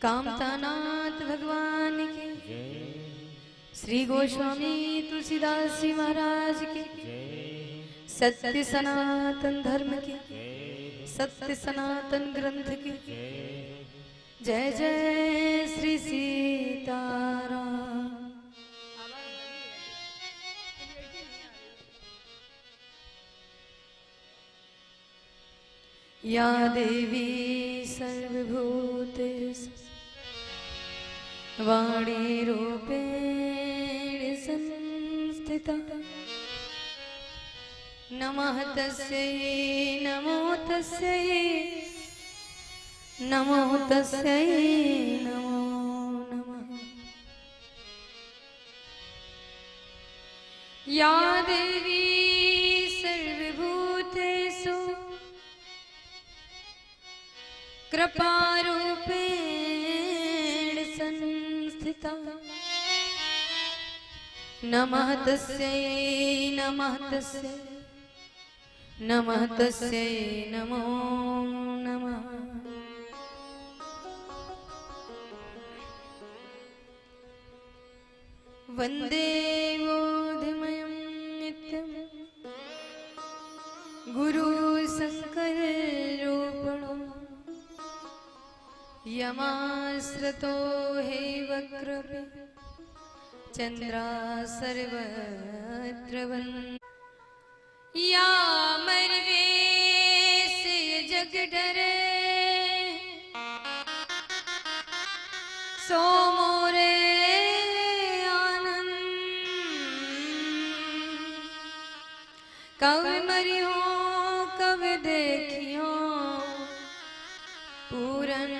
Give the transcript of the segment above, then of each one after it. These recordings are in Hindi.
कामतानाथ भगवान के, श्री गोस्वामी तुलसीदास जी महाराज के, सत्य सनातन धर्म के, सत्य सनातन ग्रंथ के, जय जय श्री सीताराम। या देवी सर्वभूतेषु वाणी रूपेण संस्थिता, नमः तस्यै नमो तस्यै नमो तस्यै नमो नमः। या देवी सर्वभूतेषु कृपारूपेण संस्थिता, नमः तस्यै नमः तस्यै नमः तस्यै नमो नमः। वन्दे बोधिमयं नित्यं गुरु शंकर रूपिणो, यमाश्रितो हे वक्रपि चंद्रा सर्वत्र वन्। या मरवेश जग डरे, सो मोरे आनंद। कब मरियो कब देखियो पूरन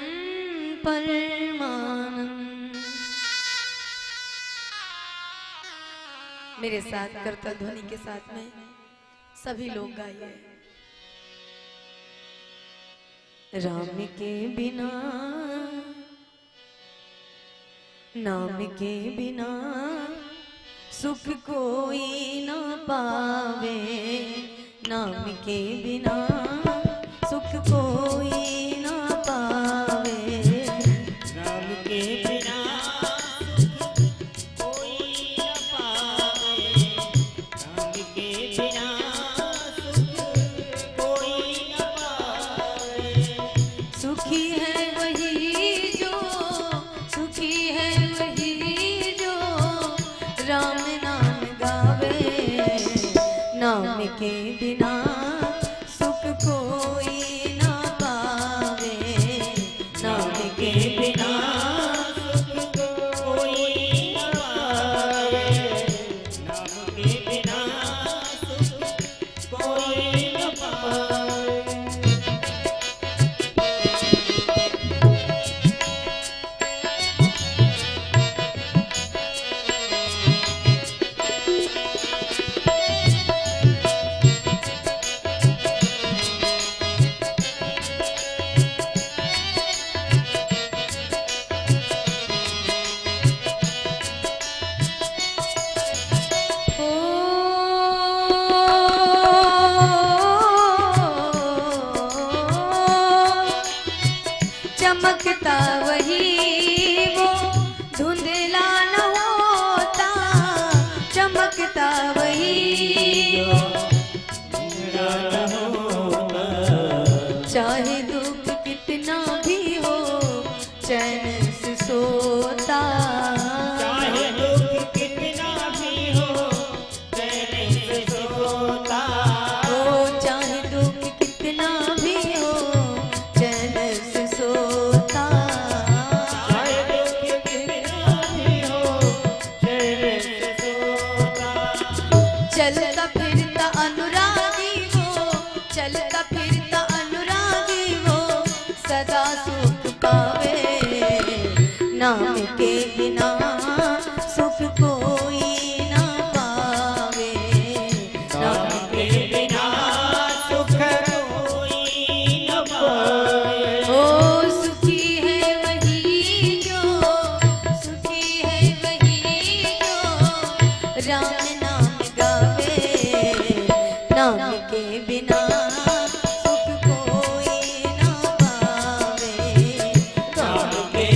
परमानंद। मेरे साथ करतल ध्वनि के साथ में सभी लोग गाइए। राम के बिना नाम के बिना सुख कोई ना पावे, नाम के बिना सुख कोई ना पावे, नाम के बिना सुख कोई न पावे, नाम के बिना सुख कोई न पावे। सुखी है वही जो, सुखी है वही जो राम नाम गावे, नाम के बिना सुख कोई ना पावे, नाम के बिना सुख कोई न पावे, नाम के बिना सुख कोई न पावे। चमकता वही वो धुंधला न होता, चमकता वही वो चाहे दुख कितना भी हो चैन से सोता, चाहे दुख कितना भी हो चैन से सोता, ओ चाहे दुख कितना भी हो चैन से सोता, चाहे दुख कितना भी हो चैन से सोता। चलता फिरता अनुरागी वो, चलता फिरता अनुरागी वो सदा सुख पावे, नाम के बिना सुख कोई ना पावे, नाम के बिना सुख कोई न पाए। ओ सुखी है वही जो, सुखी है वही जो राम नाम गावे, नाम के बिना सुख कोई ना पावे, नाम के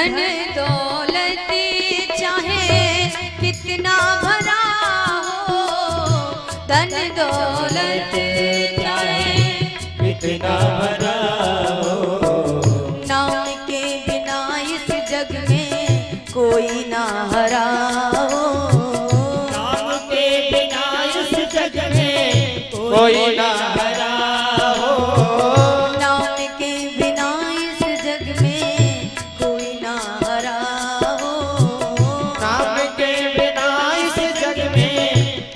धन दौलत चाहे कितना भरा हो, धन दौलत चाहे कितना भरा हो, नाम के बिना इस जग में कोई ना हरा हो, नाम के बिना इस जग में कोई ना हरा हो, नाम के बिना इस जग में कोई ना हरा हो, नाम के बिना इस जग में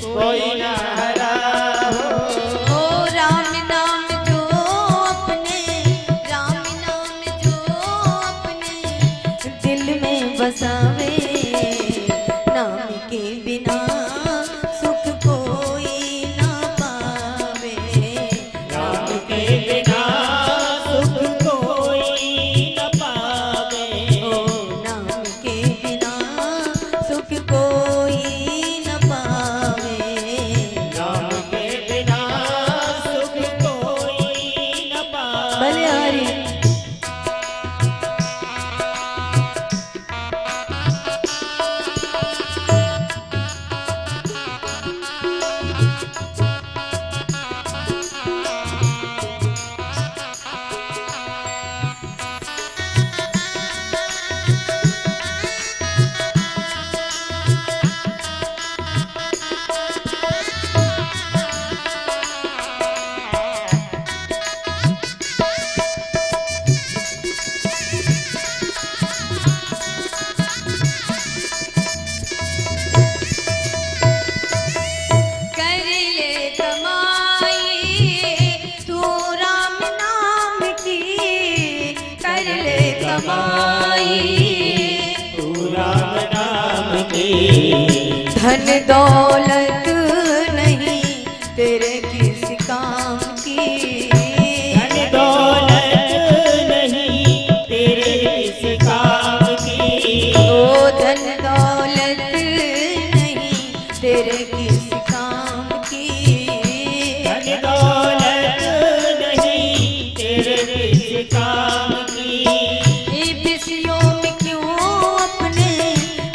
कोई ना हरा हो। ओ राम नाम जो अपने, राम नाम जो अपने दिल में बसावे, नाम के बिना सुख कोई ना पावे, नाम के बिना सुख कोई न पावे, ओ नाम के बिना सुख कोई न पावे, नाम के बिना सुख कोई न पावे। भले हरि कर ले कमाई तू राम नाम की, कर ले कमाई तू राम नाम की, धन दौलत नहीं तेरे किस काम की, धन दौलत नहीं तेरे इस काम की, ओ धन दौलत नहीं तेरे किस काम की, धन दौलत नहीं तेरे इस काम की, ये बिसियों में क्यों अपने,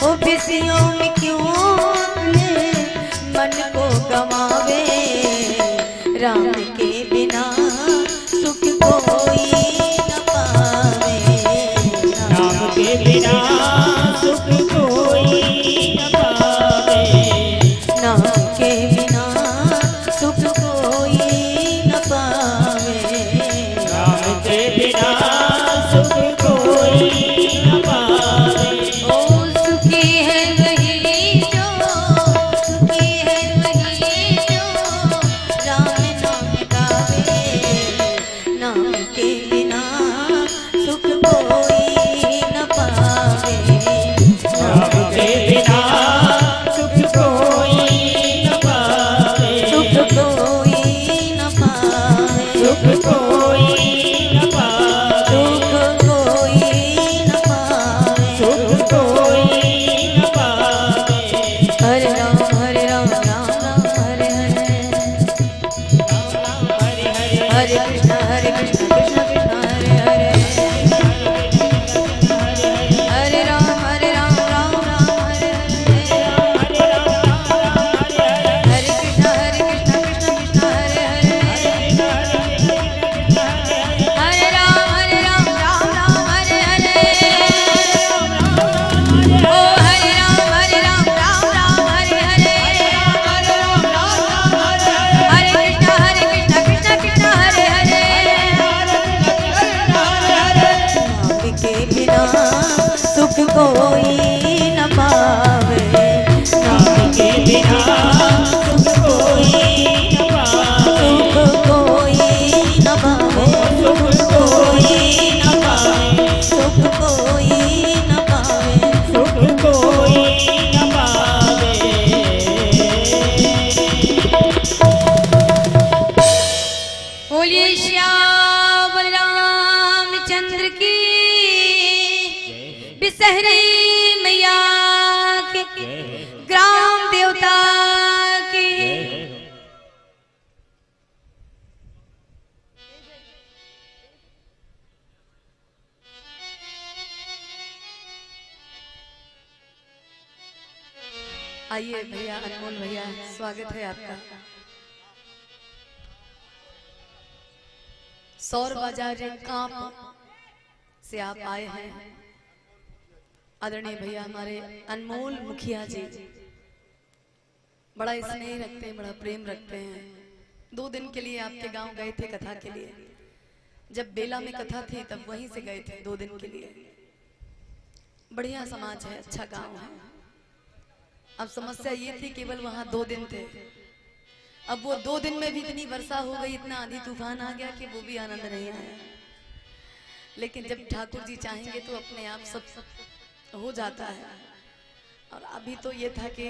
ओ बिसियों में क्यों अपने मन को गवावे, राम के बिना सुख कोई न पावे, नाम के बिना सुख कोई न पावे, नाम के बिना सुख कोई न पावे, नाम के बिना सुख कोई न पावे, ओ सुखी है वही जो, सुखी है वही जो राम नाम गावे, नाम के बिना सुख कोई न पावे, नाम के बिना सुख कोई न पावे, सुख कोई न पावे, सुख कोई न पावे, सुख कोई न पावे, सुख कोई न पावे, हरे राम राम राम हरे हरे, हरे हरे हरे कृष्ण कृष्ण कृष्ण हरे हरे, हरे राम राम राम हरे हरे, हरे कृष्ण कृष्ण कृष्ण हरे हरे, हरे राम राम राम हरे हरे, ओ हरे राम राम राम हरे हरे, हरे कृष्ण कृष्ण कृष्ण हरे हरे, नाम के बिना सुख कोई न पावे, नाम के बिना सुख कोई न पावे, सुख कोई न पावे, सुख कोई न पावे, सुख कोई न पावे, सुख कोई न पावे। बोलिए श्याम बलराम चंद्र की, बिसहरी मैया के, ग्राम देवता की, आइए भैया, अनमोल भैया, स्वागत है आपका। सौर बाजार कांप से आप आए हैं। आदरणीय भैया हमारे अनमोल मुखिया जी बड़ा स्नेह रखते हैं, बड़ा प्रेम रखते हैं। 2 दिन के लिए आपके गांव गए थे कथा के लिए। जब बेला में कथा थी तब वहीं से गए थे 2 दिन के लिए। बढ़िया समाज है, अच्छा गांव है। अब समस्या ये थी केवल वहां 2 दिन थे। अब वो 2 दिन में भी इतनी वर्षा हो गई, इतना आंधी तूफान आ गया कि वो भी आनंद नहीं आया। लेकिन जब ठाकुर जी चाहेंगे तो अपने आप सब हो जाता है। और अभी तो ये था कि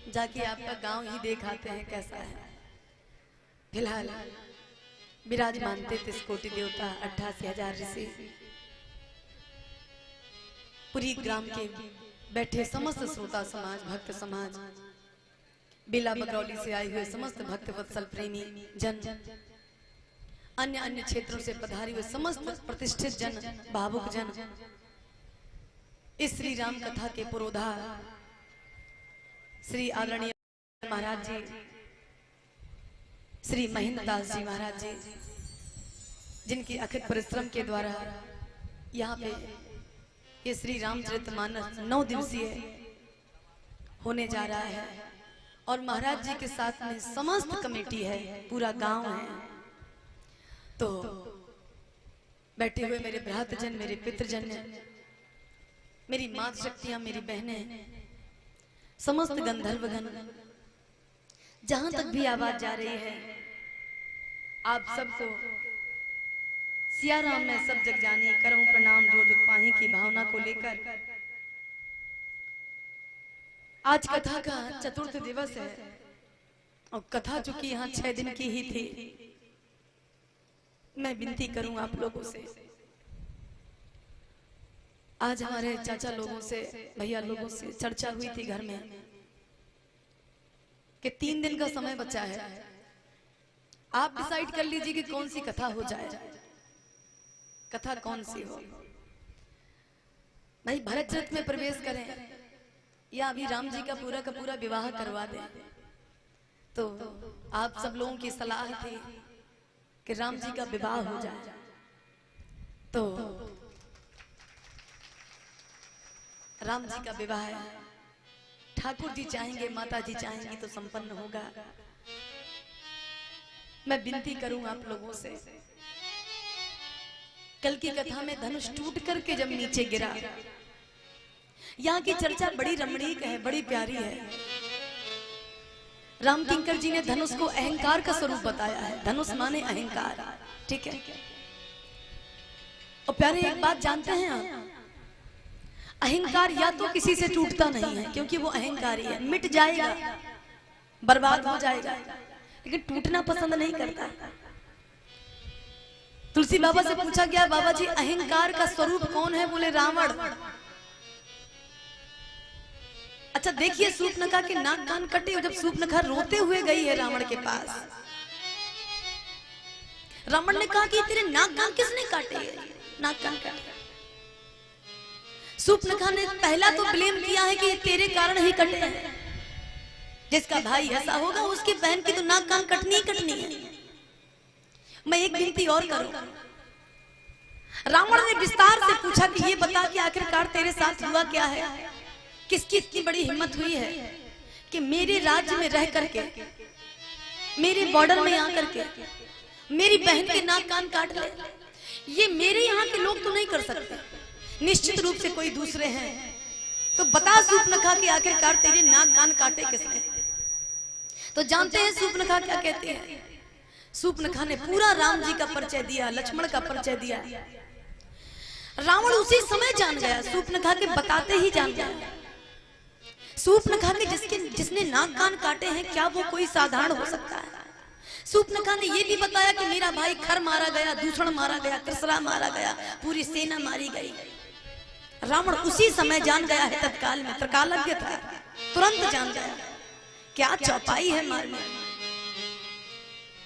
जाके आपका गांव ही देख आते हैं कैसा है। फिलहाल विराजमान थे 33 कोटि देवता, 88,000 ऋषि, पूरी ग्राम के बैठे समस्त श्रोता समाज, भक्त समाज, बेला बगरौली से आए हुए समस्त भक्त वत्सल प्रेमी जन, अन्य अन्य क्षेत्रों से पधारे हुए समस्त प्रतिष्ठित जन, भावुक जन, इस श्री राम कथा के पुरोधा श्री आदरणीय महाराज जी, श्री महेंद्र दास जी महाराज जी, जिनकी अखिल परिश्रम के द्वारा यहाँ पे ये श्री रामचरितमानस 9 दिवसीय होने जा रहा है। और महाराज जी के साथ में समस्त कमेटी है, पूरा गांव है। तो बैठे हुए मेरे भ्रातजन, मेरे पितृजन, मेरी मात शक्तियां, मेरी बहनें, समस्त गंधर्वगण, जहां तक भी आवाज जा रही है, आप सबको सिया राम में सब जग जानी, करऊं प्रणाम जो जुग पाही की भावना को लेकर आज कथा का 4th दिवस है। और कथा चूंकि यहाँ 6 दिन की ही थी, मैं विनती करूं आप लोगों से, आज हमारे चाचा लोगों से, भैया लोगों से चर्चा हुई थी घर में कि 3 दिन का समय बचा है। आप डिसाइड कर लीजिए कि कौन सी कथा हो जाए, कथा कौन सी हो। भाई भरत चरित में प्रवेश करें या अभी राम जी का पूरा विवाह करवा दें। तो आप सब लोगों की सलाह थी कि राम जी का विवाह हो जाए। तो राम जी का विवाह है, ठाकुर जी चाहेंगे, माता जी चाहेंगी तो संपन्न होगा। मैं विनती करूं आप लोगों से, कल की कथा में धनुष टूट करके जब नीचे गिरा, यहाँ की चर्चा बड़ी रमणीक है, बड़ी प्यारी है। राम किंकर जी ने धनुष को अहंकार का स्वरूप बताया है। धनुष माने अहंकार, ठीक है। और प्यारे एक बात जानते हैं आप, अहंकार या तो किसी से टूटता नहीं है, क्योंकि वो अहंकारी है, मिट जाएगा, बर्बाद हो जाएगा, लेकिन टूटना पसंद नहीं करता। तुलसी बाबा से पूछा गया, बाबा जी अहंकार का स्वरूप कौन है? बोले रावण। अच्छा देखिए, सूर्पनखा के नाक कान कटे, और जब सूर्पनखा रोते हुए गई है रावण के पास, रावण ने कहा कि तेरे नाक कान किसने काटे? नाक कान काटे। सूर्पनखा ने पहला तो ब्लेम किया है कि ये तेरे कारण ही कटे हैं। जिसका भाई ऐसा होगा उसकी बहन की तो नाक कान कटनी ही कटनी है। मैं एक विनती और करूं, रावण ने विस्तार से पूछा कि ये बता कि आखिरकार तेरे साथ हुआ क्या है, किसकी इतनी बड़ी हिम्मत हुई है कि मेरे राज्य में रह करके, मेरे बॉर्डर में आकर के मेरी बहन के नाक कान काट ले। ये मेरे यहाँ के लोग तो नहीं कर सकते, निश्चित रूप से कोई दूसरे हैं। तो बता सूर्पनखा कि आखिरकार तेरे नाक कान काटे किसने? तो जानते हैं सूर्पनखा क्या कहते हैं? सूर्पनखा ने पूरा राम जी का परिचय दिया, लक्ष्मण का परिचय दिया। रावण उसी समय जान गया, सूर्पनखा के बताते ही जान गया। सूर्पनखा के जिसने नाक कान काटे हैं, क्या वो कोई साधारण हो सकता है? सूर्पनखा ने ये भी बताया कि मेरा भाई खर मारा गया, दूषण मारा गया, कृष्णा मारा गया, पूरी सेना मारी गई। रावण उसी समय जान गया है, तत्काल में, त्रिकालज्ञ था, तुरंत जान गया। क्या चौपाई है मारने।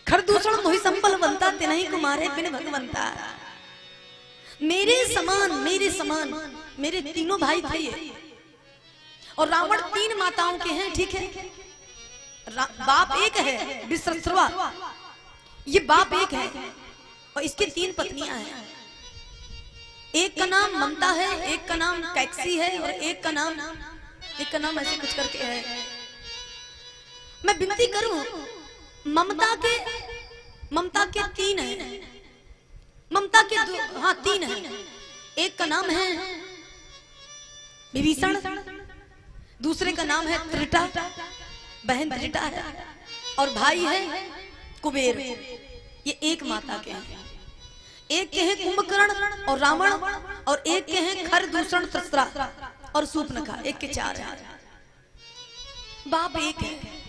खर दूषण मोहि संबल बनता, तिनहि कुमारे बिन भगवंता। मेरे समान मेरे तीनों भाई थे ये, और रावण 3 माताओं के हैं, ठीक है। बाप एक है विश्रवा, ये बाप एक है और इसके 3 पत्नियां हैं। एक का नाम ममता है, एक का नाम कैक्सी है और एक का नाम ऐसे कुछ करके है। मैं विनती करूं, ममता के 3 है, ममता के 3 है। एक का नाम है विभीषण, दूसरे का नाम है त्रिटा, बहन त्रिटा है, और भाई है कुबेर। ये एक माता के हैं। एक के हैं कुंभकर्ण और रावण, और एक के हैं खर, दूषण, तस्रा और शूर्पणखा। एक के 4 हैं। बाप एक है।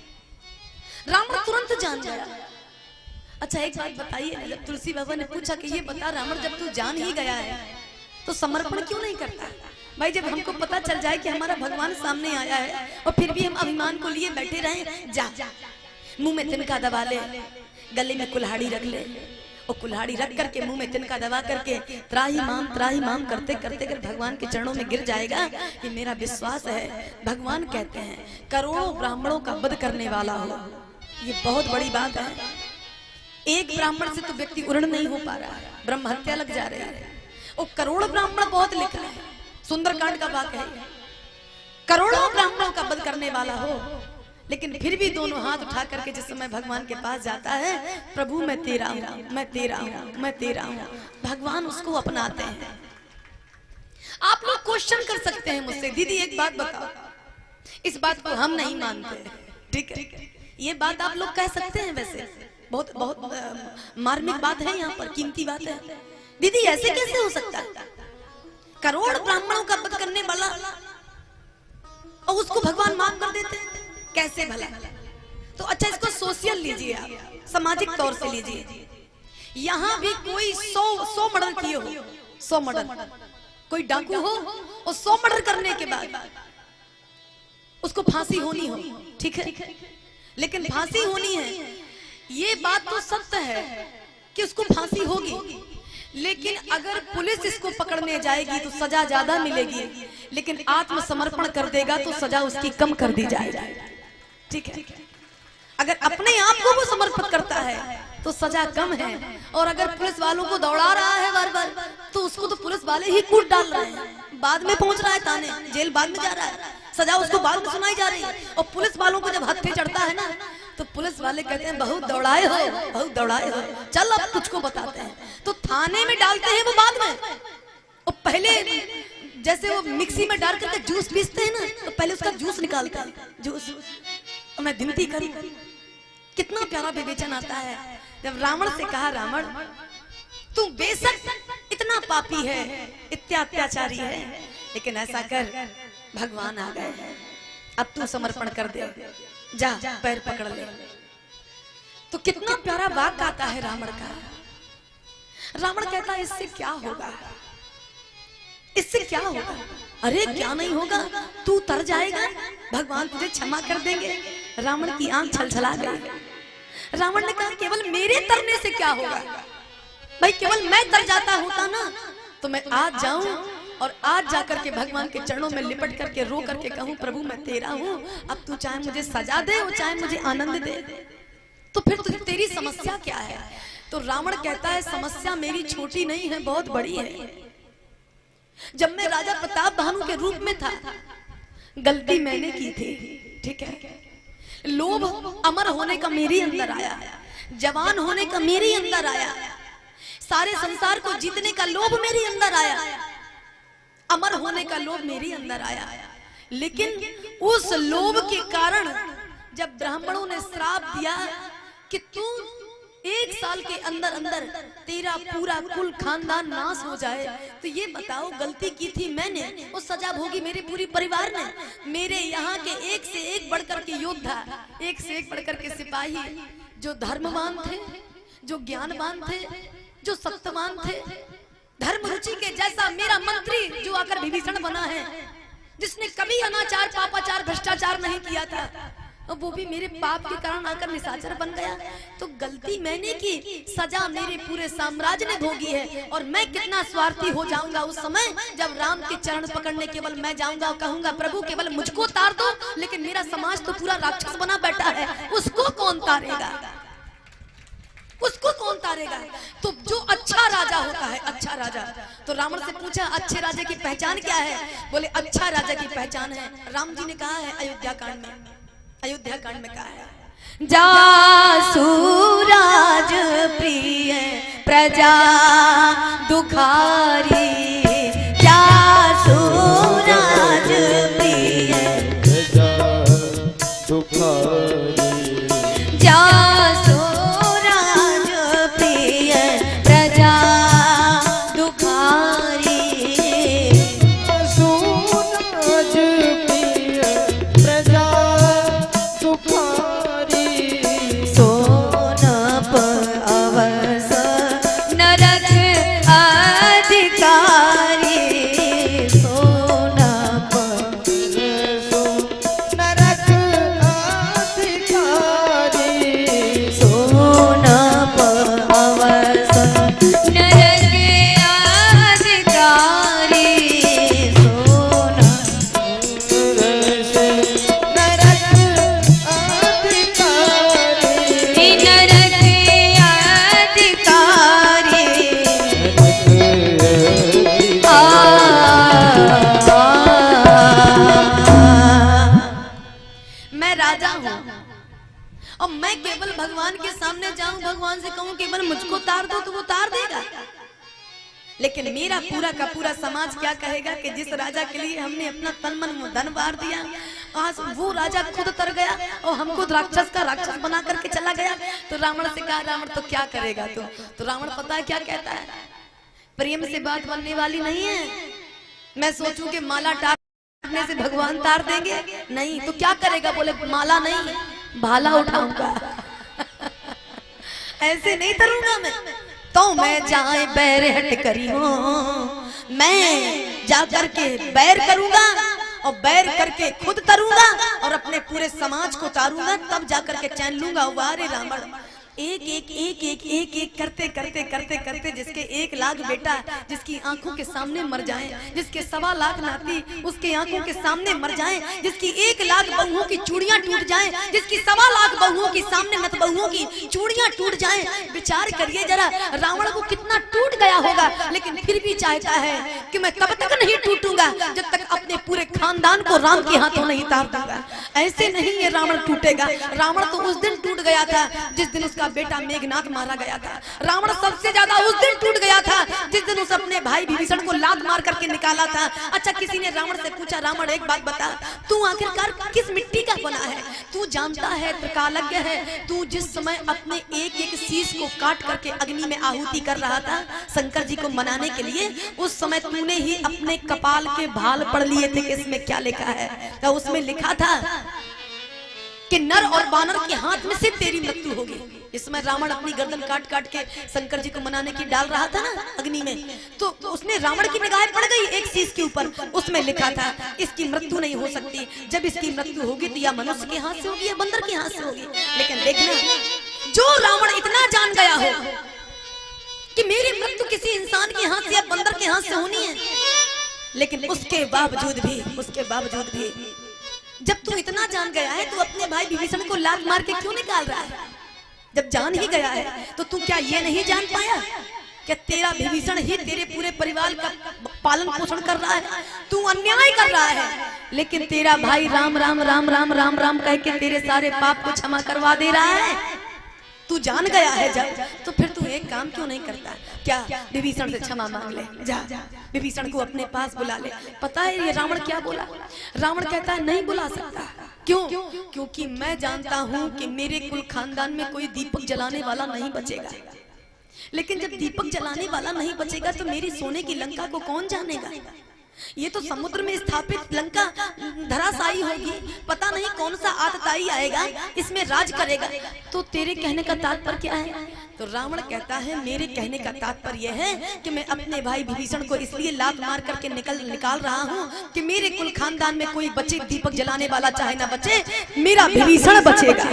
रावण तुरंत जान गया। अच्छा एक बात बताइए, जब तुलसी बाबा ने पूछा कि ये बता रावण, जब तू जान ही गया है तो समर्पण क्यों नहीं करता? भाई जब हमको पता चल जाए कि हमारा भगवान सामने आया है और फिर भी हम अभिमान को लिए बैठे रहे, जा मुंह में तिनका दबा ले, गले में कुल्हाड़ी रख ले, और कुल्हाड़ी रख करके मुंह में तिनका दबा करके त्राही माम करते करते अगर भगवान के चरणों में गिर जाएगा, कि मेरा विश्वास है भगवान कहते हैं करोड़ों ब्राह्मणों का वध करने वाला हो। ये बहुत बड़ी बात है। एक ब्राह्मण से तो व्यक्ति उर्ण नहीं हो पा रहा है, ब्रह्म हत्या लग जा रही है। और करोड़ ब्राह्मण बहुत लिखा है, सुंदरकांड का वाक्य है, करोड़ों ब्राह्मणों का वध करने वाला हो। लेकिन फिर भी दोनों हाथ उठा करके जिस समय भगवान के पास जाता है, प्रभु मैं तेरा हूं, मैं तेरा हूं, मैं तेरा हूं, भगवान उसको अपनाते हैं। आप लोग क्वेश्चन कर सकते हैं मुझसे, दीदी एक बात बताओ, इस बात को हम नहीं मानते, ठीक है, ये बात आप लोग कह सकते हैं। वैसे बहुत बहुत मार्मिक बात है, यहाँ पर कीमती बात है। दीदी ऐसे कैसे हो सकता है? करोड़ ब्राह्मणों का वध करने वाला और उसको भगवान माफ कर देते हैं, कैसे भला? तो अच्छा इसको सोशल लीजिए, आप सामाजिक तौर से लीजिए। यहाँ भी कोई 100 मर्डर किए हो, 100 मर्डर, कोई डाकू हो और 100 मर्डर करने के बाद उसको फांसी होनी हो, ठीक है, लेकिन फांसी होनी है, ये बात तो सत्य है कि उसको फांसी होगी। लेकिन अगर पुलिस इसको पकड़ने जाएगी तो सजा ज्यादा मिलेगी, लेकिन आत्मसमर्पण कर देगा तो सजा उसकी कम कर दी जाएगी, ठीक है। अगर अपने आप को वो समर्पित करता है तो सजा कम है, और अगर पुलिस वालों को दौड़ा रहा है बार बार तो उसको तो पुलिस वाले ही कूट डाल रहे हैं, बाद में पहुंच रहा है थाने, जेल बाद में जा रहा है, सजा उसको बाद में सुनाई जा रही है। और पुलिस वालों को जब हत्थे चढ़ता है ना, तो पुलिस वाले कहते हैं बहुत दौड़ाए हो, बहुत दौड़ाए हो, चल अब तुझको बताते हैं। तो थाने में डालते हैं वो बाद में, और पहले जैसे वो मिक्सी में डाल करके जूस पीसते हैं ना, तो पहले उसका जूस निकालते हैं, जूस। मैं विनती करूं, कितना प्यारा विवेचन आता है जब रावण से कहा, रावण तू बेशक इतना पापी है, इतना अत्याचारी है, लेकिन ऐसा कर, भगवान आ गए, अब तू समर्पण कर दे, जा पैर पकड़ ले। तो कितना प्यारा वाक्य आता है रावण का। रावण कहता है इससे क्या होगा, इससे क्या होगा? अरे क्या नहीं होगा, तू तर जाएगा, भगवान तुझे क्षमा कर देंगे। रावण की आंख छलछला गई। रावण ने कहा केवल मेरे तरने से क्या होगा? भाई केवल मैं तर जाता होता ना, तो मैं आज जाऊं और आज जाकर के भगवान के चरणों में लिपट करके रो करके कहूं प्रभु मैं तेरा हूं, अब तू चाहे मुझे सजा दे और चाहे मुझे आनंद दे, तो फिर तेरी समस्या क्या है? तो रावण कहता है समस्या मेरी छोटी नहीं है, बहुत बड़ी है। जब मैं राजा प्रताप भानु के रूप में था, गलती मैंने की थी, ठीक है, लोभ अमर होने का मेरे अंदर आया, जवान होने का मेरे अंदर आया, सारे संसार को जीतने का लोभ मेरे अंदर आया, अमर होने का लोभ मेरे अंदर आया। लेकिन उस लोभ के कारण जब ब्राह्मणों ने श्राप दिया कि तू 1 साल के अंदर अंदर तेरा पूरा कुल खानदान नाश हो जाए, तो ये बताओ गलती की थी मैंने, वो सजा भोगी मेरे पूरी परिवार ने। मेरे यहाँ के एक से एक बढ़कर के योद्धा, एक से एक बढ़कर के सिपाही, जो धर्मवान थे, जो ज्ञानवान थे, जो सत्यवान थे, धर्म रुचि के जैसा मेरा मंत्री जो आकर विभीषण बना है, जिसने कभी अनाचार पापाचार भ्रष्टाचार नहीं किया था, और वो भी मेरे पाप के कारण आकर निशाचर बन गया। तो गलती मैंने की, सजा मेरे पूरे साम्राज्य ने भोगी है। और मैं कितना स्वार्थी हो जाऊंगा उस समय जब राम के चरण पकड़ने केवल मैं जाऊंगा और कहूंगा प्रभु केवल मुझको तार दो, लेकिन मेरा समाज तो पूरा राक्षस बना बैठा है, उसको कौन तारेगा, उसको कौन तारेगा। तो जो अच्छा राजा होता है, अच्छा राजा, तो रावण से पूछा अच्छे राजा की पहचान क्या है? बोले अच्छा राजा की पहचान है, राम जी ने कहा है अयोध्या कांड में, अयोध्या कांड में कहा है जासु राज प्रिय प्रजा दुखारी, जासु राज प्रिय प्रजा दुखारी, जासु राज प्रिय प्रजा दुखारी, सुराज प्रिय प्रजा दुखारी, सोनप अवस नरक अधिकारी, सोनप नरक अधिकारी, सोनप अवस नरक अधिकारी, मैं राजा हूँ और मैं केवल भगवान के सामने जाऊं, भगवान से कहूं केवल मुझको तार दो तो वो तार देगा। लेकिन मेरा पूरा का पूरा समाज क्या कहेगा कि जिस राजा के लिए हमने अपना तन मन धन वार दिया, आज वो राजा खुद तर गया और हमको राक्षस का राक्षस बना करके चला गया। तो रावण से कहा रावण तो क्या करेगा तू? तो रावण पता है क्या कहता है, प्रेम से बात बनने वाली नहीं है। मैं सोचूं कि माला टारने से भगवान तार देंगे, नहीं। तो क्या करेगा? बोले माला नहीं भाला उठाऊंगा ऐसे नहीं तरूंगा मैं। तो मैं जाए बैर हट करी हो, मैं जा करके बैर करूंगा और बैर करके खुद तरूंगा और अपने पूरे समाज को तारूंगा, तब जा करके चैन लूंगा। वारे रावण एक एक एक एक एक एक करते करते करते करते जिसके 1 लाख बेटा जिसकी आंखों के सामने मर जाएं, जिसके 1.25 लाख नाती उसके आंखों के सामने मर जाएं, जिसकी 1 लाख बहुओं की चूड़ियां टूट जाएं, जिसकी 1.25 लाख बहुओं के सामने मत बहुओं की चूड़ियां टूट जाएं। विचार करिए जरा, रावण को कितना टूट गया होगा, लेकिन फिर भी चाहता है कि मैं तब तक नहीं टूटूंगा जब तक अपने पूरे खानदान को राम के हाथों नहीं तार दूंगा। ऐसे नहीं ये रावण टूटेगा। रावण तो उस दिन टूट गया था जिस दिन उसका बेटा मेघनाथ मारा गया था। रावण सबसे ज्यादा उस दिन टूट गया था जिस दिन उस अपने भाई विभीषण को लात मार करके निकाला था। अच्छा, किसी ने रावण से पूछा रावण एक बात बता, तू आखिरकार किस मिट्टी का बना है? तू जानता है, त्रिकालज्ञ है, तू जिस समय अपने एक एक शीश को काट करके अग्नि में आहुति कर रहा था शंकर जी को मनाने के लिए, उस समय तूने ही अपने कपाल के भाल पढ़ लिए थे कि इसमें क्या लिखा है? तो उसमें लिखा था कि नर और बानर के हाथ में से तेरी मृत्यु होगी। इस समय रावण अपनी गर्दन काट काट के शंकर जी को मनाने की डाल रहा था ना अग्नि में, तो उसने रावण की निगाहें पड़ गई एक चीज के ऊपर, उसमें लिखा था इसकी मृत्यु नहीं हो सकती, जब इसकी मृत्यु होगी तो या मनुष्य के हाथ से होगी या बंदर के हाथ से होगी। लेकिन देखना, जो रावण इतना जान गया हो कि मेरी मृत्यु किसी इंसान के हाथ से या बंदर के हाथ से होनी है, लेकिन उसके बावजूद भी जब तू इतना जान गया है तो अपने भाई विभीषण को लात मार के क्यों निकाल रहा है? जब जान ही गया है तो तू क्या ये नहीं जान पाया कि तेरा विभीषण ही तेरे पूरे परिवार का पालन पोषण कर रहा है? तू अन्याय कर रहा है, लेकिन तेरा भाई राम राम राम राम राम राम कह के तेरे सारे पाप को क्षमा करवा दे रहा है। तू जान गया है जब, तो फिर तू एक काम क्यों नहीं करता? क्या विभीषण से क्षमा मांग ले, जा विभीषण को अपने पास बुला ले। पता है ये रावण क्या बोला? रावण कहता है नहीं बुला सकता। क्यों? क्योंकि मैं जानता हूं कि मेरे कुल खानदान में कोई दीपक जलाने वाला नहीं बचेगा। लेकिन जब दीपक जलाने वाला नहीं बचेगा तो मेरी सोने की लंका को कौन जानेगा? ये तो समुद्र में स्थापित लंका धराशायी होगी, पता नहीं कौन सा आतताई आएगा इसमें राज करेगा। तो तेरे कहने का तात्पर्य क्या है? तो रावण कहता है मेरे कहने का तात्पर्य है कि मैं अपने भाई विभीषण को इसलिए लात मार करके निकाल रहा हूँ कि मेरे कुल खानदान में कोई बचे, दीपक जलाने वाला चाहे ना बचे, मेरा विभीषण बचेगा,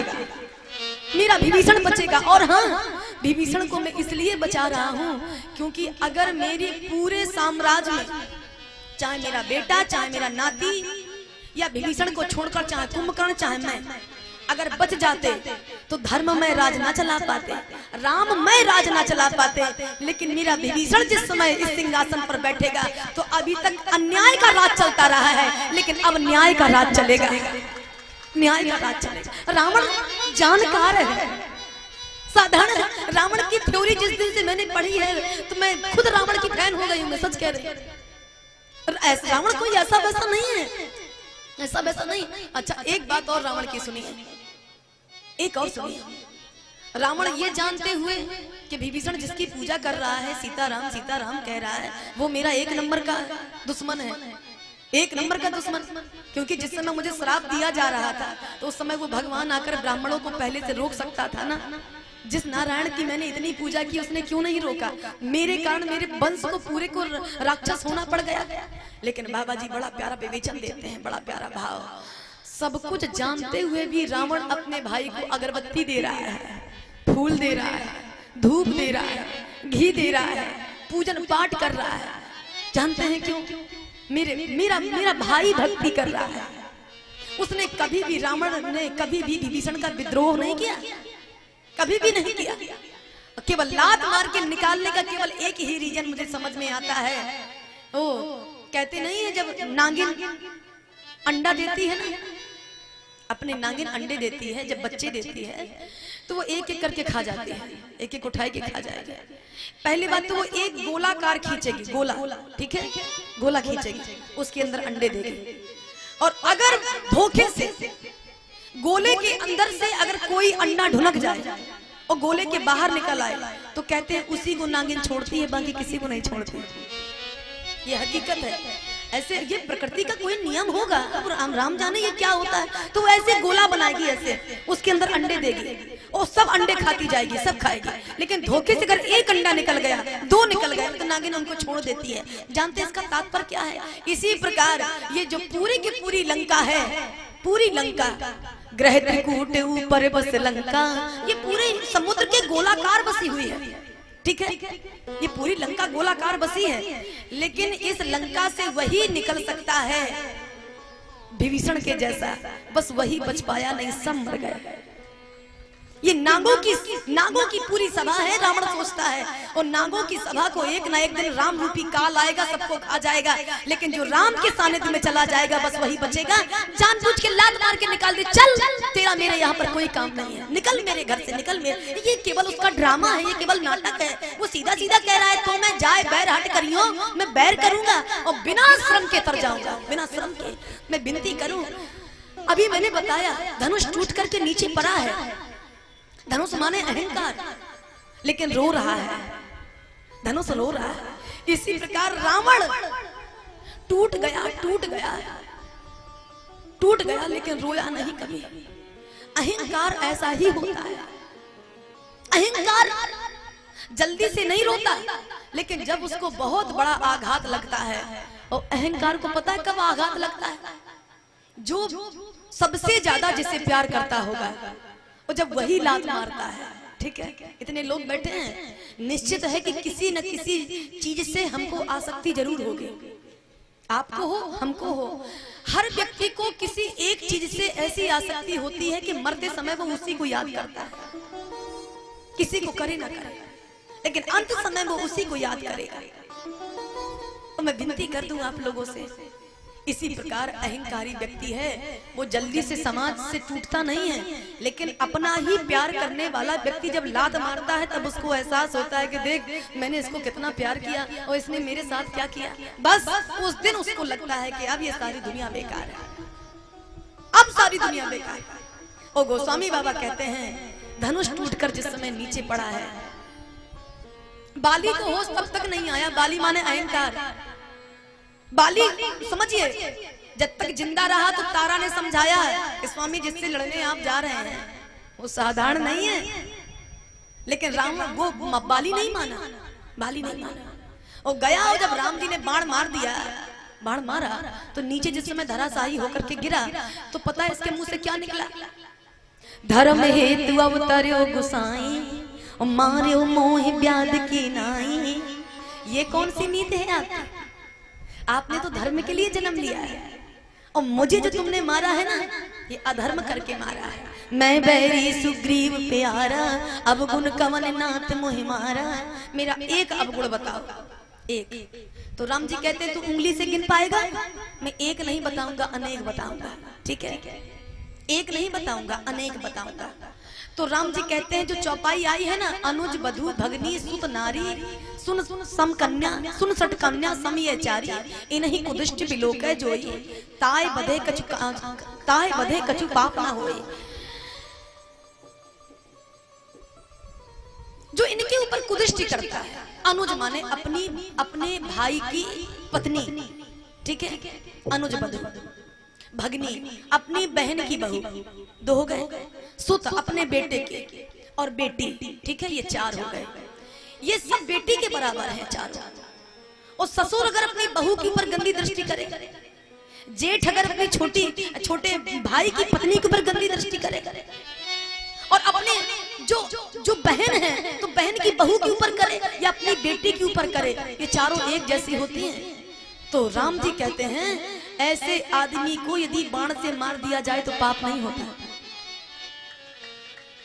मेरा विभीषण बचेगा। और हाँ, विभीषण को मैं इसलिए बचा रहा हूँ क्योंकि अगर मेरे पूरे साम्राज्य में चाहे मेरा बेटा, चाहे मेरा नाती या विभीषण को छोड़कर चाहे कुंभकर्ण, चाहे मैं अगर बच जाते तो धर्म में राज ना चला पाते, राम में राज ना चला पाते। लेकिन मेरा विभीषण जिस समय इस सिंहासन पर बैठेगा तो अभी तक अन्याय का राज चलता रहा है, लेकिन अब न्याय का राज चलेगा, न्याय का राज चलेगा। रावण जानकार है, साधारण रावण की थ्योरी जिस दिन से मैंने पढ़ी है तो मैं खुद रावण की फैन हो गई हूँ, मैं सच कह रही हूँ। रावण कोई ऐसा वैसा नहीं है, ऐसा वैसा नहीं। अच्छा एक बात और रावण की सुनिए, एक और सुनिए। रावण ये जानते हुए कि विभीषण जिसकी पूजा कर रहा है सीताराम सीताराम कह रहा है, वो मेरा एक नंबर का दुश्मन है, एक नंबर का दुश्मन। क्योंकि जिस समय मुझे श्राप दिया जा रहा था तो उस समय वो भगवान आकर ब्राह्मणों को पहले से रोक सकता था ना। जिस नारायण की मैंने इतनी पूजा की उसने क्यों नहीं रोका? मेरे कारण मेरे वंश को पूरे को राक्षस होना पड़ गया। लेकिन बाबा जी बड़ा प्यारा विवेचन देते हैं, बड़ा प्यारा भाव। सब कुछ जानते हुए भी रावण अपने भाई को अगरबत्ती दे रहा है, फूल दे रहा है, धूप दे रहा है, घी दे रहा है, पूजन पाठ कर रहा है। जानते हैं क्यों? मेरा भाई भक्ति कर रहा है। उसने कभी भी, रावण ने कभी भी विभीषण का विद्रोह नहीं किया, कभी भी नहीं किया। केवल लात मार के निकालने का केवल एक ही रीजन मुझे समझ में आता है। ओ कहते नहीं है जब नागिन अंडा देती है ना, अपने नागिन अंडे देती है, जब बच्चे देती है तो वो एक एक करके खा जाती है, एक एक उठाई के खा जाएगी। पहली बात तो वो एक गोलाकार खींचेगी, गोला, ठीक है, गोला खींचेगी, उसके अंदर अंडे देगी। और अगर धोखे से गोले के अंदर से अगर कोई अंडा ढुनक जाए और गोले के बाहर निकल आए तो कहते हैं उसी को नागिन छोड़ती है, बाकी किसी को नहीं छोड़ती। ये हकीकत है। ऐसे ये प्रकृति का कोई नियम होगा, अब राम जाने ये क्या होता है। तो ऐसे गोला बनाएगी, ऐसे उसके अंदर अंडे देगी और सब अंडे खाती जाएगी, सब खाएगी। लेकिन धोखे से अगर एक अंडा निकल गया, दो निकल गए तो नागिन उनको छोड़ देती है। जानते हैं इसका तात्पर्य क्या है? इसी प्रकार ये जो पूरी की पूरी लंका है, पूरी लंका, ग्रह त्रिकूट ऊपर बस लंका, ये पूरे समुद्र के गोलाकार बसी हुई है, ठीक है, ये पूरी लंका गोलाकार बसी है। लेकिन इस लंका से वही निकल सकता है विभीषण के जैसा, बस वही बच पाया, नहीं सब मर गए। ये नागों की पूरी सभा है, रावण सोचता है। और नागों की सभा को एक ना एक दिन राम रूपी काल आएगा, सबको खा जाएगा। लेकिन जो राम के सानिध्य में चला जाएगा बस वही बचेगा। जानबूझ के लात मार के निकाल दे, चल तेरा मेरे यहाँ पर कोई काम नहीं है, निकल मेरे घर से, निकल मेरे। ये केवल उसका ड्रामा है, ये केवल नाटक है। वो सीधा सीधा कह रहा है तो मैं जाए बैर हट करियो, मैं बैर करूंगा और बिना श्रम के तर जाऊंगा, बिना श्रम के। मैं विनती करूं, अभी मैंने बताया धनुष टूट करके नीचे पड़ा है। धनुष माने अहंकार, लेकिन रो रहा है, धनुष रो रहा है। इसी प्रकार रावण टूट गया, टूट गया, टूट गया, लेकिन रोया नहीं कभी। अहंकार ऐसा ही होता है। अहंकार जल्दी से नहीं रोता, लेकिन जब उसको बहुत बड़ा आघात लगता है, और अहंकार को पता है कब आघात लगता है? जो सबसे ज्यादा जिसे प्यार करता होगा, और जब वही लात मारता है, ठीक है। इतने लोग बैठे हैं, निश्चित है कि किसी न किसी चीज से हमको आसक्ति जरूर होगी। आपको हो, हमको हो, हर व्यक्ति को किसी एक चीज से ऐसी आसक्ति होती है कि मरते समय वो उसी को याद करता है, किसी को करे ना करे, लेकिन अंत समय वो उसी को याद करेगा। तो मैं विनती कर दूं आप लोगों से, इसी प्रकार अहंकारी व्यक्ति है, वो जल्दी से समाज से टूटता नहीं है, लेकिन अपना ही प्यार करने वाला व्यक्ति जब लात मारता है तब उसको एहसास होता है कि देख मैंने इसको कितना प्यार किया और इसने मेरे साथ क्या किया। बस उस दिन उसको लगता है कि अब ये सारी दुनिया बेकार है, अब सारी दुनिया बेकार है। और गोस्वामी बाबा कहते हैं धनुष टूटकर जिस समय नीचे पड़ा है, बाली को होश तब तक नहीं आया। बाली माने अहंकार। बाली समझिए, जब तक जिंदा रहा तो तारा ने समझाया है कि स्वामी जिससे लड़ने आप जा रहे हैं वो साधारण नहीं है, लेकिन राम वो बाली नहीं माना, बाली नहीं माना। और गया, और जब राम जी ने बाण मार दिया, बाण मारा तो नीचे जिस समय धराशायी होकर के गिरा तो पता है इसके मुंह से क्या निकला? धर्म हेतु अवतर्यो गुसाई और मार्यो मोह ब्याद की नाई। ये कौन सी नीति है आपकी? आपने तो धर्म के लिए जन्म लिया है, और मुझे जो तुमने मारा है ना, ये अधर्म करके मारा है। मैं बैरी सुग्रीव प्यारा, अब गुण कवन नाथ मोहि मारा। मेरा एक अवगुण बताओ, एक। तो राम जी कहते हैं तू उंगली से गिन पाएगा? मैं एक नहीं बताऊंगा, अनेक बताऊंगा। ठीक है, एक नहीं बताऊंगा, अनेक बताऊंगा। तो राम जी कहते हैं जो चौपाई आई है ना, अनुज बधू भगनी सुत नारी, सुन सम कन्या, सुन सट कन्या सम ये चारी, इन्हीं कुदिष्ट बिलोक है जोई, ताय बधे कछु पाप ना होए। जो इनके ऊपर कुदिष्टि करता है, अनुज माने अपने भाई की पत्नी, ठीक है, अनुज बधू, भगनी अपनी बहन की बहू, दो हो गए, सुत अपने बेटे के, और बेटी, ठीक है, ये चार हो गए। ये सब बेटी के बराबर है चारों। और ससुर अगर अपनी बहू के ऊपर गंदी दृष्टि करे, जेठ अगर अपनी छोटे भाई की पत्नी के ऊपर गंदी दृष्टि करे, और अपने जो बहन है तो बहन की बहू के ऊपर करे या अपनी बेटी के ऊपर करे, ये चारों एक जैसी होती हैं। तो राम जी कहते हैं ऐसे आदमी को यदि बाण से मार दिया जाए तो पाप नहीं होता,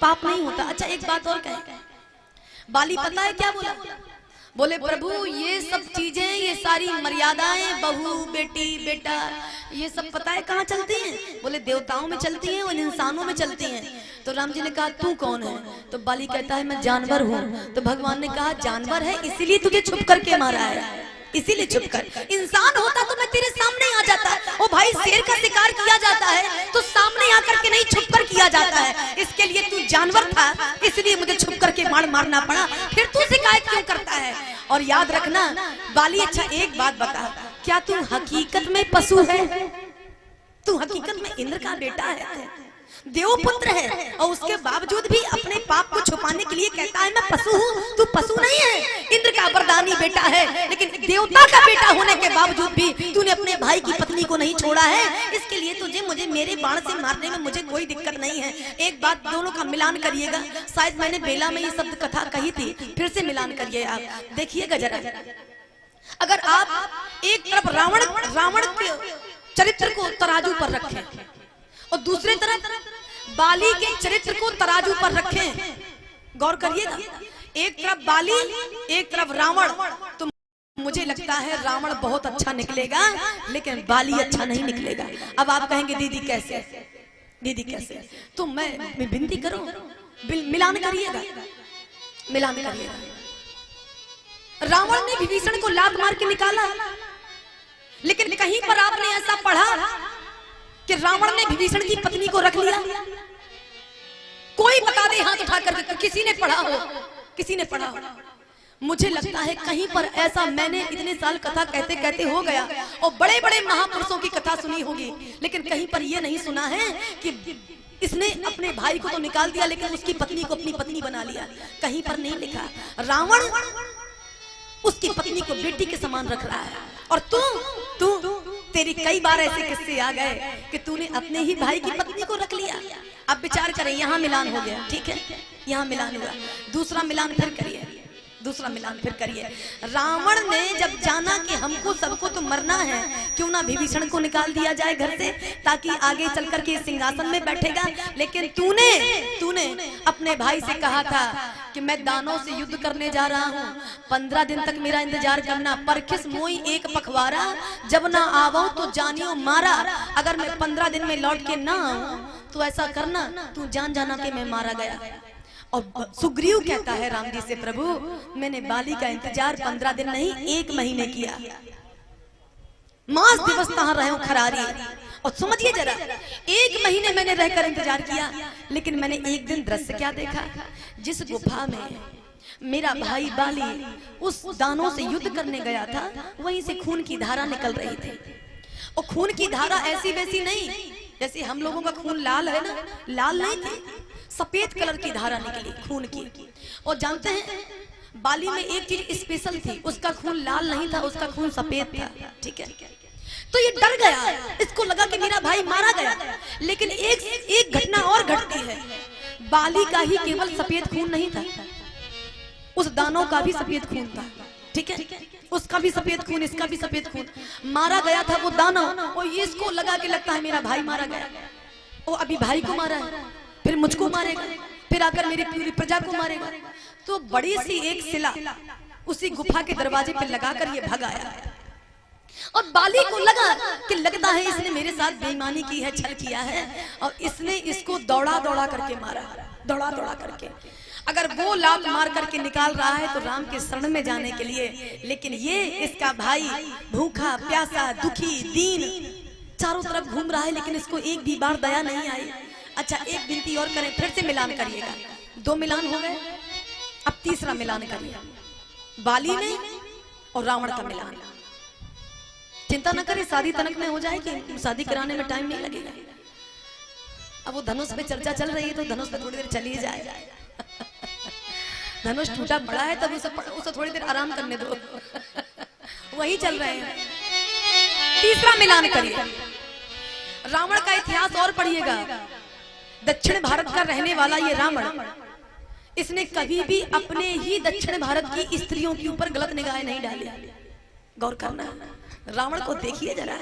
पाप नहीं होता। अच्छा एक बात और कहें, बाली पता है क्या बोला? बोले प्रभु ये सब चीजें, ये सारी मर्यादाएं, बहू बेटी बेटा, ये सब पता है कहाँ चलती हैं? बोले देवताओं में चलती हैं और इंसानों में चलती हैं। तो राम जी ने कहा तू कौन है? तो बाली कहता है मैं जानवर हूँ। तो भगवान ने कहा जानवर है इसीलिए तुझे छुप करके मारा है, इसीलिए छुप कर। इंसान होता तो मैं तेरे सामने आ जाता। ओ भाई शेर का शिकार किया जाता है तो सामने आकर के नहीं छुप कर किया जाता है, इसके लिए तू जानवर था इसलिए मुझे छुप करके बाण मारना पड़ा, फिर तू शिकायत क्यों करता है? और याद रखना बाली, अच्छा एक बात बता, क्या तू हकीकत में पशु है? तू हकीकत में इंद्र का बेटा है, देवपुत्र है, और उसके बावजूद भी अपने पाप को छुपाने के लिए कहता है मैं पशु हूँ। तू पशु नहीं है, इंद्र का वरदानी बेटा है, लेकिन देवता का बेटा होने के बावजूद भी तूने अपने भाई की पत्नी को नहीं छोड़ा है, इसके लिए तुझे मुझे मेरे बाण से मारने में मुझे कोई दिक्कत नहीं है। एक बात दोनों का मिलान करिएगा, शायद मैंने बेला में ये शब्द कथा कही थी, फिर से मिलान करिए आप, देखिएगा जरा। अगर आप एक तरफ रावण के चरित्र को तराजू पर रखें और दूसरे तरफ बाली के चरित्र को तराजू पर रखें, गौर करिएगा, एक तरफ बाली एक तरफ रावण, तो मुझे लगता है रावण बहुत अच्छा निकलेगा लेकिन बाली अच्छा नहीं निकलेगा। अब आप कहेंगे दीदी कैसे, दीदी कैसे? तो मैं विनती करूं, मिलान करिएगा, मिलान करिएगा। रावण ने विभीषण को लात मार के निकाला, लेकिन कहीं पर आपने ऐसा पढ़ा कि रावण ने विभीषण की पत्नी को रख लिया? कोई बता दे हाथ उठा कर, किसी ने पढ़ा हो, किसी ने पढ़ा हो? मुझे लगता है कहीं पर ऐसा, मैंने इतने साल कथा कहते कहते हो गया और बड़े बड़े महापुरुषों की कथा सुनी होगी, लेकिन कहीं पर यह नहीं सुना है कि इसने अपने भाई को तो निकाल दिया लेकिन उसकी पत्नी को अपनी पत्नी बना लिया। कहीं पर नहीं लिखा। रावण उसकी पत्नी को बेटी के समान रख रहा है, और तू तेरी कई बार ऐसे किस्से आ गए कि तूने अपने ही भाई की पत्नी को रख लिया। अब विचार करें, यहाँ मिलान हो गया, ठीक है, यहाँ मिलान हुआ, दूसरा मिलान फिर करिए, दूसरा मिलान फिर करिए। रावण ने जब जाना कि हमको सबको तो मरना है, क्यों ना विभीषण को निकाल दिया जाए घर से ताकि आगे चल करके सिंहासन में बैठेगा, लेकिन तूने अपने भाई से कहा था कि मैं दानों से युद्ध करने जा रहा हूँ, 15 दिन तक मेरा इंतजार करना, पर किस मोई एक पखवारा, जब ना आवो तो जानियो मारा। अगर मैं 15 दिन में लौट के ना आऊं तो ऐसा करना तू जान जाना कि मैं मारा गया। और सुग्रीव कहता है राम जी से, प्रभु मैंने बाली का इंतजार 15 दिन नहीं 1 महीने किया, मास दिवस तहां रहे खरारी। और समझिए जरा, 1 महीने मैंने रहकर इंतजार किया, लेकिन मैंने एक दिन दृश्य क्या देखा, जिस गुफा में मेरा भाई बाली उस दानों से युद्ध करने गया था, वहीं से खून की धारा निकल रही थी। और खून की धारा ऐसी वैसी नहीं, जैसे हम लोगों का खून लाल है ना, लाल नहीं थी, सफेद कलर की धारा निकली खून की। और जानते हैं बाली में एक चीज स्पेशल थी, उसका खून लाल नहीं था, उसका खून सफेद था। ठीक है, तो ये डर गया, इसको लगा कि मेरा भाई मारा गया। लेकिन एक घटना और घटती है, बाली का ही केवल सफेद खून नहीं था, उस दानव का भी सफेद खून था। ठीक है, उसका भी सफेद खून, इसका भी सफेद खून। मारा गया था वो दानव, और ये इसको लगा कि लगता है मेरा भाई मारा गया, वो अभी भाई को मारा है, फिर मुझको मारेगा, फिर आकर मेरी पूरी प्रजा को मारेगा। तो बड़ी सी एक शिला उसी गुफा के दरवाजे पे लगाकर ये भग आया। और बाली को लगा कि लगता है इसने मेरे साथ बेईमानी की है, छल किया है, और इसने इसको दौड़ा दौड़ा करके मारा, दौड़ा दौड़ा करके। अगर वो लात मार करके निकाल रहा है तो राम के शरण में जाने के लिए, लेकिन ये इसका भाई भूखा प्यासा दुखी दीन चारों तरफ घूम रहा है, लेकिन इसको एक भी बार दया नहीं आई। अच्छा, एक विनती और करें, फिर से मिलान करिएगा। 2 मिलान हो गए, अब तीसरा मिलान करिए, बाली में और रावण का मिलान। चिंता न करें, शादी तनक में हो जाएगी, शादी कराने में टाइम नहीं लगेगा। अब वो धनुष पे चर्चा चल रही है तो धनुष पे थोड़ी देर चली जाए। धनुष टूटा पड़ा है, तब उसे थोड़ी देर आराम करने दो। वही चल रहे हैं। तीसरा मिलान करिए, रावण का इतिहास और पढ़िएगा। दक्षिण भारत का रहने वाला ये रावण, इसने कभी भी अपने ही दक्षिण भारत की स्त्रियों के ऊपर गलत निगाहें नहीं डाली। गौर करना, रावण को देखिए जरा।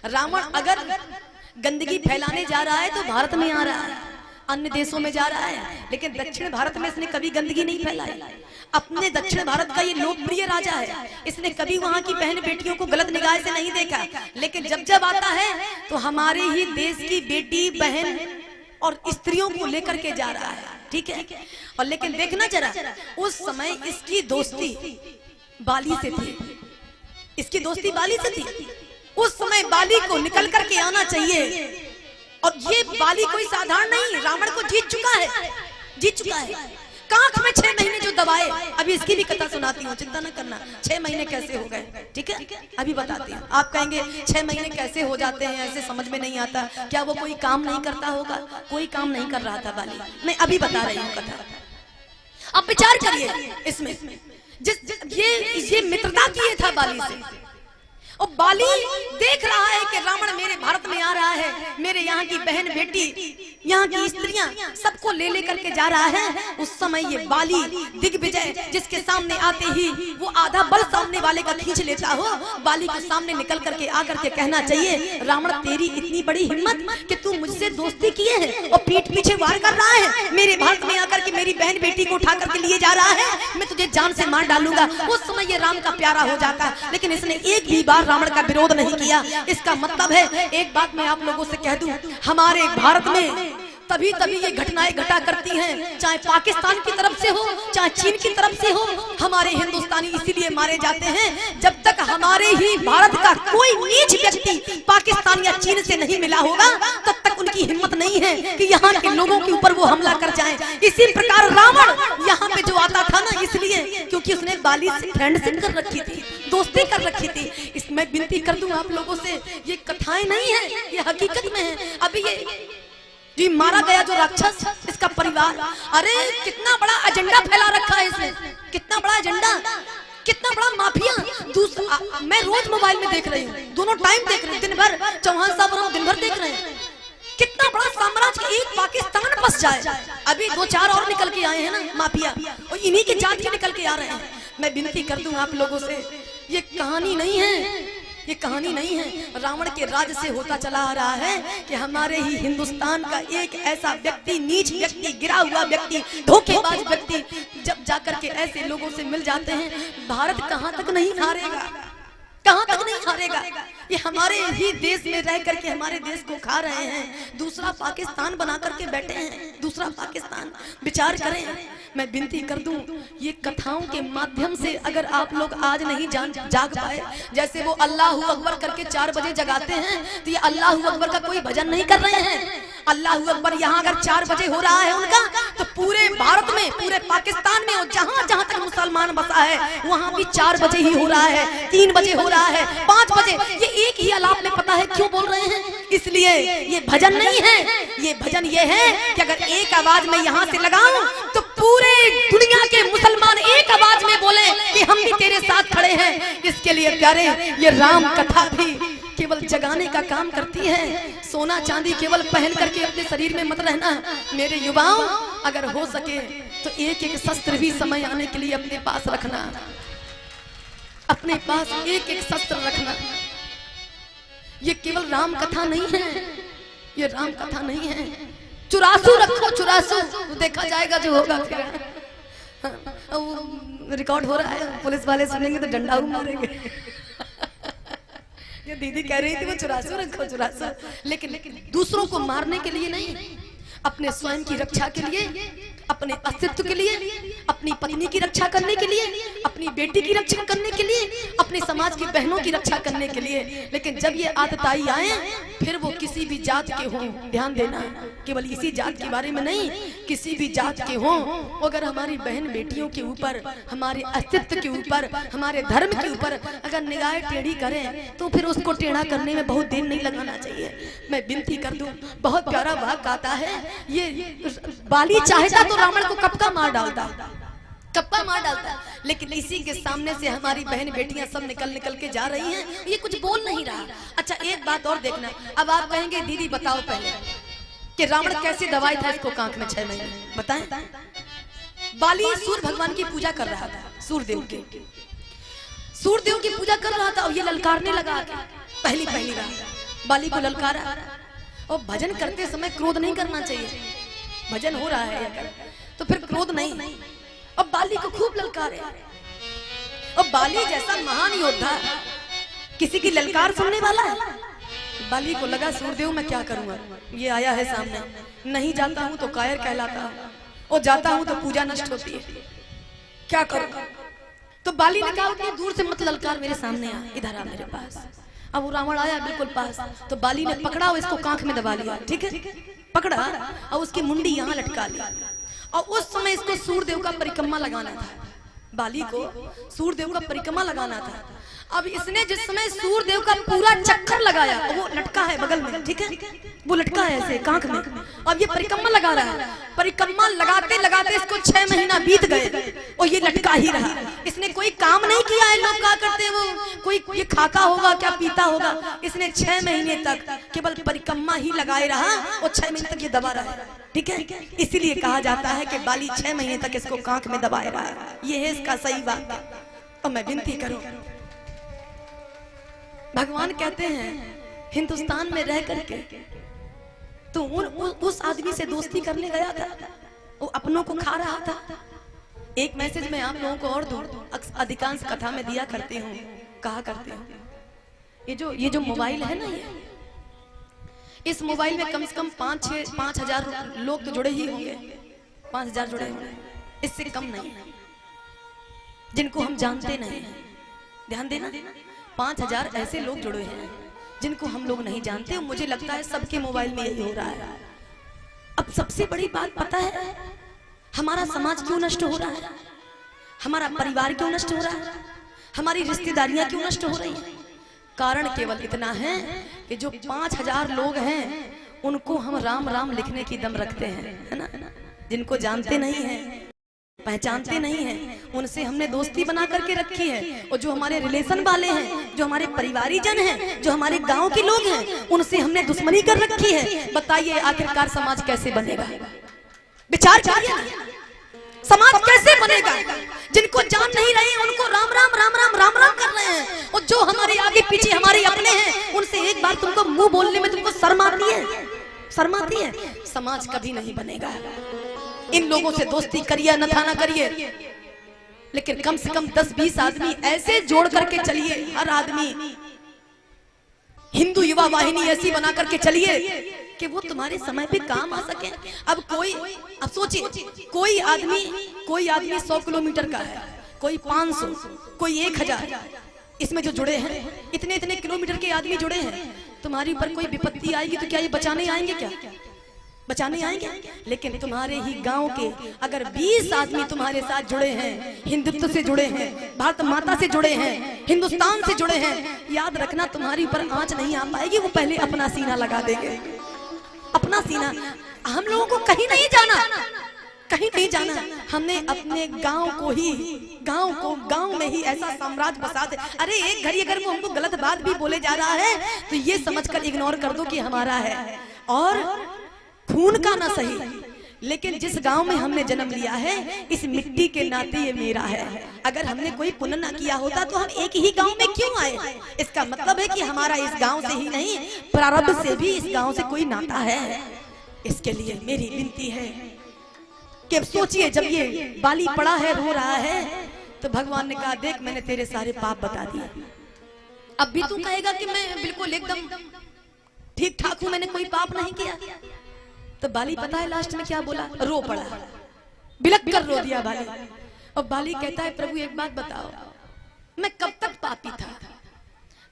रावण अगर गंदगी फैलाने जा रहा है तो भारत में आ रहा है, अन्य देशों में जा रहा है, लेकिन दक्षिण भारत में इसने कभी गंदगी नहीं फैलाई। अपने दक्षिण भारत का ये लोकप्रिय राजा है, इसने कभी वहां की बहन बेटियों को गलत निगाह से नहीं देखा। लेकिन जब जब आता है तो हमारे ही देश की बेटी बहन और स्त्रियों को लेकर के जा रहा है। ठीक है, और लेकिन देखना जरा, उस समय इसकी दोस्ती बाली से थी, इसकी दोस्ती बाली से थी। उस समय बाली को निकल करके आना चाहिए, और ये बाली कोई साधारण नहीं, रावण को जीत चुका है, जीत चुका है। कांख में 6 महीने जो दबाए, अभी इसकी भी कथा सुनाती हूँ, चिंता न करना। 6 महीने कैसे हो गए, ठीक है, अभी बताती हूँ। आप कहेंगे 6 महीने कैसे हो जाते हैं, ऐसे समझ में नहीं आता। क्या वो कोई काम नहीं करता होगा? कोई काम नहीं कर रहा था बाली, मैं अभी बता रही हूँ कथा। आप विचार करिए इसमें, ये मित्रता किए था बाली से, और बाली देख रहा है कि रावण मेरे भारत में आ रहा है, मेरे यहाँ की बहन बेटी, यहाँ की स्त्रियां सबको ले लेकर के जा रहा है। उस समय ये बाली दिग्विजय, जिसके सामने आते ही वो आधा बल सामने वाले का खींच लेता हो, बाली के सामने निकल करके आकर के कहना चाहिए, रावण तेरी इतनी बड़ी हिम्मत कि तू मुझसे दोस्ती किए है और पीठ पीछे वार कर रहा है, मेरे भारत में आकर के मेरी बहन बेटी को उठा करके लिए जा रहा है, मैं तुझे जान से मार डालूंगा। उस समय ये राम का प्यारा हो जाता, लेकिन इसने एक भी बार रावण का विरोध नहीं किया। इसका मतलब है, एक बात मैं आप लोगों से कह दूं, हमारे भारत में तभी तभी ये घटनाएं घटा करती हैं, चाहे पाकिस्तान की तरफ से हो, चाहे चीन की तरफ से हो। हमारे हिंदुस्तानी इसीलिए मारे जाते हैं, जब तक हमारे ही भारत का कोई नीच व्यक्ति पाकिस्तान या चीन से नहीं मिला होगा, तब तक उनकी हिम्मत नहीं है कि यहाँ के लोगों के ऊपर वो हमला कर जाएं। इसी प्रकार रावण यहाँ पे जो आता था ना, इसलिए क्योंकि उसने बाली से फ्रेंडशिप कर रखी थी, दोस्ती कर रखी थी। इसमें विनती कर दूं आप लोगों से, ये कथाएं नहीं है, ये हकीकत में है। अभी ये मारा गया जो राक्षस, इसका परिवार, अरे कितना बड़ा एजेंडा फैला रखा है इसने, कितना बड़ा एजेंडा, कितना बड़ा माफिया। मैं रोज मोबाइल में देख रही हूँ, दोनों टाइम देख रहे हैं, दिन भर चौहान साहब और हम दिन भर देख रहे हैं। कितना बड़ा साम्राज्य, एक पाकिस्तान बस जाए। अभी 2-4 और निकल के आए हैं ना माफिया, और इन्हीं के जात के निकल के आ रहे हैं। मैं विनती कर दूं आप लोगों से, ये कहानी नहीं है, ये कहानी नहीं है, रावण के राज से होता चला आ रहा है कि हमारे ही हिंदुस्तान का एक ऐसा व्यक्ति, नीच व्यक्ति, गिरा हुआ व्यक्ति, धोखेबाज व्यक्ति जब जाकर के ऐसे लोगों से मिल जाते हैं, भारत कहां तक नहीं हारेगा, कहां तक नहीं हारेगा। ये हमारे ही देश में रह करके हमारे देश को खा रहे हैं, दूसरा पाकिस्तान बना करके बैठे हैं, दूसरा पाकिस्तान। विचार करें, मैं विनती कर दूं, ये कथाओं के माध्यम से अगर आप लोग आज नहीं जाग पाए, जैसे वो अल्लाहू अकबर करके 4 बजे जगाते हैं, तो ये अल्लाहू अकबर का कोई भजन नहीं कर रहे हैं। अल्लाहू अकबर यहाँ अगर 4 बजे हो रहा है उनका, तो पूरे भारत में, पूरे पाकिस्तान में और जहां जहां तक मुसलमान बसा है वहां भी 4 बजे ही हो रहा है, 3 बजे हो रहा है, 5 बजे। ये एक ही आलाप में पता है क्यों बोल रहे हैं? इसलिए ये भजन नहीं है, ये भजन ये है कि अगर एक आवाज में यहाँ से लगाऊं तो पूरे दुनिया के मुसलमान एक आवाज में बोले कि हम भी तेरे साथ खड़े हैं। इसके लिए प्यारे ये राम कथा भी केवल जगाने का काम करती है। सोना चांदी केवल पहन करके अपने शरीर में मत रहना। मेरे युवाओं, अगर हो सके तो एक एक शस्त्र भी समय आने के लिए अपने पास रखना, अपने पास एक एक शस्त्र रखना। ये केवल राम कथा नहीं है, ये राम कथा नहीं है। 84 रखो, 84 देखा जाएगा जो होगा। रिकॉर्ड हो रहा है, पुलिस वाले सुनेंगे तो डंडा मारेंगे। ये दीदी कह रही थी वो 84 रखो, 84, लेकिन दूसरों को मारने के लिए नहीं, अपने स्वयं की रक्षा के लिए, अपने अस्तित्व के लिए, अपनी पत्नी की रक्षा करने के लिए, अपनी बेटी की रक्षा करने के लिए, अपने समाज की बहनों की रक्षा करने के लिए। लेकिन जब ये आदताई आए, फिर वो किसी भी जात के हों, ध्यान देना, केवल इसी जात के बारे में नहीं, किसी भी जात के हों, अगर हमारी बहन बेटियों के ऊपर, हमारे अस्तित्व के ऊपर, हमारे धर्म के ऊपर अगर निगाह टेढ़ी करें तो फिर उसको टेढ़ा करने में बहुत देर नहीं लगाना चाहिए। मैं विनती कर दूं, बहुत प्यारा वाक्य आता है, ये बाली चाहता तो रावण को कब का मार डालता, कब का मार डालता, लेकिन इसी के सामने से हमारी बहन बेटियां सब निकल के जा रही हैं, ये कुछ बोल नहीं रहा। अच्छा एक बात और देखना, अब आप कहेंगे दीदी बताओ पहले कि रावण कैसे दवाई था इसको कांख में 6 महीने, बताएं। बाली सूर्य भगवान की पूजा कर रहा था, सूर्यदेव की पूजा कर रहा था और ये ललकारने लगा। पहली बार बाली को ललकारा। और भजन करते समय क्रोध नहीं करना चाहिए, भजन हो रहा है अगर तो फिर क्रोध नहीं। और बाली को खूब ललकारे, और बाली जैसा महान योद्धा किसी की ललकार सुनने वाला है। बाली को लगा सूर्यदेव मैं क्या करूंगा, ये आया है सामने, नहीं जाता हूं तो कायर कहलाता हूं, और जाता हूं तो पूजा नष्ट होती है, क्या करूं। तो बाली ने कहा कि दूर से मत ललकार, मेरे सामने आ, इधर आ मेरे पास। अब वो रावण आया बिल्कुल पास, तो बाली ने पकड़ा और इसको कांख में दबा लिया, ठीक है, पकड़ा और उसकी मुंडी यहाँ लटका ली। और उस समय इसको सूर्यदेव का परिक्रमा लगाना था, बाली को सूर्यदेव का परिक्रमा लगाना था। अब इसने जिस समय सूर्यदेव का पूरा चक्कर लगाया, वो लटका है बगल में, ठीक है, वो लटका है ऐसे कांख में, अब ये परिक्रमा लगा रहा है। परिक्रमा लगाते लगाते इसको 6 महीना बीत गए और ये लटका ही रहा। इसने कोई काम नहीं किया है, लोग क्या करते वो कोई ये खाका होगा क्या पीता होगा, इसने 6 महीने तक केवल परिक्रमा ही लगाए रहा और 6 महीने तक ये दबा रहा, ठीक है। इसीलिए कहा जाता है कि बाली 6 महीने तक इसको कांख में दबाए रहा है, ये है इसका सही बात। और मैं विनती करूं, भगवान कहते हैं हिंदुस्तान में रह करके तो उस आदमी से दोस्ती करने गया था, वो अपनों को खा रहा था। एक मैसेज मैं आप लोगों को और दूं, अधिकांश कथा में दिया करती हूँ, कहा करती हूँ, ये जो मोबाइल है ना, इस मोबाइल में कम से कम 5,000 लोग तो जुड़े ही होंगे, 5,000 जुड़े होंगे, इससे कम नहीं, जिनको हम जानते नहीं। ध्यान देना, 5,000 ऐसे लोग जुड़े हैं जिनको हम लोग नहीं जानते। मुझे लगता है सबके मोबाइल में यही हो रहा है। अब सबसे बड़ी बात पता है, हमारा समाज क्यों नष्ट हो रहा है, हमारा परिवार क्यों नष्ट हो रहा है, हमारी रिश्तेदारियां क्यों नष्ट हो रही हैं? कारण केवल इतना है कि जो 5,000 लोग हैं उनको हम राम राम लिखने की दम रखते हैं, है ना, जिनको जानते नहीं हैं, पहचानते नहीं हैं, उनसे हमने दोस्ती बना करके रखी है। और जो हमारे रिलेशन वाले हैं, जो हमारे परिवारीजन हैं, जो हमारे गांव के लोग हैं, उनसे हमने दुश्मनी कर रखी है। बताइए आखिरकार समाज कैसे बनेगा? विचार करिए, समाज कैसे बनेगा? जिनको जान नहीं रहे उनको राम राम राम राम राम राम कर रहे हैं, और जो हमारे आगे पीछे हमारे अपने हैं उनसे एक बार तुमको मुंह बोलने में तुमको शर्म आती है, शर्म आती है। समाज कभी नहीं बनेगा। इन लोगों से दोस्ती करिए न था ना करिए, लेकिन कम से कम 10-20 आदमी ऐसे जोड़ करके चलिए, हर आदमी हिंदू युवा वाहिनी ऐसी बना करके चलिए कि वो तुम्हारे समय पे काम आ सके। अब सोचिए, कोई आदमी 100 किलोमीटर का है, कोई 500, कोई 1000, इसमें जो जुड़े हैं इतने किलोमीटर के आदमी जुड़े हैं। तुम्हारी ऊपर कोई विपत्ति आएगी तो क्या ये बचाने आएंगे क्या? बचाने आएंगे। लेकिन तुम्हारे ही गांव के अगर 20 आदमी तुम्हारे साथ जुड़े हैं, हिंदुत्व से जुड़े हैं, भारत माता से जुड़े हैं, हिंदुस्तान से जुड़े हैं, याद रखना तुम्हारी ऊपर आंच नहीं आ पाएगी। वो पहले अपना सीना लगा देंगे, अपना सीना। हम लोगों को कहीं नहीं जाना, कहीं नहीं जाना। हमने अपने गांव को ही, गांव में ही ऐसा साम्राज्य बसा दे। अरे एक घड़ी अगर वो हमको गलत बात भी बोले जा रहा है तो ये समझकर इग्नोर कर दो कि हमारा है, और खून का ना सही, लेकिन जिस गांव में हमने जन्म लिया है इस मिट्टी के नाते ये मेरा है। अगर हमने कोई पुण्य ना किया होता तो हम एक ही गांव में क्यों आए? इसका मतलब है कि हमारा इस गांव से ही नहीं, प्रारब्ध से भी इस गांव से कोई नाता है। इसके लिए मेरी विनती है कि सोचिए, जब ये बाली पड़ा है, रो रहा है, तो भगवान ने कहा देख मैंने तेरे सारे पाप बता दिए। अब भी तू कहेगा कि मैं बिल्कुल एकदम ठीक ठाक हूं, मैंने कोई पाप नहीं किया। तो बाली पता है लास्ट में क्या बोला? रो पड़ा, बिलक कर रो दिया बाली। और बाली कहता है प्रभु एक बात बताओ, मैं कब तक पापी था?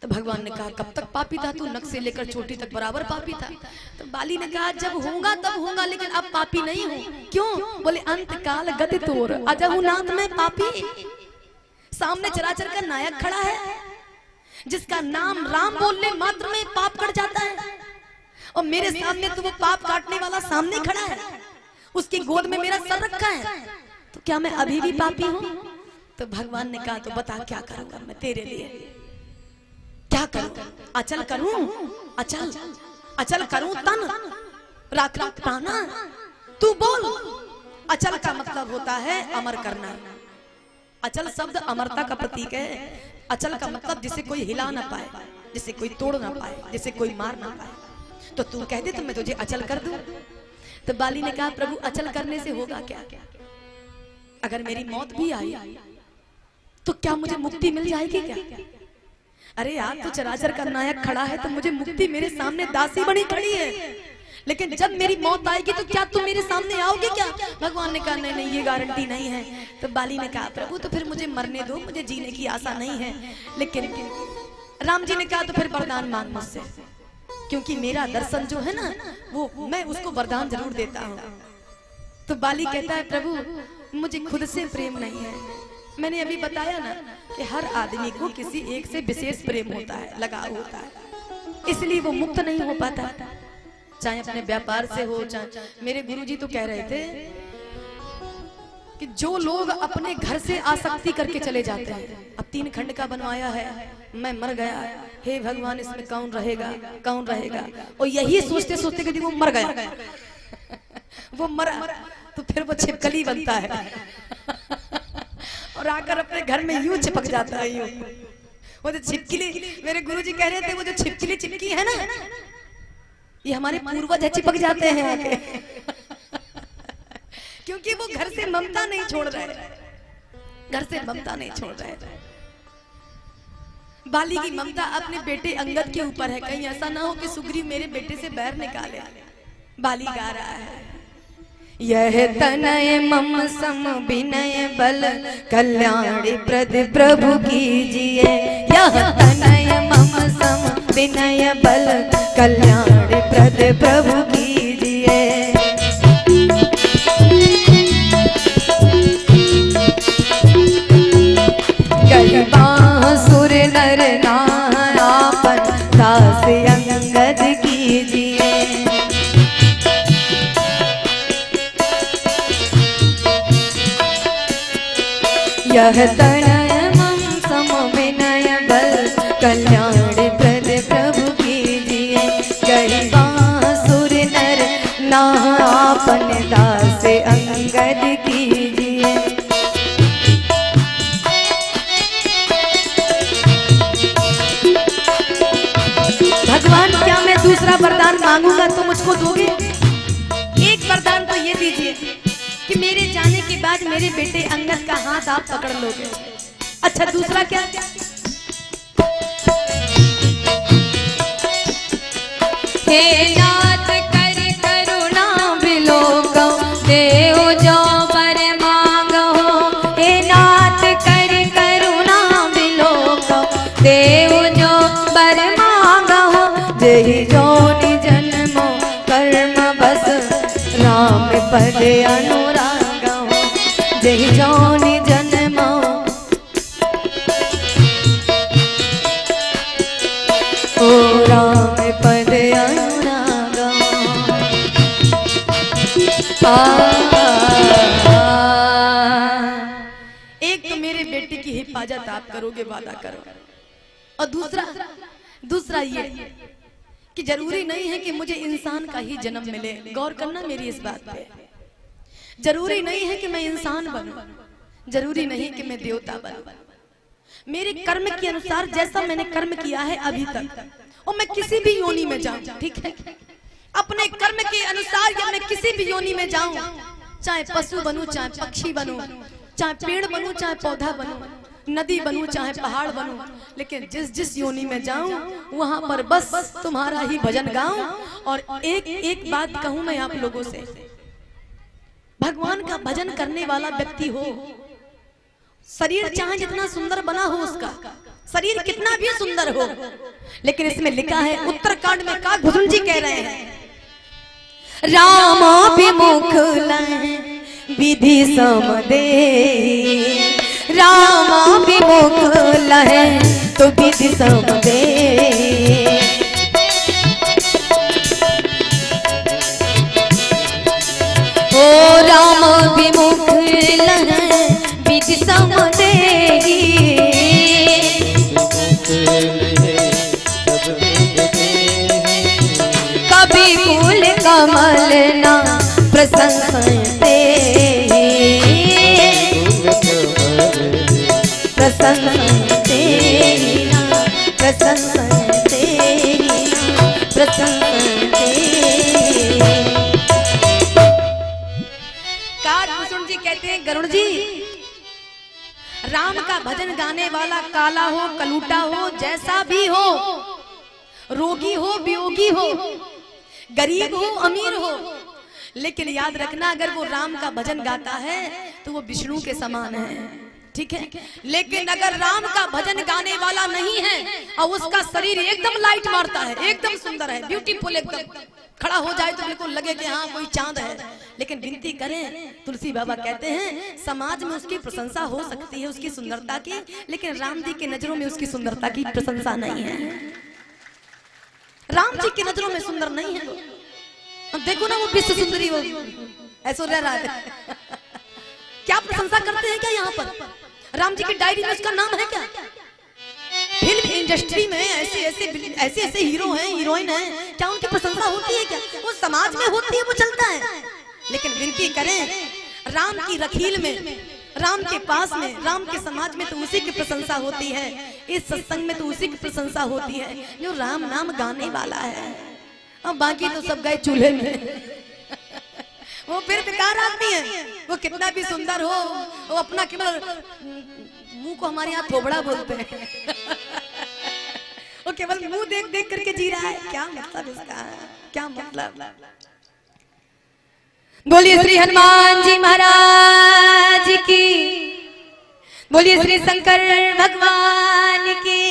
तो भगवान ने कहा कब तक पापी था? तू नख से लेकर चोटी तक बराबर पापी था। तो बाली ने कहा जब होगा तब होगा, लेकिन अब पापी नहीं हूं। क्यों? बोले अंत काल गति तोर अजहु नाथ में पापी। सामने चराचर का नायक खड़ा है, जिसका नाम राम बोलने मात्र में पाप कट जाता है, और मेरे सामने तो वो पाप काटने वाला सामने खड़ा है, उसकी गोद में मेरा सर रखा है, तो क्या मैं अभी भी पापी हूं? तो भगवान ने कहा तो बता क्या करूंगा मैं तेरे लिए, क्या करूं? अचल करूं, अचल करूं तन, रात रात प्राणा। तू बोल। अचल का मतलब होता है अमर करना। अचल शब्द अमरता का प्रतीक है। अचल का मतलब जिसे कोई हिला ना पाए, जिसे कोई तोड़ ना पाए, जिसे कोई मार ना पाए। तो तू कह दे तो मैं तुझे अचल कर दूं। तो बाली ने कहा प्रभु अचल करने से होगा क्या? अगर मेरी मौत भी आई तो क्या मुझे मुक्ति मिल जाएगी क्या? अरे यार तो चराचर का नायक खड़ा है, तो मुझे मुक्ति मेरे सामने दासी बनी खड़ी है, लेकिन जब मेरी मौत आएगी तो क्या तुम मेरे सामने आओगे क्या? भगवान ने कहा नहीं नहीं, ये गारंटी नहीं है। तो बाली ने कहा प्रभु तो फिर मुझे मरने दो, मुझे जीने की आशा नहीं है। लेकिन राम जी ने कहा तो फिर वरदान मांग मुझसे, क्योंकि मेरा दर्शन जो है ना वो मैं उसको वरदान जरूर देता हूँ। तो बाली कहता है प्रभु मुझे खुद से प्रेम नहीं है। मैंने अभी बताया ना कि हर आदमी को किसी एक से विशेष प्रेम होता है, लगाव होता है, इसलिए वो मुक्त नहीं हो पाता, चाहे अपने व्यापार से हो, चाहे मेरे गुरुजी तो कह रहे थे कि जो लोग अपने घर से आसक्ति करके चले जाते हैं, अब 3 खंड का बनवाया है, मैं मर गया, हे भगवान इसमें कौन रहेगा, कौन रहेगा, और यही सोचते सोचते कि वो मर गया वो मरा तो फिर वो छिपकली बनता है और आकर अपने घर में यूं चिपक जाता है। यूं वो जो छिपकली, मेरे गुरुजी कह रहे थे वो जो छिपकली चिपकी है ना, ये हमारे पूर्वज है, चिपक जाते हैं आके क्योंकि वो घर से ममता नहीं छोड़ रहे, घर से ममता नहीं छोड़ रहे। बाली की ममता अपने बेटे अंगद के ऊपर है, कहीं ऐसा ना हो कि सुग्रीव मेरे बेटे से बैर निकाले। बाली गा रहा है यह तनय मम सम विनय बल कल्याणी प्रद प्रभु कीजिए, यह तनय मम सम विनय बल कल्याणी प्रद प्रभु कीजिए। सुर नर नापन दास अंगद कीजिए, यह तनय मम सम विनय बल कल्याण प्रद प्रभु कीजिए, सुर नर नापन दास अंगद कीजिए। भगवान क्या मैं दूसरा वरदान मांगूंगा तो मुझको दोगे? एक वरदान तो ये दीजिए कि मेरे जाने के बाद मेरे बेटे अंगद का हाथ आप पकड़ लोगे। अच्छा दूसरा क्या? हे नाथ कर करुणा बिलोको, देव जो बर मांगो, हे नाथ कर करुणा बिलोको, देव जो बर मांगो, जही जोनि जन्मो कर्म बस पद अनुराग जय जौनि जन्म ओ राम पद अनुराग एक तो मेरे बेटे की हिफाजत आप करोगे, वादा करो, और दूसरा ये कि जरूरी नहीं है कि मुझे इंसान का ही जन्म मिले। गौर करना मेरी इस बात पे। जरूरी नहीं है कि मैं इंसान बनूं, जरूरी नहीं कि मैं देवता बनूं। मेरे कर्म के अनुसार जैसा मैंने कर्म किया है अभी तक, और मैं किसी भी योनि में जाऊं, ठीक है, अपने कर्म के अनुसार या मैं किसी भी योनि में जाऊं, चाहे पशु बनूं, चाहे पक्षी बनूं, चाहे पेड़ बनूं, चाहे पौधा बनूं, नदी बनूं, चाहे पहाड़ बनूं, लेकिन जिस योनि में जाऊं वहां पर बस तुम्हारा ही भजन गाऊं। और एक बात कहूं मैं आप लोगों से, भगवान का भजन करने वाला व्यक्ति हो, शरीर चाहे जितना सुंदर बना हो, उसका शरीर कितना भी सुंदर हो, लेकिन इसमें लिखा है उत्तरकांड में काकभूषण जी कह रहे हैं, राम विमुख विधि समदे, राम विमुख लहे तो विधि समदे। ओ राम विमुख लहे विधि समदे, कभी फूल कमल ना प्रशंसते, प्रशंसते प्रशंसते प्रशंसते। काकभूषण जी कहते हैं, गरुड़ जी, राम का भजन गाने वाला काला हो, कलूटा हो, जैसा भी हो, रोगी हो, वियोगी हो, गरीब हो, अमीर हो, लेकिन याद रखना अगर वो राम का भजन गाता है तो वो विष्णु के समान है, ठीक है। लेकिन अगर राम का भजन गाने वाला नहीं है और उसका शरीर एकदम लाइट मारता है, एकदम सुंदर है, ब्यूटीफुल, एकदम खड़ा हो जाए तो बिल्कुल लगे कि हाँ कोई चांद है, लेकिन विनती करें, तुलसी बाबा कहते हैं समाज में उसकी प्रशंसा हो सकती है उसकी सुंदरता की, लेकिन राम जी की नजरों में उसकी सुंदरता की प्रशंसा नहीं है। राम जी की नजरों में सुंदर नहीं है। देखो ना वो विश्व सुंदरी वो ऐश्वर्या राय क्या प्रशंसा करते हैं क्या यहाँ पर? राम जी की डायरी में उसका नाम है क्या? फिल्म इंडस्ट्री में ऐसे हीरो हैं, हीरोइन हैं, क्या उनकी प्रशंसा होती है क्या? वो समाज में होती है, वो चलता है, लेकिन विनती करें राम की रखील में, राम के पास में, राम के समाज में तो उसी की प्रशंसा होती है, इस सत्संग में तो उसी की प्रशंसा होती है जो राम नाम गाने वाला है। अब बाकी तो सब गए चूल्हे में वो फिर बेकार आदमी है, वो कितना भी सुंदर हो, वो अपना केवल मुंह को हमारे यहाँ थोबड़ा बोलते हैं वो केवल मुंह देख देख करके जी रहा है। क्या मतलब इसका, क्या मतलब? बोलिए श्री हनुमान जी महाराज की, बोलिए श्री शंकर भगवान की।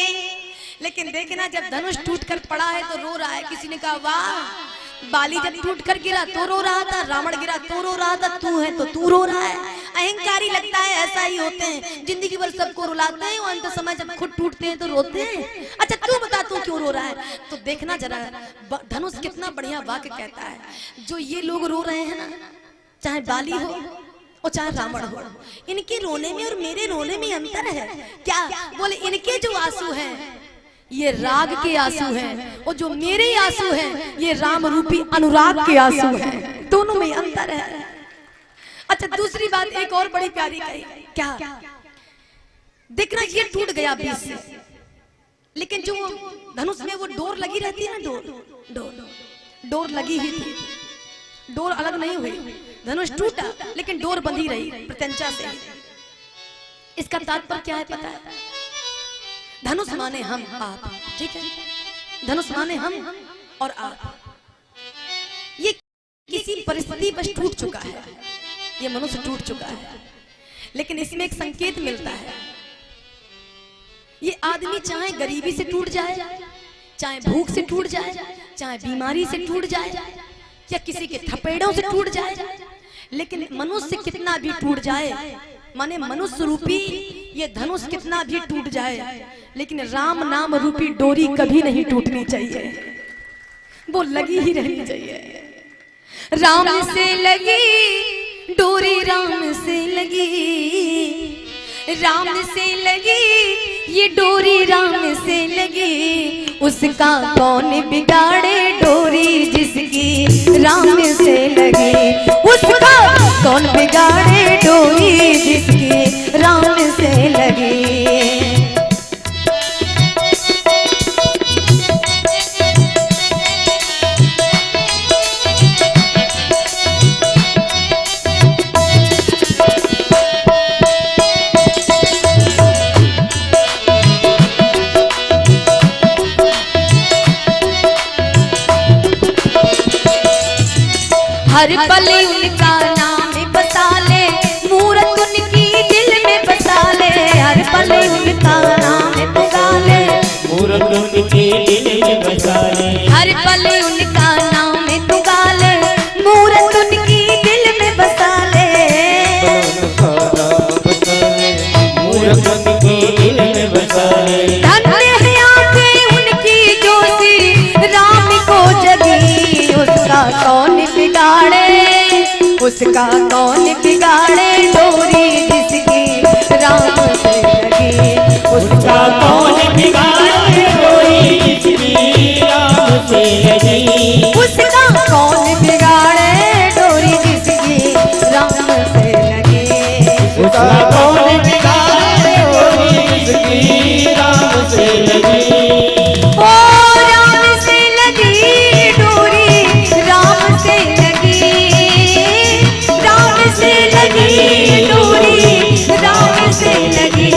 लेकिन देखना जब धनुष टूट कर पड़ा है तो रो रहा है। किसी ने कहा वाह, बाली जब टूट कर गिरा तो रो रहा था, रावण गिरा तो रो रहा था, तू है तो तू रो रहा है। अहंकारी लगता है, ऐसा ही होते हैं, जिंदगी भर सबको रुलाते हैं, अंत समय जब खुद टूटते हैं तो रोते हैं। अच्छा तू बता तू क्यों रो रहा है? तो देखना जरा धनुष कितना बढ़िया वाक्य कहता है। जो ये लोग रो रहे हैं ना, चाहे बाली हो और चाहे रावण हो, इनके रोने में और मेरे रोने में अंतर है क्या? बोले इनके जो आंसू हैं ये राग के आंसू हैं, और जो मेरे आंसू हैं ये राम रूपी अनुराग के आंसू हैं, दोनों में अंतर है। अच्छा दूसरी बात एक और बड़ी प्यारी कही, क्या देखना ये टूट गया बीच से, लेकिन जो धनुष में वो डोर लगी रहती है ना, डोर लगी ही थी, डोर अलग नहीं हुई। धनुष टूटा लेकिन डोर बंधी रही प्रत्यंचा से। इसका तात्पर्य क्या है पता है? धनुष माने हम आप, ठीक है, धनुष माने हम और आप। ये किसी परिस्थिति बस टूट चुका है, ये मनुष्य टूट चुका है, लेकिन इसमें एक संकेत मिलता है। ये आदमी चाहे गरीबी से टूट जाए, चाहे भूख से टूट जाए, चाहे बीमारी से टूट जाए, या किसी के थपेड़ों से टूट जाए, लेकिन मनुष्य कितना भी टूट जाए, माने मनुष्य रूपी ये धनुष कितना भी टूट जाए, लेकिन राम नाम रूपी डोरी कभी नहीं टूटनी चाहिए, वो लगी ही रहनी चाहिए। राम से लगी डोरी, राम से लगी, राम से लगी ये डोरी, राम से लगी, उसका कौन बिगाड़े डोरी जिसकी राम से लगी, उसका कौन बिगाड़े डोरी जिसकी राम से लगी। हर पल उनका नाम बसा ले, मूरत उनकी दिल में बसा ले, हर पल उनका नाम बसा ले, मूरत उनकी दिल में बसा ले, हर पल उनका नाम तुगा ले, मूरत उनकी दिल में बसा ले, मूरत उनकी दिल में बसा ले। धन्य है आंखें उनकी जो श्री राम को जगी, उसका कौन बिगाड़े, उसका कौन बिगाड़े डोरी जिसकी राम से लगी, उसका कौन बिगाड़े डोरी जिसकी राम से लगी, उसका कौन बिगाड़े डोरी जिसकी राम से लगी, उसका कौन बिगाड़े डोरी जिसकी राम से लगी। ओ राम से लगी डोरी, राम से लगी, राम से लगी डोरी, राम से लगी,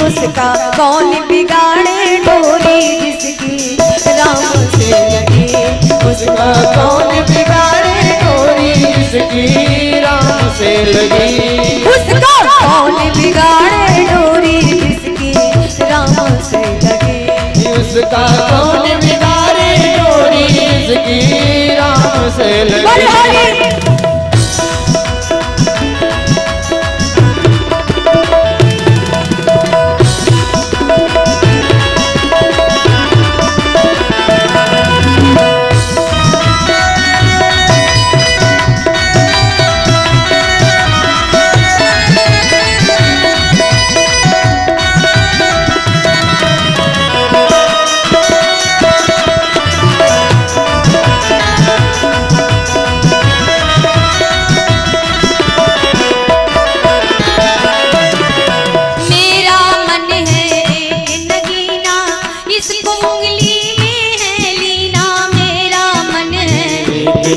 उसका कौन बिगाड़े डोरी जिसकी राम से लगी, उसका कौन बिगाड़े डोरी जिसकी राम से लगी, उसका कौन बिगाड़े डोरी जिसकी राम से लगी, उसका कौन बिगाड़े डोरी जिसकी राम से लगी।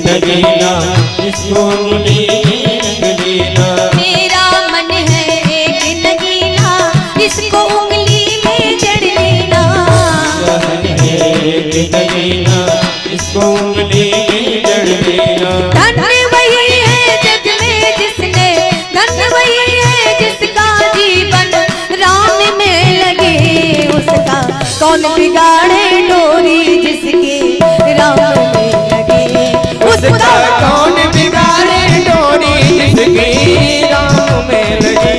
नगीना इसको उंगली में रंग लेना, मेरा मन है एक नगीना, इसको उंगली में जड़ लेना, मन है एक नगीना, इसको उंगली में जड़ लेना। धन्य वही है जग में जिसने, धन्य वही है जिसका जीवन राम में लगे, उसका कौन बिगाड़े डोरी जिसकी राम में लगे, उसका कौन बिगाड़े डोरी जिसकी राम में लगी,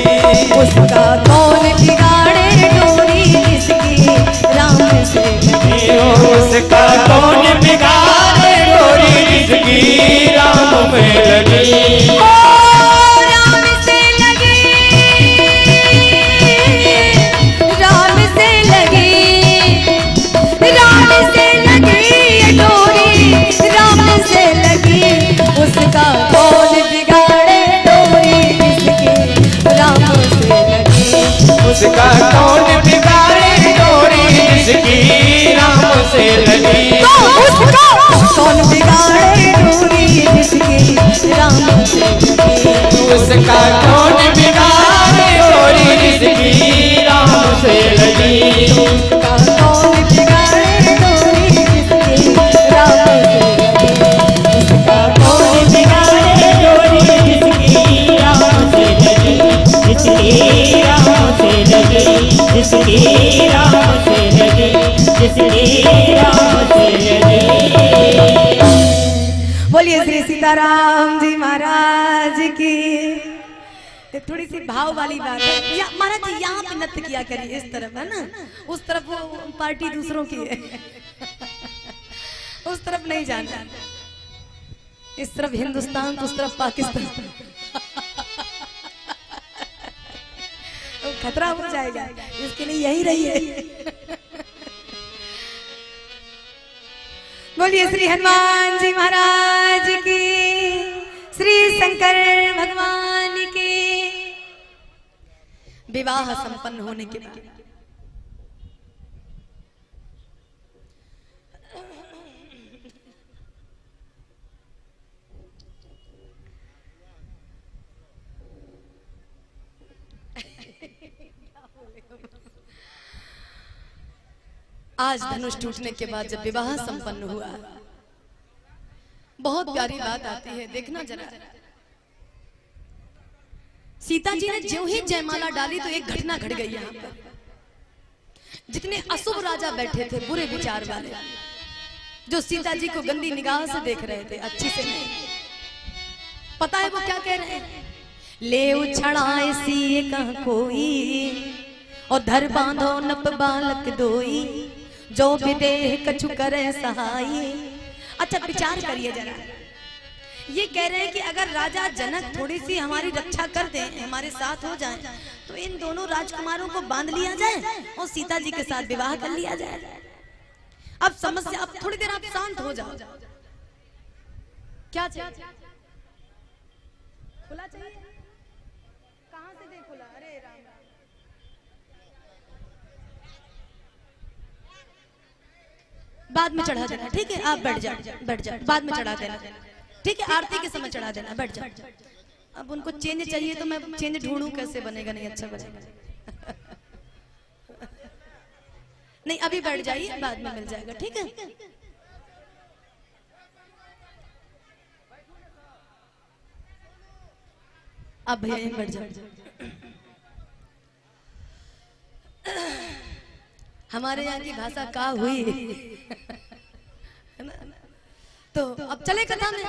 उसका कौन बिगाड़े डोरी जिसकी राम से लगी, उसका कौन बिगाड़े डोरी जिसकी राम में लगी। ओ राम से लगी, राम से लगी, राम से लगी ये डोरी, राम से लगी, उसका कौन बिगाड़े डोरी जिसकी राम से लगी, उसका कौन बिगाड़े डोरी जिसकी राम से लगी, उसका कौन बिगाड़े डोरी जिसकी राम से लगी, उसका कौन बिगाड़े डोरी जिसकी राम से लगी, उसका कौन बिगाड़े डोरी जिसकी राम से लगी, उसका कौन बिगाड़े डोरी जिसकी राम से लगी, जिसकी राम से लगी, जिसकी राम से लगी, जिसकी राम से लगी। बोलिए श्री सीताराम। राम जी महाराज की। थोड़ी सी भाव वाली बात है या महाराज जी यहाँ पे नृत्य किया करिए, इस तरफ है ना, उस तरफ वो पार्टी दूसरों की है उस तरफ नहीं जाना, इस तरफ हिंदुस्तान, उस तरफ पाकिस्तान तो खतरा हो जाएगा, इसके लिए यही रही है बोलिए श्री हनुमान जी महाराज की, श्री शंकर भगवान की। विवाह संपन्न होने के बाद आज धनुष टूटने के बाद जब विवाह संपन्न हुआ, बहुत प्यारी बात आती है, देखना जरा। सीता जी ने ज्यों ही जयमाला डाली तो एक घटना घट गई यहाँ पर। जितने अशुभ राजा बैठे थे, बुरे विचार वाले, जो सीता जी को गंदी निगाह से देख रहे थे, अच्छी से नहीं, पता है वो क्या कह रहे हैं? ले उछड़ाए सिए कहाँ कोई, और धर बांधो नप बालक दोई, जो विदेह कछु करे सहाई। अच्छा विचार करिए जरा, ये कह रहे हैं कि अगर राजा जनक थोड़ी सी हमारी रक्षा कर दें, हमारे साथ हो जाएं, तो इन दोनों राजकुमारों को बांध लिया जाए और सीता जी के साथ विवाह कर लिया जाए। अब समस्या, अब थोड़ी देर आप शांत हो जाओ। क्या चाहिए? खुला चाहिए? कहां से दे खुला? अरे राम, बाद में चढ़ा देना, ठीक है? आप बैठ जाओ, बैठ जाओ, बाद में चढ़ा देना, ठीक है? आरती के समय चढ़ा देना, बैठ जाओ। अब उनको चेंज चाहिए तो मैं चेंज ढूंढूं, कैसे बनेगा? नहीं अच्छा बनेगा नहीं, अभी बैठ जाइए, बाद में मिल जाएगा, ठीक है? अब भैया यहीं बैठ जाओ। हमारे यहाँ की भाषा का हुई तो अब चले कथा में।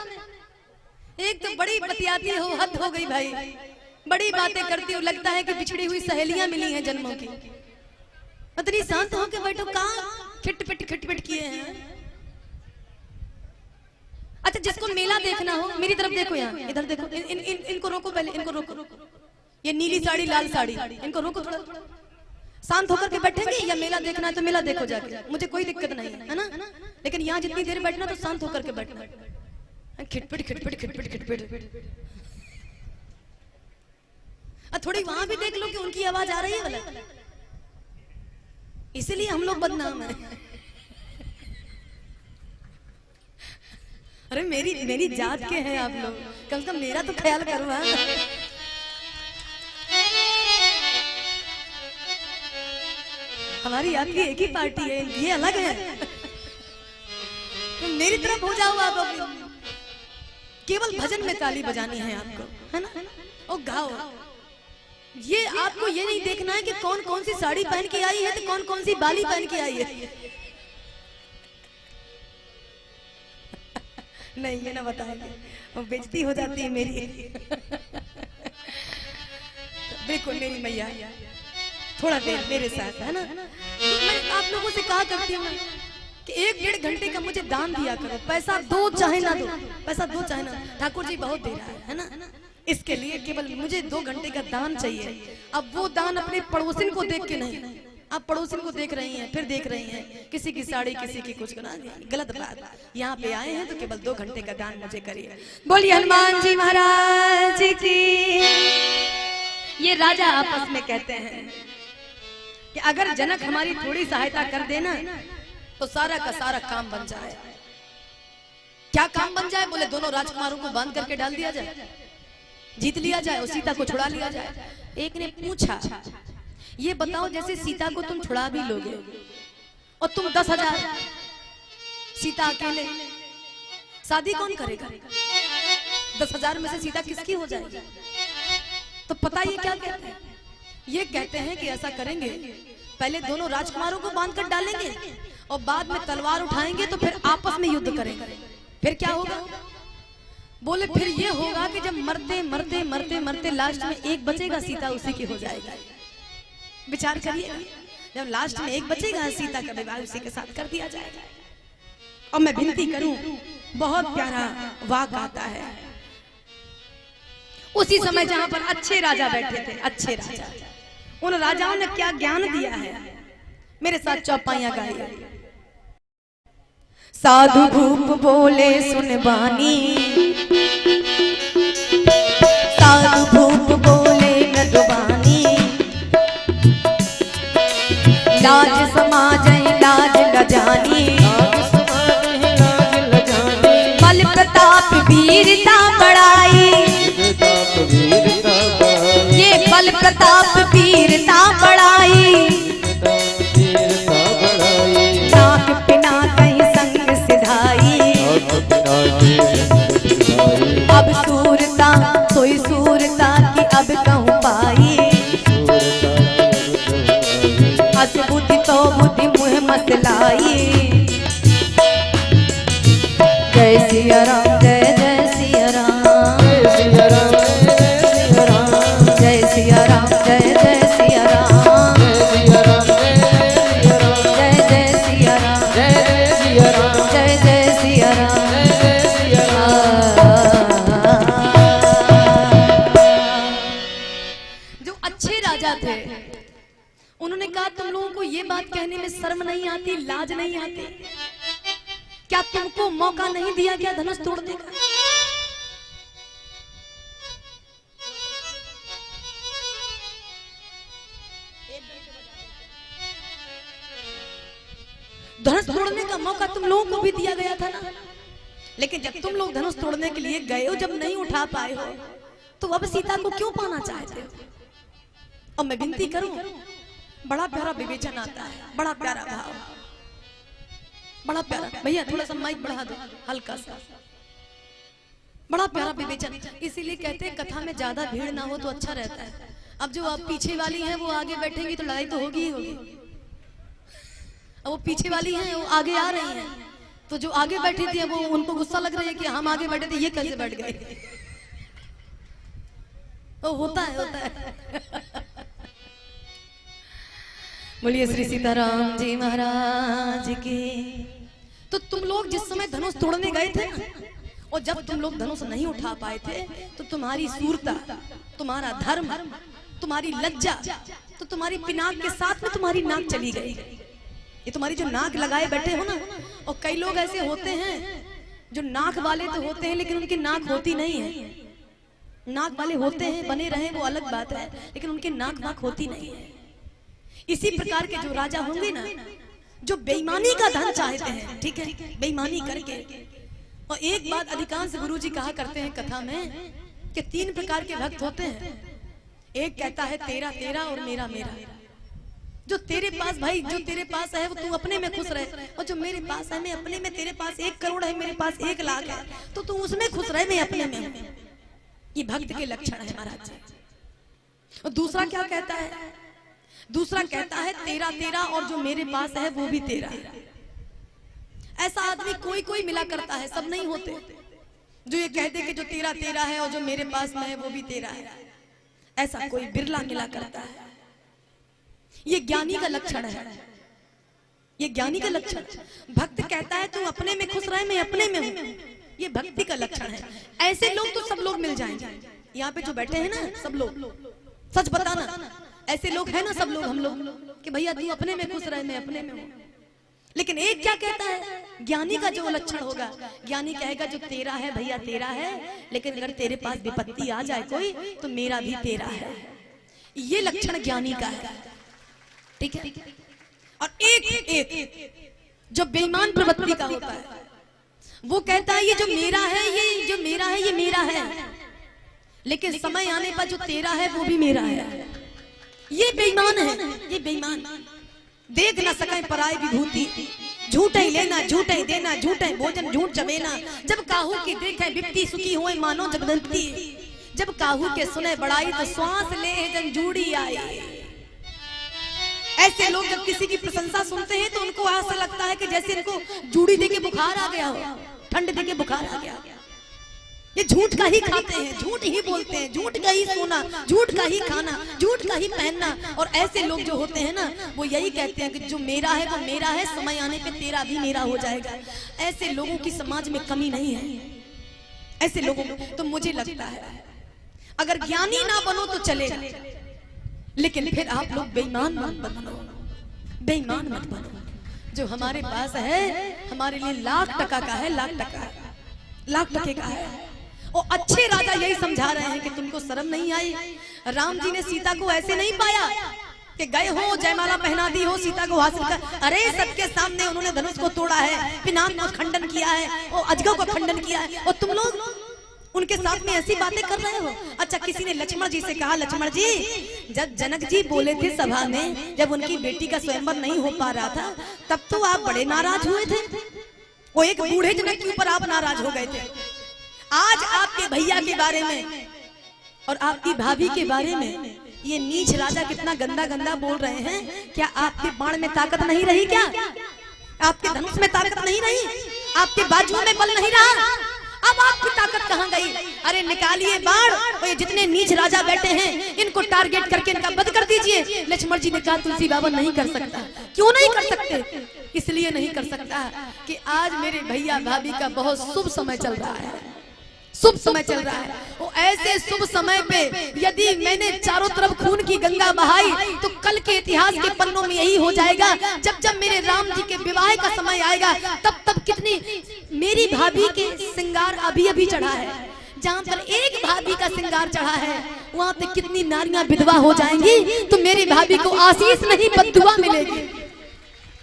एक तो बड़ी बतियाती हो, हद हो गई भाई, बड़ी बातें करती हो, लगता है कि बिछड़ी हुई सहेलियां मिली हैं जन्मों की। इतनी शांत हो के बैठो, कहाँ खिटपिट किए हैं? अच्छा जिसको मेला देखना हो, मेरी तरफ देखो, यहाँ इधर देखो, इनको रोको पहले, इनको रोको। ये नीली साड़ी लाल साड़ी, इनको रोको थोड़ा, शांत होकर के बैठेंगे। या मेला देखना है तो मेला देखो जाके, मुझे कोई दिक्कत नहीं है ना, लेकिन यहाँ जितनी देर बैठना तो शांत होकर के बैठना। खिटपिट थोड़ी वहां भी देख लो कि उनकी आवाज आ रही है वाला, इसीलिए हम लोग बदनाम है। अरे मेरी जात के हैं आप लोग, कम से कम मेरा तो ख्याल करो। हाँ हमारी आपकी एक ही पार्टी है, ये अलग है। तो मेरी तरफ हो जाओ आप, केवल भजन में ताली बजानी है आपको, है ना? और गाओ। ये आपको ये नहीं देखना है कि कौन कौन सी साड़ी पहन के आई है तो कौन कौन सी बाली पहन के आई है। नहीं ये ना बताएंगे, वो बेइज्जती हो जाती है मेरी। बिल्कुल मेरी मैया, थोड़ा देर मेरे साथ, है ना? तो मैं आप लोगों से कहा करती हूँ कि 1-1.5 घंटे का मुझे दान दिया करो, पैसा दो चाहे ना दो, पैसा दो चाहे ना। ठाकुर जी बहुत दे रहा है ना, इसके लिए केवल मुझे 2 घंटे का दान चाहिए। अब वो दान अपने पड़ोसिन को देख के नहीं, आप पड़ोसिन को देख रही हैं, फिर देख रही हैं किसी की साड़ी, किसी की कुछ करना, गलत बात। यहाँ पे आए हैं तो केवल 2 घंटे का दान मुझे करिए। बोलिए हनुमान जी महाराज की। ये राजा आपस में कहते हैं कि अगर जनक हमारी थोड़ी सहायता कर देना तो सारा का सारा काम बन जाए। क्या काम बन जाए? बोले दोनों राजकुमारों को बांध करके डाल दिया जाए, जीत लिया जाए और सीता को छुड़ा लिया जाए। एक ने पूछा, ये बताओ जैसे सीता को तुम छुड़ा भी लोगे और तुम 10,000, सीता अकेले, शादी कौन करेगा? 10,000 में से सीता किसकी हो जाएगी? तो पता ये क्या कहते हैं? ये कहते हैं कि ऐसा करेंगे, पहले दोनों राजकुमारों को बांध कर डालेंगे और बाद में तलवार उठाएंगे तो फिर आपस में युद्ध करेंगे। फिर क्या होगा? बोले फिर ये होगा कि जब मरते मरते मरते मरते लास्ट में एक बचेगा, सीता उसी की हो जाएगी। विचार करिए, जब लास्ट में एक बचेगा, सीता का विवाह उसी के साथ कर दिया जाएगा। और मैं विनती करूं, बहुत प्यारा वाक आता है। उसी समय जहां पर अच्छे राजा बैठे थे, अच्छे राजा, उन राजाओं ने क्या ज्ञान दिया है, मेरे साथ चौपाइयां गाइए। साधु भूप बोले सुन बानी, साधु भूप बोले मृदुबानी, लाज समाज लाज लजानी, बल प्रताप वीरता बढ़ाई, ये बल प्रताप वीरता बढ़ाई, नाक पिना कहीं संग सिधाई, अब सूरता सोई सूरता की अब कहूँ पाई, हस बुद्धि तो बुद्धि मुँह मसलाई। जय सिया राम, जय जय सिया राम, जय सिया राम, जय सिया राम, जय जय सिया राम, जय जय सिया राम, जय जय सिया राम। जो अच्छे राजा थे, उन्होंने कहा तुम लोगों को ये बात कहने में शर्म नहीं आती, लाज नहीं आती? क्या तुमको मौका नहीं दिया गया धनुष तोड़ने का? धनुष तोड़ने का मौका तुम लोगों को भी दिया गया था ना। लेकिन जब तुम लोग धनुष तोड़ने के लिए गए हो, जब नहीं उठा पाए हो, तो अब सीता को क्यों पाना चाहते हो? और मैं विनती करूं, बड़ा प्यारा विवेचन आता है, बड़ा प्यारा भाव, बड़ा प्यारा। भैया थोड़ा सा माइक बढ़ा दो, हल्का सा। बड़ा प्यारा विवेचन। इसीलिए कहते हैं कथा में ज्यादा भीड़ ना हो तो अच्छा रहता है। अब जो आप पीछे वाली हैं वो आगे बैठेंगी तो लड़ाई तो होगी ही होगी। अब वो पीछे वाली हैं वो आगे आ रही हैं, तो जो आगे बैठी थी वो उनको गुस्सा लग रहा है कि हम आगे बैठे थे, ये कैसे बैठ गए। तो होता है, होता है। बोलिए श्री सीताराम जी महाराज की। तो तुम लोग जिस समय धनुष तोड़ने गए थे ना, और जब तुम लोग धनुष नहीं उठा पाए थे, तो तुम्हारी सूरता, तुम्हारा धर्म, तुम्हारी लज्जा, तो तुम्हारी पिनाक के साथ में तुम्हारी नाक चली गई। ये तुम्हारी जो नाक लगाए बैठे हो ना, और कई लोग ऐसे होते हैं जो नाक वाले तो होते हैं लेकिन उनकी नाक होती नहीं है। नाक वाले होते हैं, बने रहे वो अलग बात है, लेकिन उनकी नाक होती नहीं है। इसी प्रकार के जो राजा होंगे ना, जो बेईमानी का धन चाहते हैं, ठीक है, बेईमानी करके। और एक बात अधिकांश गुरुजी कहा करते हैं कथा में कि 3 प्रकार के भक्त होते हैं। एक कहता है तेरा तेरा और मेरा मेरा। जो तेरे पास भाई, जो तेरे पास है वो तू अपने में खुश रहे, और जो मेरे पास है मैं अपने में, तेरे पास 1 करोड़ है, मेरे पास 1 लाख है, तो तू उसमें खुश रहे, मैं अपने में हूं। ये भक्त के लक्षण है महाराज जी। और दूसरा क्या कहता है? दूसरा कहता है तेरा तेरा और जो मेरे पास है वो भी तेरा है। ऐसा आदमी कोई कोई मिला करता है, सब नहीं होते। जो ये कहते कि जो तेरा तेरा है और जो मेरे पास में है वो भी तेरा है, ऐसा कोई बिरला मिला करता है। ये ज्ञानी का लक्षण है, ये ज्ञानी का लक्षण। भक्त कहता है तू अपने में खुश रहे, मैं अपने में हूं, ये भक्ति का लक्षण है। ऐसे लोग तो सब लोग मिल जाएंगे। यहाँ पे जो बैठे हैं ना सब लोग, सच बताना, ऐसे लोग हैं ना सब लोग, हम लोग, कि भैया तू अपने में खुश रहे, मैं अपने में हूं। लेकिन एक क्या कहता है, ज्ञानी का जो लक्षण होगा, ज्ञानी कहेगा जो तेरा है भैया तेरा है, लेकिन अगर तेरे पास विपत्ति आ जाए कोई तो मेरा भी तेरा है। ये लक्षण ज्ञानी का है, ठीक है। और एक जो बेईमान प्रवृत्ति का होता है, वो कहता है ये जो मेरा है, ये जो मेरा है ये मेरा है, लेकिन समय आने पर जो तेरा है वो भी मेरा है। ये बेईमान है, ये बेईमान। देख ना सके पराई विभूति, झूठे लेना झूठे देना, झूठे भोजन झूठ जमेना। जब काहू की देखे बिपती सुखी होए मानो जगदंती, जब काहू के सुने बड़ाई तो श्वास ले जन जूड़ी आई। ऐसे लोग जब किसी की प्रशंसा सुनते हैं तो उनको ऐसा लगता है कि जैसे इनको जूड़ी देके बुखार आ गया हो, ठंड देके बुखार आ गया। ये झूठ का ही खाते हैं, झूठ ही बोलते हैं, झूठ का ही सोना, झूठ का ही खाना, झूठ का ही पहनना। और ऐसे लोग जो होते हैं ना, वो यही कहते हैं कि जो मेरा है वो मेरा है, समय आने पे तेरा भी मेरा हो जाएगा। ऐसे लोगों की समाज में कमी नहीं है। ऐसे लोगों तो मुझे लगता है अगर ज्ञानी ना बनो तो चलेगा, लेकिन फिर आप लोग बेईमान मत बनो, बेईमान मत बनो। जो हमारे पास है हमारे लिए लाख टका का है, लाख टका है, लाख टके का है। और अच्छे राजा यही समझा रहे हैं कि तुमको शर्म नहीं आई। राम जी ने सीता को ऐसे नहीं पाया कि गए हो जयमाला पहना दी हो सीता को हासिल कर, अरे सबके सामने उन्होंने धनुष को तोड़ा है, पिनाक को खंडन किया है और अजगर को खंडन किया है, और तुम लोग उनके साथ में ऐसी बातें कर रहे हो। अच्छा, किसी ने लक्ष्मण जी से कहा, लक्ष्मण जी जब जनक जी बोले थे सभा में, जब उनकी बेटी का स्वयंवर नहीं हो पा रहा था, तब तो आप बड़े नाराज हुए थे। वो एक बूढ़े जनक के ऊपर आप नाराज हो गए थे। आज आपके भैया के बारे में और आपकी भाभी के बारे में ये नीच राजा कितना गंदा गंदा बोल रहे हैं। क्या आपके बाण में ताकत नहीं रही? क्या आपके धनुष में ताकत नहीं रही? आपके बाजुओं में बल नहीं रहा? अब आपकी ताकत कहाँ गई? अरे निकालिए बाण, और ये जितने नीच राजा बैठे हैं इनको टारगेट करके इनका वध कर दीजिए। लक्ष्मण जी ने कहा, तुलसी बाबा नहीं कर सकता। क्यों नहीं कर सकते? इसलिए नहीं कर सकता कि आज मेरे भैया भाभी का बहुत शुभ समय चल रहा है, शुभ समय चल रहा है। वो ऐसे शुभ समय पे यदि मैंने चारों तरफ खून की गंगा बहाई तो कल के इतिहास के पन्नों में यही हो जाएगा। जब जब मेरे राम जी के विवाह का समय आएगा, तब तब कितनी मेरी भाभी के श्रृंगार अभी अभी चढ़ा है। जहाँ पर एक भाभी का श्रृंगार चढ़ा है, वहाँ पे कितनी नारियां विधवा हो जाएंगी। तो मेरी भाभी को आशीष नहीं बद्दुआ मिलेगी,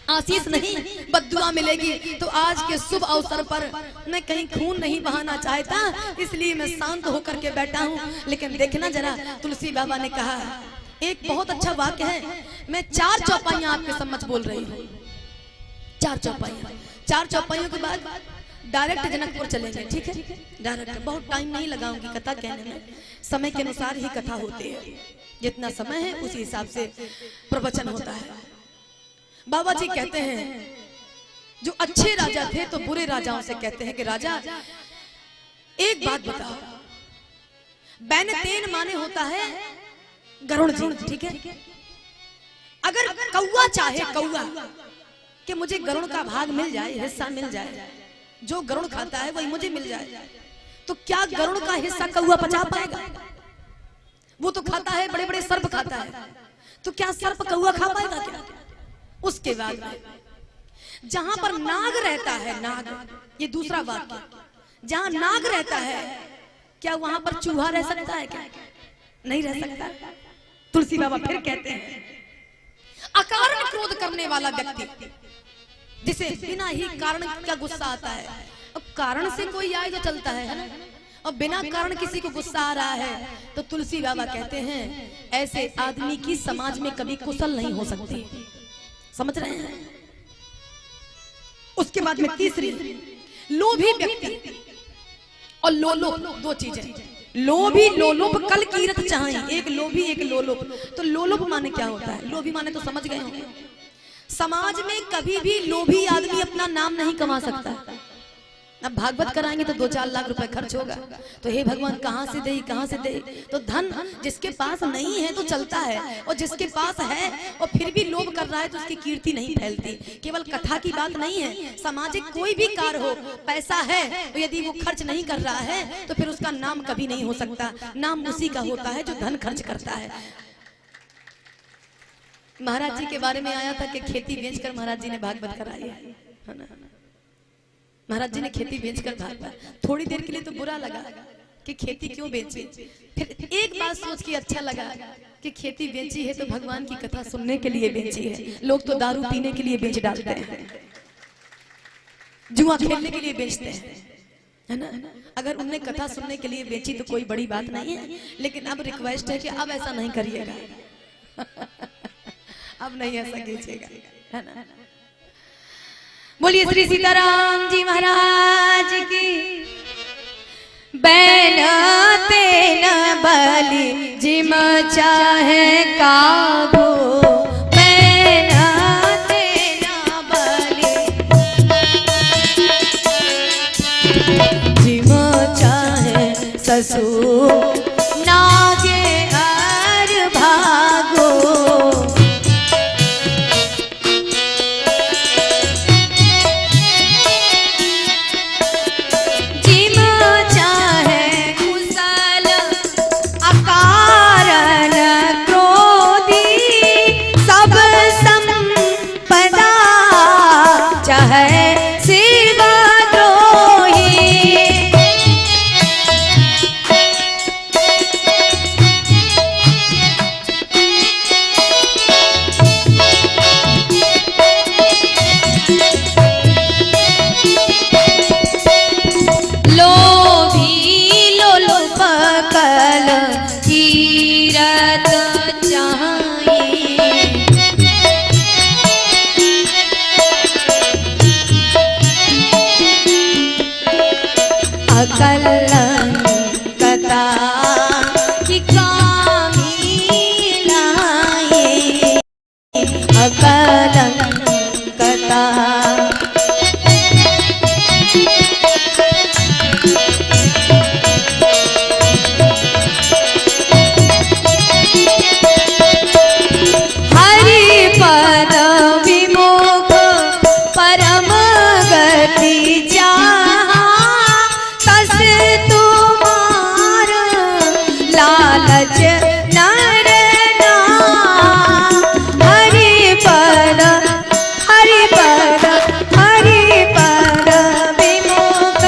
आशीष नहीं बद्दुआ मिलेगी। तो आज के शुभ अवसर पर मैं कहीं खून नहीं बहाना चाहता, इसलिए मैं शांत होकर के बैठा हूँ। लेकिन देखना जरा, तुलसी बाबा ने कहा एक बहुत अच्छा वाक्य है। मैं 4 चौपाइयां आपके समक्ष बोल रही हूँ, 4 चौपाइयां। 4 चौपाइयों के बाद डायरेक्ट जनकपुर चलेंगे, ठीक है? डायरेक्ट, बहुत टाइम नहीं लगाऊंगी कथा कहने में, समय के अनुसार ही कथा होती है। जितना समय है उसी हिसाब से प्रवचन होता है। बाबा जी कहते हैं जो अच्छे राजा थे तो बुरे राजाओं से कहते हैं कि राजा एक बात बताओ, बैनतेन माने होता है गरुड़ जी, ठीक है? अगर कौवा चाहे, कौवा कि मुझे गरुड़ का भाग मिल जाए, हिस्सा मिल जाए, जो गरुड़ खाता है वही मुझे मिल जाए, तो क्या गरुड़ का हिस्सा कौवा पचा पाएगा? वो तो खाता है, बड़े बड़े सर्प खाता है, तो क्या सर्प कौवा खा पाएगा क्या? उसके बाद जहां पर नाग रहता है, नाग, ये दूसरा वाक्य, जहां नाग रहता है क्या वहां पर चूहा रह सकता है? क्या नहीं रह सकता। तुलसी बाबा फिर कहते हैं अकारण क्रोध करने वाला व्यक्ति, जिसे बिना ही कारण का गुस्सा आता है। अब कारण से कोई आए तो चलता है ना, और बिना कारण किसी को गुस्सा आ रहा है तो तुलसी बाबा कहते हैं ऐसे आदमी की समाज में कभी कुशल नहीं हो सकती। समझ रहे हैं? उसके बाद में तीसरी, लोभी व्यक्ति और लोलुप, दो चीजें, लोभी लोलुप कल कीरत चाहें, एक लोभी एक लोलुप। तो लोलुप माने क्या होता है? लोभी माने तो समझ गए होंगे, समाज में कभी भी लोभी आदमी अपना नाम नहीं कमा सकता। अब भागवत कराएंगे तो 2-4 लाख रुपए खर्च होगा, तो हे भगवान कहां से दे, कहां से दे? तो धन जिसके पास नहीं है तो चलता है, और जिसके पास है और फिर भी लोभ कर रहा है तो उसकी कीर्ति नहीं फैलती। केवल कथा की बात नहीं है, सामाजिक कोई भी कार्य हो, पैसा है तो यदि वो खर्च नहीं कर रहा है तो फिर उसका नाम कभी नहीं हो सकता। नाम उसी का होता है जो धन खर्च करता है। महाराज जी के बारे में आया था कि खेती बेचकर महाराज जी ने भागवत कराई है ना। महाराज जी ने खेती बेचकर भागवत, थोड़ी देर के लिए तो बुरा लगा कि खेती क्यों बेची, फिर एक बात सोच के अच्छा लगा कि खेती बेची है तो भगवान की कथा सुनने के लिए बेची है। लोग तो दारू पीने के लिए बेच डालते हैं, जुआ खेलने के लिए बेचते हैं, है ना। अगर उनने कथा सुनने के लिए बेची तो कोई बड़ी बात नहीं है, लेकिन अब रिक्वेस्ट है कि अब ऐसा नहीं करिएगा अब नहीं ऐसा कीजिएगा, है ना। बोलिए श्री सीताराम जी महाराज की। बैन तेन बलि जिम चाहे काबू, बैन तेन बलि जिम चाहे बसु नागे हर भागो। जिम चाहे कुशल अकारण क्रोधी सब संपदा चाहे शिव द्रोही। लोभी लोलुप कल कीरत चाहे अकलंकता की कामी लाए। अकलंकता हरिपद विमुख परम गति चाहा तस तुम्हार लालच नर नाम। हरिपद हरिपद हरिपद विमुख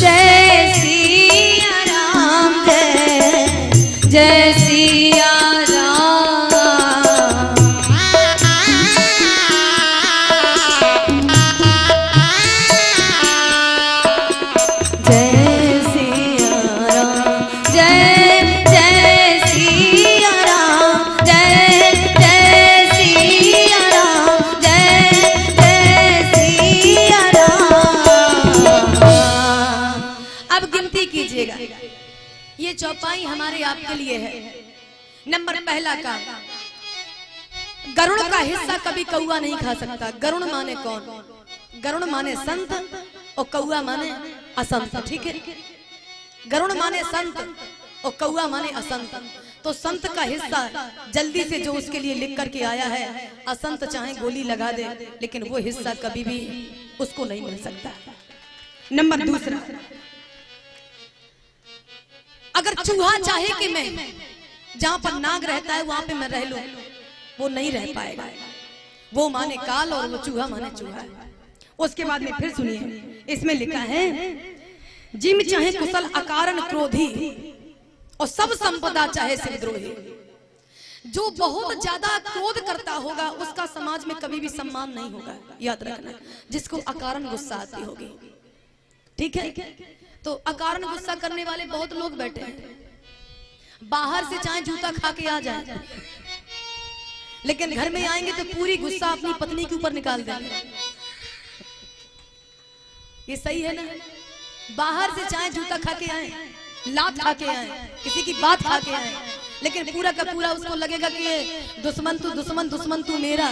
जय सिया राम जय सिया राम। जय सिया राम जय जय सिया राम जय जय सिया राम जय जय सिया राम। अब गिनती कीजिएगा, ये चौपाई हमारे आपके लिए है। नंबर पहला का गरुड़ का हिस्सा कभी कौआ नहीं खा सकता। गरुड़ माने कौन? गरुड़ माने संत और कौआ माने असंत। ठीक है, गरुड़ माने संत और कौआ माने असंत। तो संत का हिस्सा जल्दी से जो उसके लिए लिख करके आया है, असंत चाहे गोली लगा दे लेकिन वो हिस्सा कभी भी उसको नहीं मिल सकता। नंबर दूसरा, अगर चूहा चाहे कि मैं जहां पर नाग रहता है वहां पे मैं रह लूं, वो नहीं रह पाएगा। वो माने काल और वो चूहा माने चूहा। उसके बाद में फिर सुनिए, इसमें लिखा है जिम चाहे कुशल अकारण क्रोधी और सब संपदा चाहे शिवद्रोही। जो बहुत ज्यादा क्रोध करता होगा उसका समाज में कभी भी सम्मान नहीं होगा, याद रखना। जिसको अकारण गुस्सा आती होगी, ठीक है। तो अकारण गुस्सा करने वाले बहुत लोग बैठे हैं। बाहर से चाहे जूता खा के आ जाए लेकिन घर में आएंगे तो पूरी गुस्सा अपनी पत्नी के ऊपर निकाल देंगे। ये सही है ना? बाहर से चाहे जूता खा के आए, लात खा के आए, किसी की बात खा के आए, लेकिन पूरा का पूरा उसको लगेगा कि ये दुश्मन तू मेरा,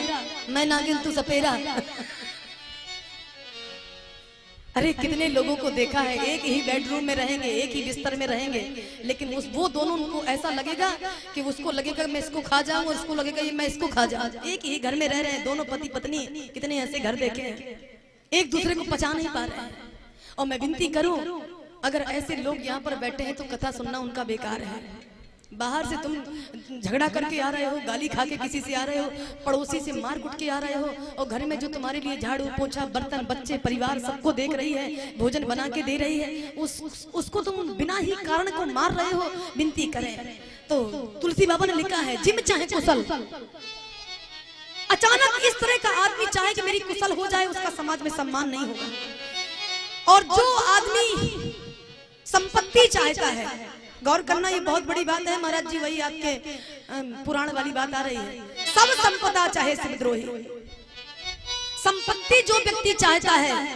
मैं नागिन तू सपेरा। अरे कितने लोगों को देखा है, एक ही बेडरूम में रहेंगे, एक ही बिस्तर में रहेंगे, लेकिन वो दोनों उनको ऐसा लगेगा कि उसको लगेगा मैं इसको खा जाऊं और उसको लगेगा ये मैं इसको खा जाऊं। एक ही घर में रह रहे हैं दोनों पति पत्नी। कितने ऐसे घर देखे हैं, एक दूसरे को पचा नहीं पा रहे हैं। और मैं विनती करूं, अगर ऐसे लोग यहाँ पर बैठे हैं तो कथा सुनना उनका बेकार है। बाहर से तुम झगड़ा करके आ रहे हो, गाली खा के किसी से आ रहे हो, पड़ोसी से मार कुट के आ रहे हो, और घर में जो तुम्हारे लिए झाड़ू पोछा बर्तन बच्चे परिवार सबको देख रही है, भोजन बना के दे रही है, उसको तुम बिना ही कारण को मार रहे हो। विनती करें तो तुलसी बाबा ने लिखा है जिम चाहे कुशल। अचानक इस तरह का आदमी चाहे कि मेरी कुशल हो जाए, उसका समाज में सम्मान नहीं होगा। और जो आदमी संपत्ति चाहता है, गौर करना ये बहुत बड़ी बात है महाराज जी, वही आपके पुराण वाली बात आ रही है। सब संपदा चाहे शिवद्रोही। संपत्ति जो व्यक्ति चाहता है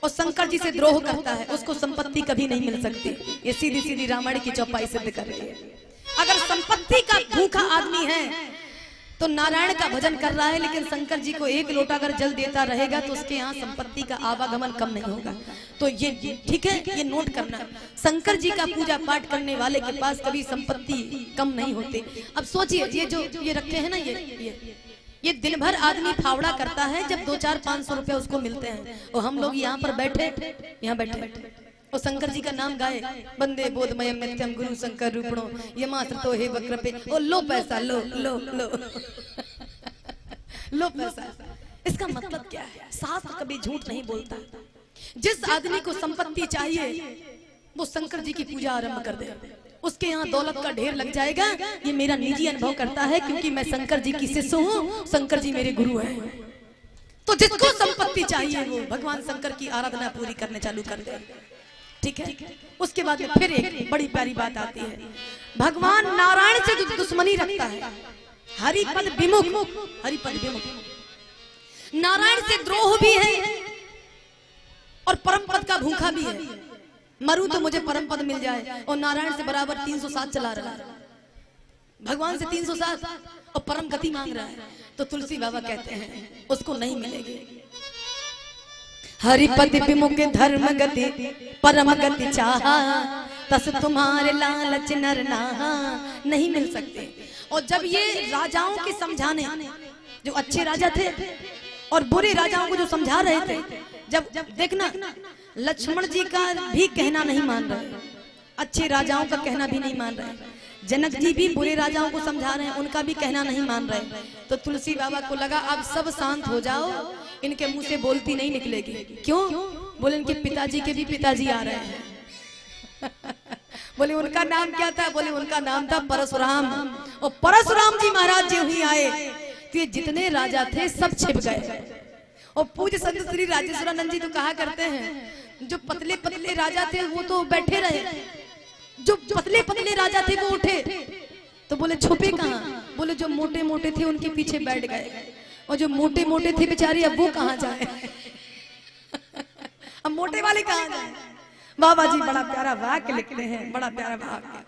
और शंकर जी से द्रोह करता है, उसको संपत्ति कभी नहीं मिल सकती। ये सीधी सीधी रामायण की चौपाई सिद्ध कर रही है। अगर संपत्ति का भूखा आदमी है तो नारायण का भजन कर रहा है, लेकिन शंकर जी को एक लोटा अगर जल देता रहेगा तो उसके यहाँ संपत्ति का आवागमन कम नहीं होगा। तो ये ठीक है, ये नोट करना। शंकर जी का पूजा पाठ करने वाले के पास कभी संपत्ति कम नहीं होती। अब सोचिए, ये जो ये रखे हैं ना, ये दिन भर आदमी फावड़ा करता है, जब 200-400-500 रुपया उसको मिलते हैं, और हम लोग यहाँ पर बैठे, यहाँ बैठे और शंकर जी का नाम गाए, वंदे बोधमयम नित्यम गुरु शंकर रूपणो यमात्र तो हे वक्र पे, ओ लो पैसा, लो लो लो लो पैसा। इसका मतलब क्या है? शास्त्र कभी झूठ नहीं बोलता। जिस आदमी को संपत्ति चाहिए वो शंकर जी की पूजा आरंभ कर दे, उसके यहाँ दौलत का ढेर लग जाएगा। ये मेरा निजी अनुभव करता है, क्योंकि मैं शंकर जी की शिष्य हूँ, शंकर जी मेरे गुरु हैं। तो जिसको संपत्ति चाहिए वो भगवान शंकर की आराधना पूरी करने चालू कर दे, ठीक है। उसके बाद में फिर एक बड़ी प्यारी बात आती है, भगवान नारायण से जो दुश्मनी रखता है, हरिपद विमुख, हरिपद विमुख, नारायण से द्रोह भी है और परम पद का भूखा भी है। मरू तो मुझे परम पद मिल जाए, और नारायण से बराबर 307 चला रहा है, भगवान से 307 और परम गति मांग रहा है। तो तुलसी बाबा कहते हैं उसको नहीं मिलेगी। हरिपति विमुख धर्म गति परम गति चाहा, तस तुम्हारे लालच नर नाहा, नहीं मिल सकते। और जब ये राजाओं के समझाने, जो अच्छे राजा थे और बुरे राजाओं को जो समझा रहे थे, जब देखना लक्ष्मण जी का भी कहना नहीं मान रहे, अच्छे राजाओं का कहना भी नहीं मान रहे, जनक जी भी बुरे राजाओं को समझा रहे हैं, उनका भी कहना नहीं मान रहे। तो तुलसी बाबा को लगा अब सब शांत हो जाओ, इनके मुंह से बोलती नहीं निकलेगी। क्यों? बोले इनके पिताजी के भी पिताजी आ रहे हैं। बोले उनका नाम क्या था? बोले उनका नाम था परशुराम, और परशुराम जी महाराज जी हुई आए तो ये जितने राजा थे सब छिप गए। और पूज्य संत श्री राजेश्वरानंद जी तो कहा करते हैं, जो पतले पतले राजा थे वो तो बैठे रहे, जो पतले पतले राजा थे वो उठे। तो बोले छुपे कहाँ? बोले जो मोटे मोटे थे उनके पीछे बैठ गए, और जो मोटे मोटे थे बेचारे अब वो कहाँ जाए? अब मोटे वाले कहाँ जाए? बाबा जी बड़ा प्यारा वाक्य लिखते हैं, बड़ा प्यारा वाक्य।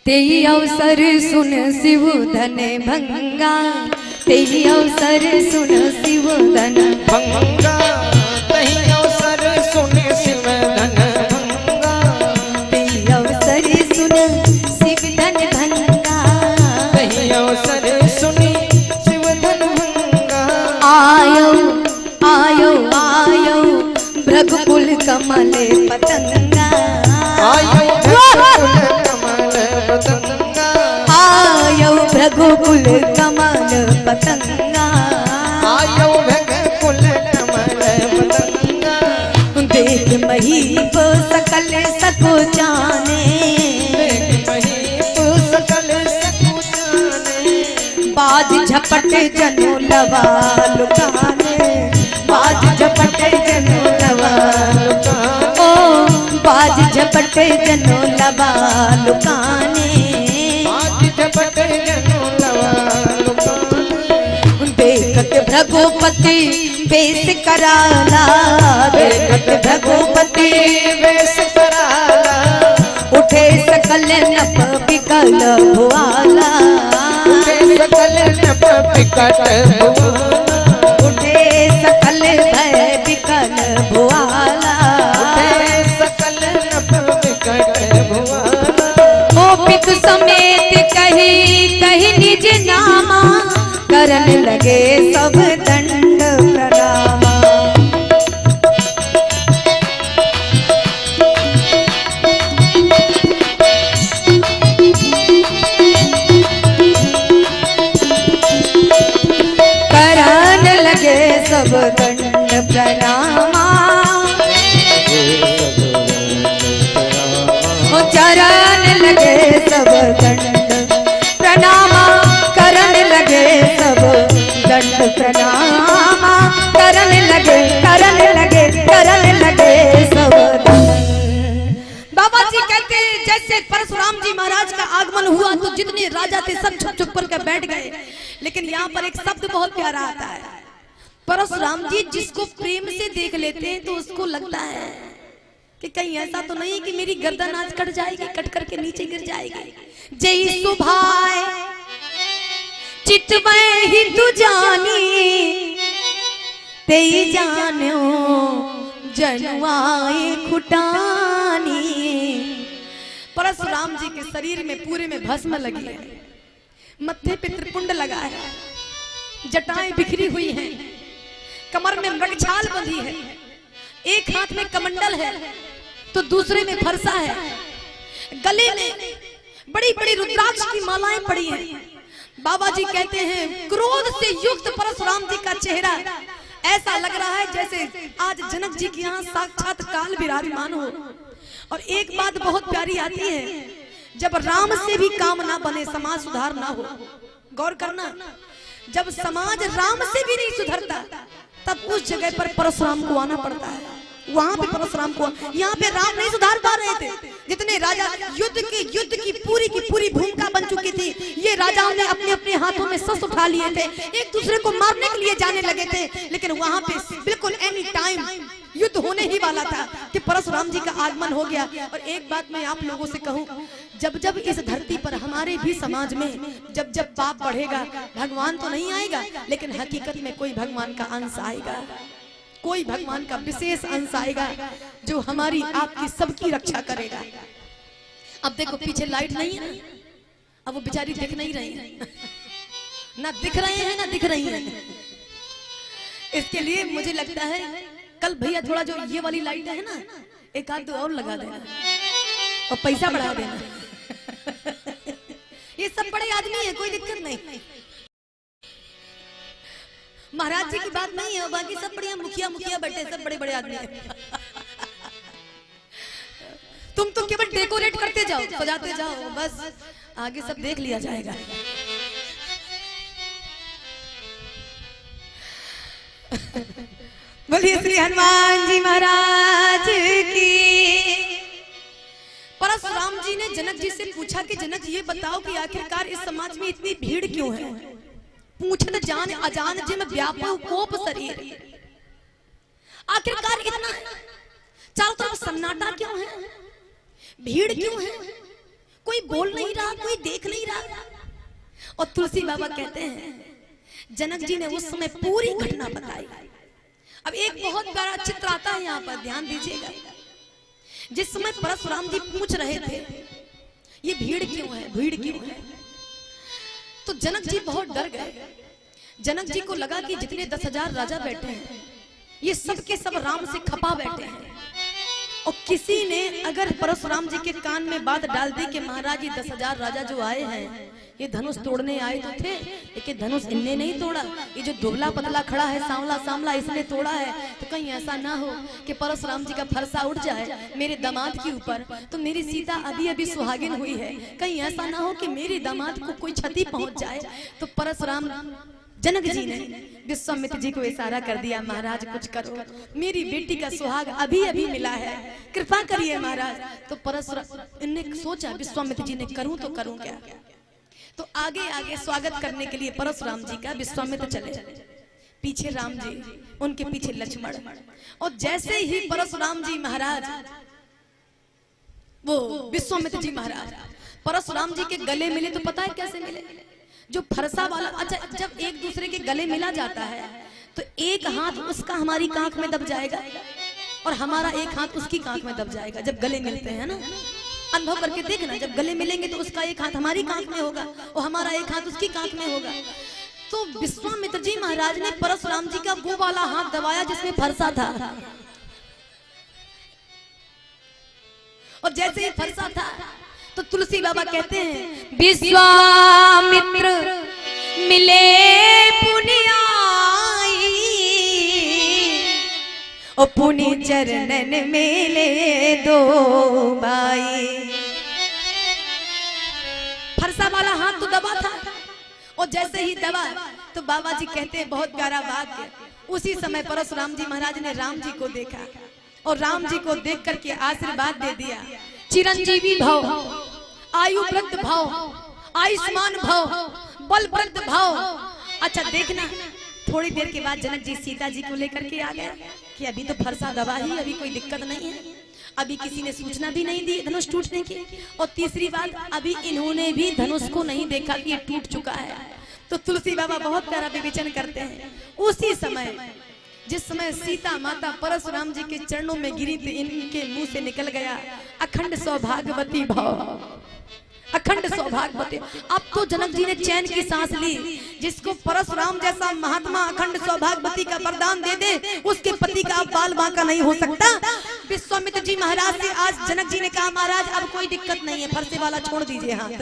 तेई अवसर सुन शिव धन भंगा, तेई अवसर सुन शिव धन भंगा, तेई अवसर सुन शिव धन भंगा, तेई अवसर सुन शिव धन भंगा, तेई अवसर सुनी शिव धन भंगा। आयो आयो आयो भृगुकुल कमल पतंगा, आयो भृगुकुल कमल पतंगा, आयो भृगुकुल कमल पतंगा, आयो भृगुकुल कमल पतंगा। देख महीप सकल सको जाने, देख महीप सकल सकु जाने, बाज झपट जनो लवा लुकाने, बाज झपट जनो लवा लुकाने, ओ बाज झपट जनो लवा लुकाने, बाज झपट जनो लवा लुकाने। देखत भृगुपति बेस कराला, देखत भृगुपति वेश कराला, उठे सकल नप विकल भुआला, उठे सकल नप विकट भुआला, उठे सकल भय विकल भुआला, उठे सकल नप विकट भुआला। ओ पितु समेत कही कही निज नामा, करन लगे सब दंड प्रणामा। करन लगे सब दंड प्रणामा, ओ चरण लगे सब दंड प्रणामा, करन लगे सब दंड प्रणामा, करन लगे करन लगे करन लगे सब दंड। बाबा जी कहते हैं जैसे परशुराम जी महाराज का आगमन हुआ तो जितने राजा थे सब छुप छुप कर बैठ गए। लेकिन यहाँ पर एक शब्द बहुत प्यारा आता है, परशुराम जी जिसको प्रेम से देख लेते हैं तो उसको लगता है कि कहीं ऐसा तो नहीं कि मेरी गर्दन आज कट जाएगी, कट करके नीचे गिर जाएगी। जय सुभाए चितवे ही तू जानी तेई जानो जनुआए खुटानी। परशुराम जी के शरीर में पूरे में भस्म लगी है, मत्थे पे त्रिपुंड लगा है, जटाएं बिखरी हुई हैं, कमर में मृगछाल बंधी है, एक हाथ में कमंडल है तो दूसरे में फरसा है, गले में बड़ी बड़ी रुद्राक्ष की मालाएं पड़ी हैं। बाबा जी कहते हैं क्रोध से युक्त परशुराम जी का चेहरा ऐसा लग रहा है जैसे आज जनक जी के यहाँ साक्षात काल विराजमान हो। और एक बात बहुत प्यारी आती है, जब राम से भी काम ना बने, समाज सुधार ना हो, गौर करना, जब समाज राम से भी नहीं सुधरता तब उस जगह पर परशुराम को आना पड़ता है। वहां पे परशुराम को, यहाँ पे राम नहीं सुधार पा रहे थे। जितने राजा युद्ध की पूरी भूमिका बन चुकी थी, ये राजाओं ने अपने अपने हाथों में शस्त्र उठा लिए थे, एक दूसरे को मारने के लिए जाने लगे थे। लेकिन वहां पे बिल्कुल एनी टाइम युद्ध होने ही वाला था कि परशुराम जी का आगमन हो गया। और एक बात मैं आप लोगों से कहूं, जब जब इस धरती पर हमारे भी समाज में जब जब पाप बढ़ेगा, भगवान तो नहीं आएगा लेकिन हकीकत में कोई भगवान का अंश आएगा, कोई भगवान का विशेष अंश आएगा जो हमारी आपकी सबकी रक्षा करेगा। अब देखो पीछे लाइट नहीं है, अब वो बेचारी दिख नहीं रही है, ना दिख रहे हैं ना दिख रही हैं। इसके लिए मुझे लगता है कल भैया थोड़ा जो ये वाली लाइट है ना, एक आध दो और लगा देना और पैसा बढ़ा देना। ये सब बड़े आदमी है, कोई दिक्कत नहीं, महाराज जी की बात नहीं है, बाकी सब बढ़िया मुखिया बैठे, सब बड़े बड़े आदमी हैं। तुम तो केवल डेकोरेट करते जाओ, सजाते जाओ, बस आगे सब देख लिया जाएगा। बोलिए श्री हनुमान जी महाराज की। परशुराम जी ने जनक जी से पूछा कि जनक ये बताओ कि आखिरकार इस समाज में इतनी भीड़ क्यों है? पूछन जान अजान जिम व्यापक कोप शरीर, आखिरकार इतना चारों तरफ सन्नाटा क्यों है, भीड़ क्यों है, कोई बोल नहीं रहा, कोई देख नहीं रहा। और तुलसी बाबा कहते हैं जनक जी ने उस समय पूरी घटना बताई। अब एक बहुत बड़ा चित्र आता है यहाँ पर, ध्यान दीजिएगा। जिस समय परशुराम जी पूछ रहे थे ये भीड़ क्यों है, भीड़ क्यों है, तो जनक जी बहुत डर गए। जनक जी को लगा कि जितने 10,000 राजा बैठे हैं ये सब के सब राम से खपा बैठे हैं, और किसी ने अगर परशुराम जी के कान में बात डाल दी कि महाराज ये 10,000 राजा जो आए हैं ये धनुष तोड़ने आए तो थे, लेकिन धनुष इनने नहीं तोड़ा, ये जो दुबला पतला खड़ा है सांवला सांवला इसने तोड़ा है, तो कहीं ऐसा ना हो कि परशुराम जी का फरसा उठ जाए मेरे दामाद के ऊपर, तो मेरी सीता अभी अभी सुहागिन हुई है, कहीं ऐसा ना हो कि मेरे दामाद को कोई क्षति पहुंच जाए। तो परशुराम जनक जी ने विश्वामित्र जी को इशारा कर दिया, महाराज कुछ करो, मेरी बेटी का सुहाग अभी अभी मिला है, कृपा करिए महाराज। तो परशुराम ने सोचा विश्वामित्र जी ने करूं तो करूं क्या, तो आगे आगे स्वागत करने के लिए परशुराम जी का विश्वामित्र चले, पीछे राम जी, उनके पीछे लक्ष्मण। और जैसे ही परशुराम जी महाराज, वो विश्वामित्र जी महाराज परशुराम जी के गले मिले, तो पता है कैसे मिले? जो फरसा वाला, अच्छा जब एक दूसरे के गले मिला जाता है तो एक हाथ उसका हमारी कांख में दब जाएगा और हमारा एक हाथ उसकी कांख में दब जाएगा। जब गले मिलते हैं ना, अनुभव करके देखना, जब गले मिलेंगे तो उसका एक हाथ हमारी कांख में होगा और हमारा एक हाथ उसकी कांख में होगा। तो विश्वामित्र जी महाराज ने परशुराम जी का वो वाला हाथ दबाया जिसमें फरसा था, और जैसे ही फरसा था तो तुलसी बाबा कहते हैं विश्वामित्र मिले पुनियाई, और पुनि चरणन मेले दो भाई। फरसा वाला हाथ तो दबा था, और जैसे ही दबा तो बाबा जी कहते हैं बहुत प्यारा वाक्य, उसी समय परशुराम जी महाराज ने राम जी को देखा और राम जी को देख करके आशीर्वाद दे दिया, चिरंजीवी भव, आयु वृद्ध भव, आयुष्मान भव, बल वृद्ध भव। अच्छा देखना, थोड़ी देर के बाद जनक जी सीता जी को लेकर के आ गए कि अभी तो फरसा दबा ही, अभी कोई दिक्कत नहीं है। अभी किसी ने सूचना भी नहीं दी धनुष टूटने की, और तीसरी बात अभी इन्होंने भी धनुष को नहीं देखा कि ये टूट चुका है। तो तुलसी बाबा बहुत प्यारा विवेचन करते हैं। उसी समय जिस समय सीता माता परशुराम जी के चरणों में गिरी थी, इनके मुंह से निकल गया अखंड सौभाग्यवती भाव, अखंड सौभाग्यवती। अब तो जनक जी ने चैन की सांस ली। जिसको परशुराम जैसा महात्मा अखंड सौभाग्यवती का वरदान दे दे, उसके पति का बाल बांका नहीं हो सकता। विश्वामित्र जी महाराज से आज जनक जी ने कहा, महाराज अब कोई दिक्कत नहीं है, फरसे वाला छोड़ दीजिए हाथ,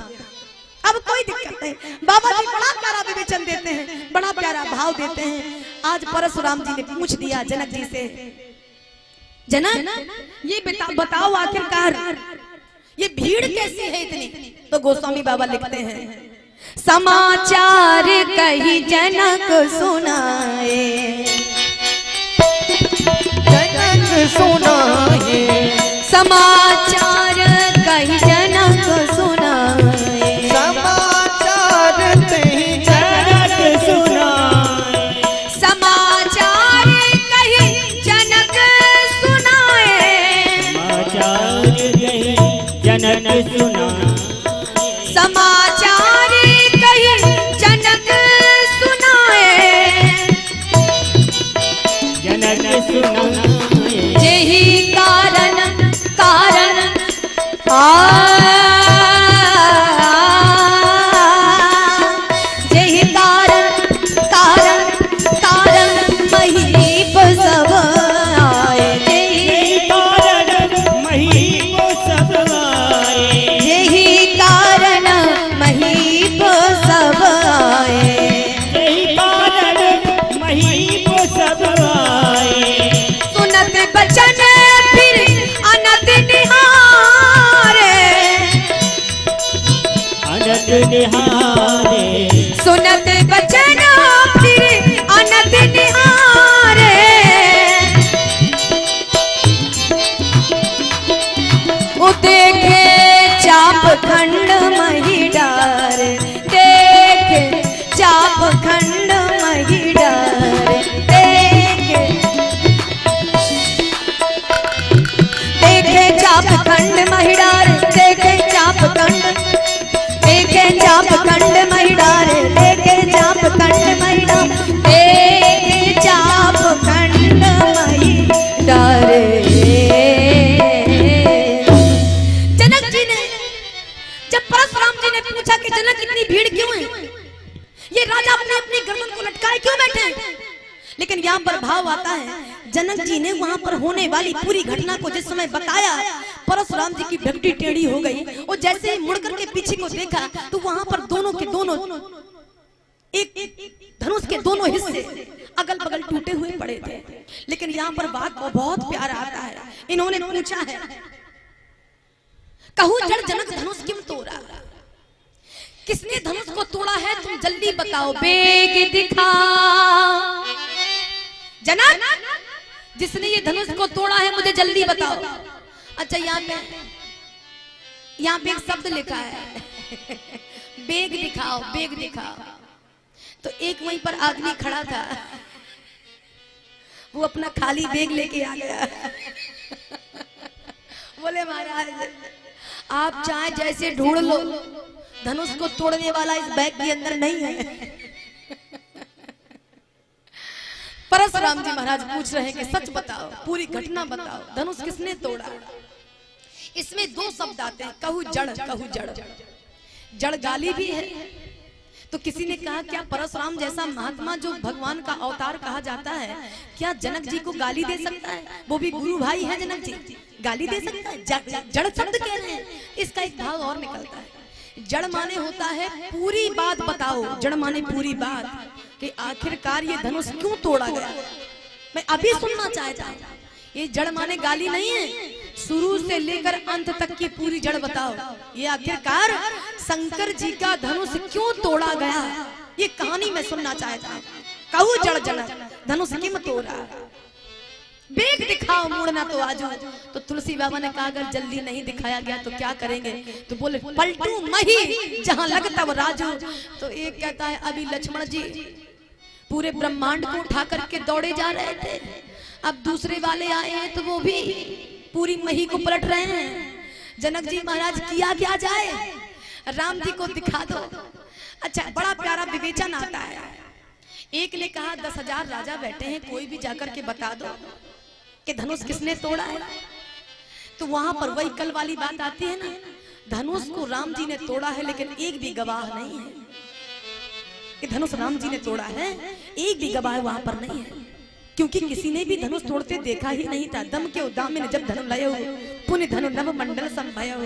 अब कोई दिक्कत नहीं। बाबा जी बड़ा प्यारा विवेचन देते हैं, बड़ा प्यारा भाव देते हैं। आज परशुराम जी ने पूछ दिया जनक जी से, जनक ये बताओ आखिरकार ये भीड़ कैसी है इतनी? तो गोस्वामी बाबा लिखते हैं, समाचार कही जनक सुनाए, जनक सुनाए, समाचार कही जनक सुनाए, समाचार कही जनक सुनाए, समाचार कही जनक सुनाए, समाचार कही जनक सुनाए, समाचार कही जनक सुनाए, जनक सुनाए, यही कारण यही कारण महीप सब आए, यही कारण महीप सब आए, यही कारण महीप सब आए, यही कारण महीप सब आए, सुनत बचन फिर अनत निहारे, अनंत निहारे, सुनत बचन फिर अनत निहारे, वो देखे चाप खंड मही डार, देखे चाप खंड मही डार, देखे चाप खंड मही डार, देखे चाप खंड, देखे चाप खंड मही डार, देखे चाप खंड मही डार, देखे चाप खंड मही डार। जनक जी ने जब परशुराम जी ने पूछा कि जनक इतनी भीड़ क्यों है, ये राजा अपने अपनी गर्दन को लटकाए क्यों बैठे हैं, लेकिन यहाँ पर भाव आता है, जनक जी ने वहां पर होने वाली पूरी घटना को जिस समय बताया, परशुराम जी की भक्ति टेढ़ी हो गई, और जैसे ही मुड़कर के पीछे को देखा तो वहां पर दोनों के दोनों एक धनुष के दोनों हिस्से अगल बगल टूटे हुए पड़े थे। लेकिन यहाँ पर बात को बहुत प्यारा आता है। इन्होंने पूछा है, कहूँ जड़ जनक धनुष क्यों तोड़ा, किसने धनुष को तोड़ा है, तुम जल्दी बताओ, बेग दिखा। जनक जिसने ये धनुष को तोड़ा है मुझे जल्दी बताओ। अच्छा यहाँ पे एक शब्द लिखा है बेग दिखाओ, बेग दिखाओ। तो एक वहीं पर आदमी खड़ा था, वो अपना खाली बैग लेके आ गया बोले महाराज आप चाहे जैसे ढूंढ लो, धनुष को तोड़ने वाला इस बैग के अंदर नहीं है। परशुराम जी महाराज पूछ रहे हैं कि सच बताओ, पूरी घटना बताओ, धनुष किसने तोड़ा। इसमें दो शब्द आते हैं, कहू जड़, कहू जड़। जड़ गाली भी है। तो किसी ने कहा क्या परशुराम जैसा महात्मा जो भगवान का अवतार कहा जाता है, क्या जनक जी को गाली दे सकता है? वो भी गुरु भाई है जनक जी, गाली दे सकता है? जड़ शब्द कह रहे हैं। इसका एक भाव और निकलता है। जड़ माने होता है पूरी बात बताओ, जड़ माने पूरी बात कि आखिरकार ये धनुष क्यों तोड़ा गया। मैं अभी सुनना चाहता हूँ। ये जड़ माने गाली नहीं है, शुरू से लेकर अंत तक की पूरी जड़ बताओ। ये आखिरकार शंकर जी का धनुष क्यों तोड़ा गया, ये कहानी मैं सुनना चाहता हूँ। कहू जड़ जनक धनुष क्यों तोड़ा, बेग दिखाओ, मुड़ना तो आजू। तो तुलसी बाबा ने कहा अगर जल्दी नहीं दिखाया गया तो क्या करेंगे? तो बोले पलटू मही जहां लगता वो राजू। तो एक कहता है अभी लक्ष्मण जी पूरे ब्रह्मांड को उठा करके दौड़े जा रहे थे, अब दूसरे वाले आए हैं तो वो भी पूरी मही को पलट रहे हैं। जनक जी महाराज किया क्या जाए, राम जी को दिखा दो। अच्छा, बड़ा प्यारा विवेचन आता है। एक ने कहा 10,000 राजा बैठे हैं, कोई भी जाकर के बता दो कि धनुष किसने तोड़ा है। तो वहां पर वही कल वाली बात आती है ना, धनुष को राम जी ने तोड़ा है लेकिन एक भी गवाह नहीं है कि धनुष राम जी ने तोड़ा है। एक भी गवाह वहां पर नहीं है, क्योंकि किसी ने भी धनुष तोड़ते देखा ही नहीं था। दम के उद्दाम में जब धनु लय हो, पुण्य धनु नव मंडल संभय हो।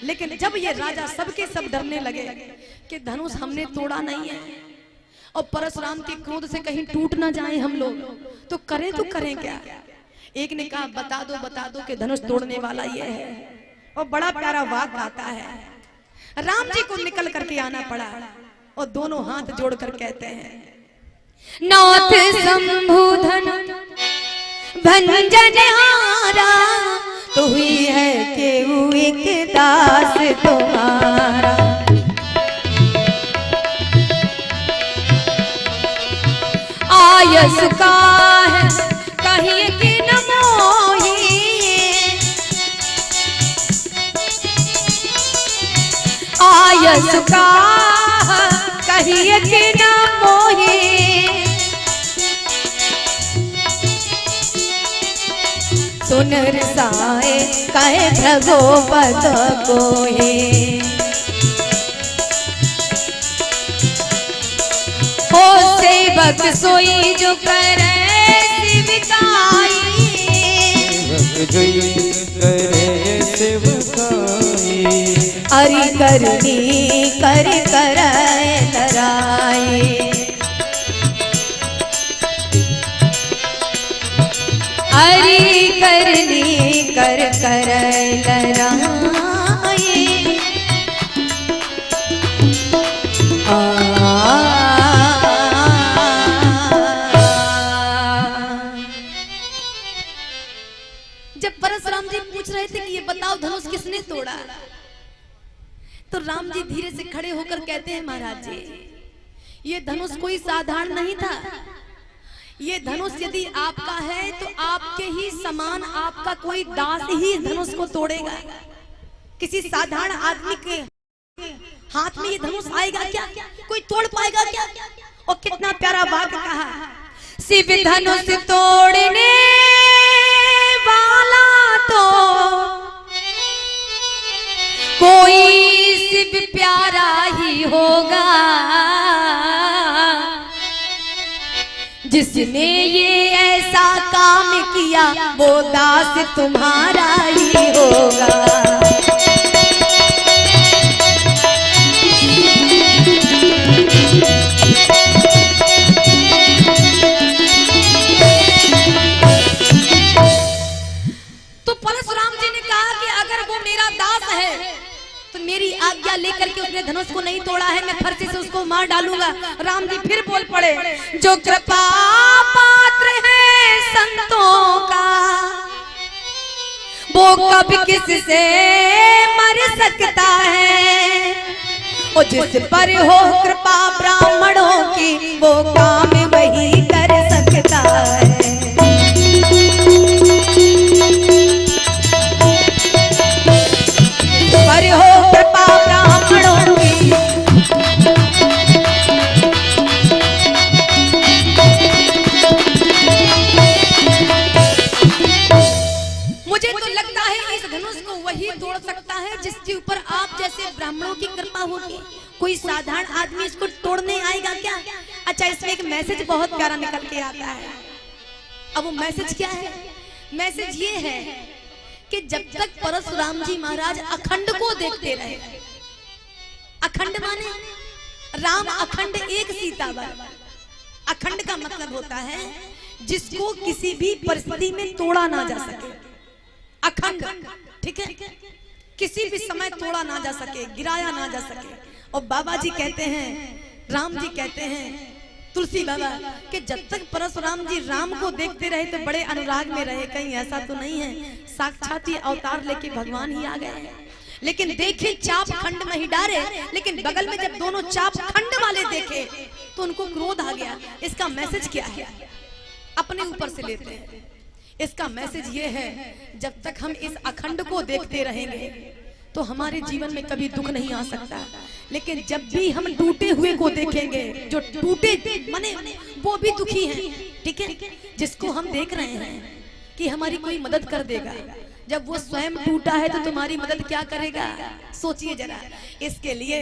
लेकिन जब ये राजा सबके सब डरने लगे कि धनुष हमने तोड़ा नहीं है और परशुराम के क्रोध से कहीं टूट ना जाए हम लोग, तो करें क्या। एक ने कहा बता दो कि धनुष तोड़ने वाला ये है। और बड़ा प्यारा वाक आता है। राम जी को निकल करके आना पड़ा और दोनों हाथ जोड़कर कहते हैं, नाथ शंभुधन भंजन हारा, तू ही है केहू एक दास तुम्हारा। आयस का है कहिए कि न मोही, आयस का कहिए कि न मोही। सुन रसाए कहे भगवत कोहे, हो सेवक सोई जो करे सेवकाई, अरि करनी कर करे लराई। हरि करनी कर कर लराए। जब परशुराम जी पूछ रहे थे कि ये बताओ धनुष किसने तोड़ा, तो राम जी धीरे से खड़े होकर कहते हैं, महाराज जी ये धनुष कोई साधारण नहीं था। ये धनुष यदि आपका है तो आपके ही समान आपका कोई दास ही धनुष को तोड़ेगा। किसी साधारण आदमी के हाथ में ये धनुष आएगा क्या, कोई तोड़ पाएगा क्या। और कितना प्यारा वाक्य कहा, शिव धनुष तोड़ने वाला तो कोई शिव प्यारा ही होगा, जिसने ये ऐसा काम किया वो दास तुम्हारा ही होगा। तो परशुराम जी ने कहा कि अगर वो मेरा दास है तो मेरी आज्ञा लेकर के उसने धनुष को नहीं तोड़ा है, मैं फरसे से उसको मार डालूंगा। राम जी फिर बोल पड़े, जो कृपा पात्र है संतों का, वो कब किससे मर सकता है। और जिस पर हो कृपा ब्राह्मणों की, वो काम वही कर सकता है। पर हो कृपा ब्राह्मणों की, मुझे तो लगता है इस धनुष को वही तोड़ सकता है जिसके ऊपर आप जैसे ब्राह्मणों की कृपा होगी। कोई साधारण आदमी इसको तोड़ने आएगा क्या। अच्छा, इसमें एक मैसेज बहुत प्यारा निकल के आता है। अब वो मैसेज क्या है, मैसेज ये है कि जब तक परशुराम जी महाराज अखंड को देखते रहे, अखंड माने राम अखंड एक सीता वर। अखंड का मतलब होता है जिसको किसी भी परिस्थिति में तोड़ा ना जा सके। अखंड, ठीक है, किसी भी समय तोड़ा ना जा सके, गिराया ना जा सके। और बाबा जी कहते हैं, राम जी कहते हैं, तुलसी बाबा कि जब तक परशुराम जी राम को देखते रहे तो बड़े अनुराग में रहे। कहीं ऐसा तो नहीं है साक्षात ही अवतार लेके भगवान ही आ गए हैं। लेकिन देखे चाप खंड में ही डारे, लेकिन बगल में जब दोनों चाप खंड वाले देखे तो उनको क्रोध आ गया। इसका मैसेज क्या है, अपने ऊपर से लेते हैं। इसका मैसेज ये है, जब तक हम इस अखंड को देखते रहेंगे तो हमारे जीवन में कभी दुख नहीं आ सकता। लेकिन जब भी हम टूटे हुए को देखेंगे, जो टूटे माने वो भी दुखी हैं, ठीक है, जिसको हम देख रहे हैं कि हमारी कोई मदद कर देगा, जब वो स्वयं टूटा है तो तुम्हारी मदद क्या करेगा? सोचिए जरा। इसके लिए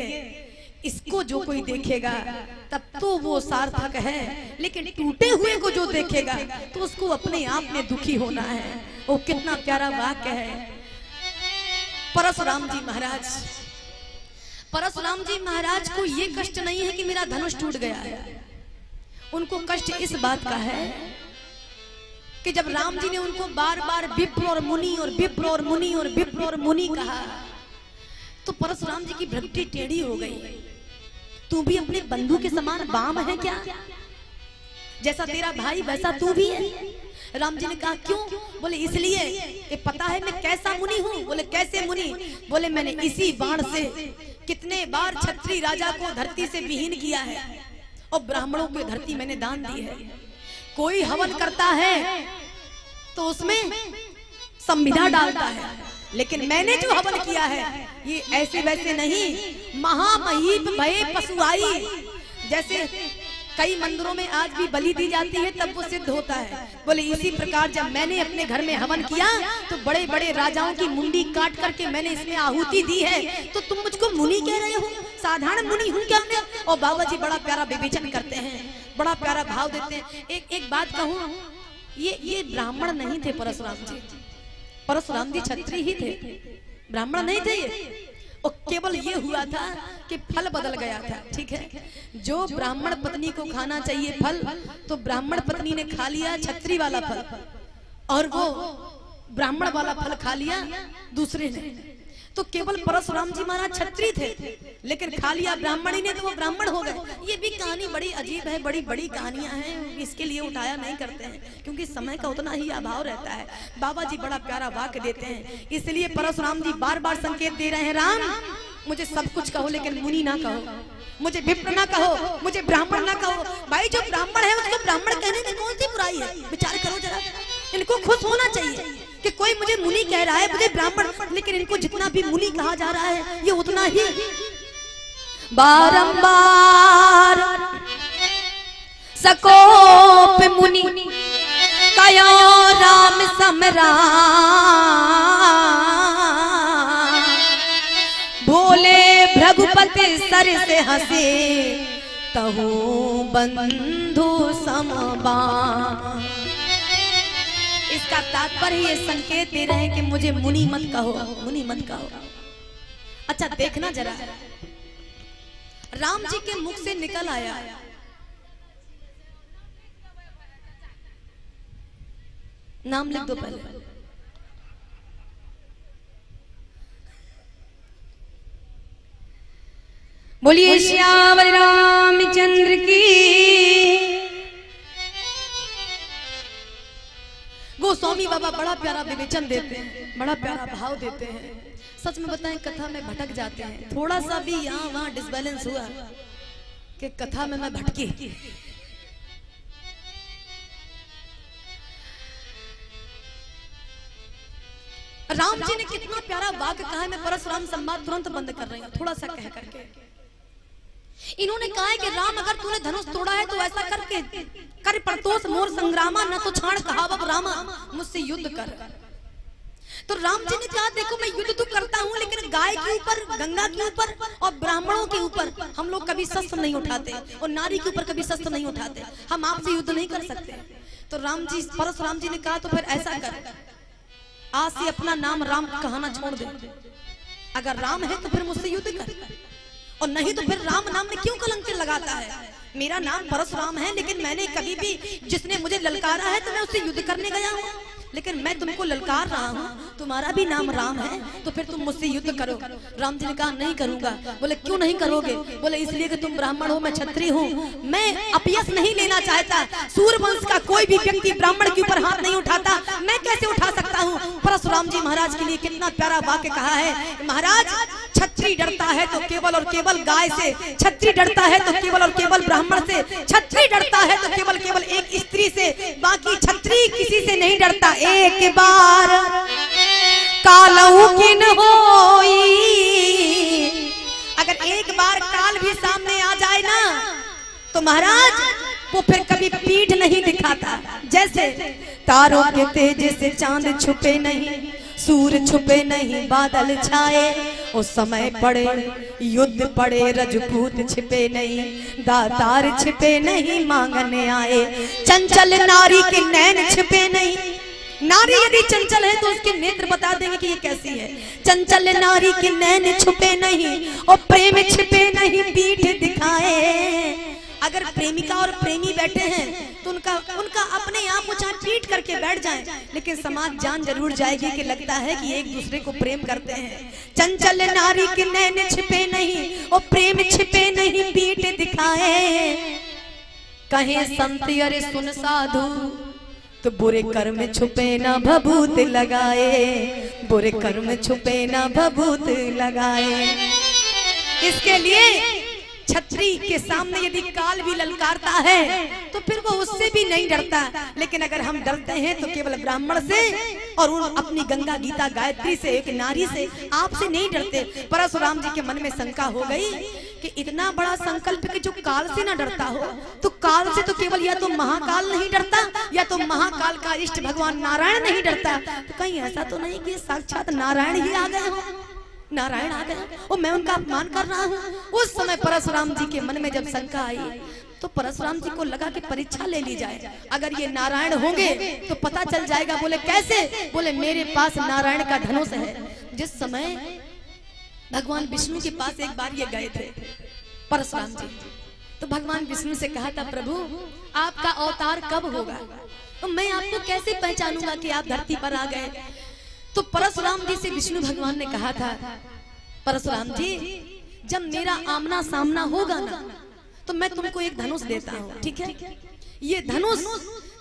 इसको जो कोई देखेगा तब तो वो सार्थक है, लेकिन टूटे हुए को जो देखेगा तो उसको अपने आप में दुखी होना है। वो कितना प्यारा वाक्य है। परशुराम जी महाराज, परशुराम जी महाराज को ये कष्ट नहीं है कि मेरा धनुष टूट गया है, उनको कष्ट इस बात का है कि जब राम जी ने उनको बार बार विप्र और मुनि और विप्र और मुनि और विप्र और मुनि कहा तो परशुराम जी की भ्रक्ति टेढ़ी हो गई। तू भी अपने बंधु के समान बाम है क्या? जैसा तेरा भाई वैसा तू भी है? राम जी ने कहा क्यों? बोले इसलिए कि पता है मैं कैसा मुनि हूँ। बोले कैसे मुनि? बोले मैंने इसी बाण से कितने बार क्षत्रिय राजा को धरती से विहीन किया है और ब्राह्मणों को धरती मैंने दान दी है। कोई हवन करता है तो उसमें संविधा डालता है, लेकिन मैंने जो हवन किया है ये ऐसे वैसे नहीं, महामहीप भय पशुआई। जैसे कई मंदिरों में आज भी बलि दी जाती है तब वो सिद्ध होता है। बोले इसी प्रकार जब मैंने अपने घर में हवन किया तो बड़े बड़े राजाओं की मुंडी काट करके मैंने इसमें आहुति दी है, तो तुम मुझको मुनि कह रहे हो? साधारण मुनि हूँ क्या मैं? और बाबा जी बड़ा प्यारा विवेचन करते हैं, बड़ा प्यारा भाव देते हैं। एक बात कहूँ, ये ब्राह्मण नहीं थे परशुराम जी। परशुराम जी क्षत्रिय ही थे, ब्राह्मण नहीं थे ये। और केवल ये हुआ था कि फल बदल गया था, ठीक है। जो ब्राह्मण पत्नी को खाना चाहिए फल, तो ब्राह्मण पत्नी ने खा लिया क्षत्रिय वाला फल, और वो ब्राह्मण वाला फल खा लिया दूसरे ने। तो केवल परशुराम जी महाराज क्षत्रिय थे, लेकिन खा लिया ब्राह्मणी ने तो वो ब्राह्मण हो गए। ये भी कहानी बड़ी अजीब है, बड़ी बड़ी कहानियां हैं, इसके लिए उठाया नहीं करते हैं क्योंकि समय का उतना ही अभाव रहता है। बाबा जी बड़ा प्यारा वाक्य देते हैं, इसलिए परशुराम जी बार बार संकेत दे रहे हैं, राम मुझे सब कुछ कहो लेकिन मुनि ना कहो, मुझे विप्र ना कहो, मुझे ब्राह्मण ना कहो। भाई जो ब्राह्मण है उसको ब्राह्मण कहने में कौन सी बुराई है? विचार करो जरा, इनको खुश होना चाहिए कि कोई मुझे मुनि कह रहा है, मुझे ब्राह्मण, लेकिन इनको जितना भी मुनि कहा जा रहा है ये उतना ही। बारंबार सकोप मुनि कयो राम समरा, भोले भृगुपति सर से हंसे तहु बंधु समबा। इसका तात्पर्य ये संकेत दे रहे हैं कि मुझे मुनि मत कहो, मुनि मत कहो। अच्छा देखना जरा, राम जी के मुख से निकल आया, नाम लिख दो पहले। बोलिए श्यामल रामचंद्र की। गोस्वामी बाबा बड़ा प्यारा विवेचन देते हैं, बड़ा प्यारा भाव देते हैं। सच में बताएं कथा में भटक जाते हैं, थोड़ा सा भी यहाँ वहाँ डिसबैलेंस हुआ कि कथा में मैं भटकी। राम जी ने कितना प्यारा वाक्य कहा है। मैं परशुराम संवाद तुरंत बंद कर रही हूँ, थोड़ा सा कह करके। इन्होंने कहा है कि राम अगर तूने धनुष तोड़ा है तो ऐसा करके कर परतोष मोर संग्रामा, न तो छाण कहावत रामा, मुझसे युद्ध कर। तो राम जी ने कहा देखो मैं युद्ध तो करता हूँ, लेकिन गाय के ऊपर, गंगा के ऊपर और ब्राह्मणों के ऊपर हम लोग कभी शस्त्र नहीं उठाते, और नारी के ऊपर कभी शस्त्र नहीं उठाते, हम आपसे युद्ध नहीं कर सकते। तो राम जी, परशुराम जी ने कहा तो फिर ऐसा कर, आज से अपना नाम राम कहना छोड़ दे। अगर राम है तो फिर मुझसे युद्ध कर, और नहीं तो फिर राम नाम में क्यों कलंक लगाता है? मेरा नाम परशुराम है, लेकिन मैंने कभी भी जिसने मुझे ललकारा है तो मैं उससे युद्ध करने गया हूँ, लेकिन मैं तुमको ललकार रहा हूँ, तुम्हारा भी नाम राम है तो फिर तुम मुझसे युद्ध करो। राम जी ने कहा नहीं करूंगा। बोले क्यों नहीं करोगे? बोले इसलिए कि तुम ब्राह्मण हो, मैं क्षत्रिय हूँ, मैं अपयश नहीं लेना चाहता। सूर्यवंश का कोई भी व्यक्ति ब्राह्मण के ऊपर हाथ नहीं उठाता, मैं कैसे उठा सकता हूँ? परशुराम जी महाराज के लिए कितना प्यारा वाक्य कहा है। महाराज क्षत्रिय डरता है तो केवल और केवल गाय से, क्षत्रिय डरता है तो केवल और केवल ब्राह्मण से, क्षत्रिय डरता है तो केवल केवल एक स्त्री से, बाकी क्षत्रिय की किसी से नहीं डरता। एक बार कालऊ की न होई, अगर एक बार काल भी सामने आ जाए ना तो महाराज वो फिर कभी पीठ नहीं दिखाता। जैसे तारों के तेज से चांद छुपे नहीं, सूर्य छुपे नहीं, बादल छाए उस समय पड़े, युद्ध पड़े, रजपूत छिपे नहीं, दातार छिपे नहीं, मांगने आए, चंचल नारी के नैन छिपे नहीं। नारी यदि चंचल है तो उसके नेत्र बता देंगे कि ये कैसी है। चंचल नारी के नैन छुपे नहीं और प्रेम छिपे नहीं, पीठ दिखाए। अगर प्रेमिका और प्रेमी बैठे हैं तो उनका अपने आप को चाहे पीट करके बैठ जाएं, लेकिन समाज जान जरूर जाएगी कि लगता है कि एक दूसरे को प्रेम करते हैं। चंचल नारी के नैन छिपे नहीं और प्रेम छिपे नहीं, पीठ दिखाए। कहे संत अरे सुन साधु तो बुरे कर्म छुपे ना भभूत लगाए, बुरे कर्म छुपे ना भभूत लगाए। इसके लिए छत्री के सामने यदि काल भी ललकारता है तो फिर वो उससे भी नहीं डरता, लेकिन अगर हम डरते हैं तो केवल ब्राह्मण से और उन अपनी गंगा गीता गायत्री से, एक नारी से, आपसे नहीं डरते। परशुराम जी के मन में शंका हो गई कि इतना बड़ा संकल्प कि जो काल से ना डरता हो, तो काल से तो केवल या तो महाकाल नहीं डरता या तो महाकाल का इष्ट भगवान नारायण नहीं डरता। तो कहीं ऐसा तो नहीं कि साक्षात नारायण ही आ गए हो, नारायण आ गए और मैं उनका अपमान कर रहा हूँ। उस समय परशुराम जी के मन में जब शंका आई तो परशुराम जी को लगा कि परीक्षा ले ली जाए, अगर ये नारायण होंगे तो पता चल जाएगा। बोले कैसे? बोले मेरे पास नारायण का धनुष है। जिस समय भगवान विष्णु के पास एक बार ये गए थे परशुराम जी, तो भगवान विष्णु से कहा था प्रभु आपका अवतार कब होगा, तो मैं आपको कैसे पहचानूंगा कि आप धरती पर आ गए। तो परशुराम जी से विष्णु भगवान ने कहा था परशुराम जी जब मेरा आमना सामना होगा ना तो मैं तुमको एक धनुष देता हूँ, ठीक है? ये धनुष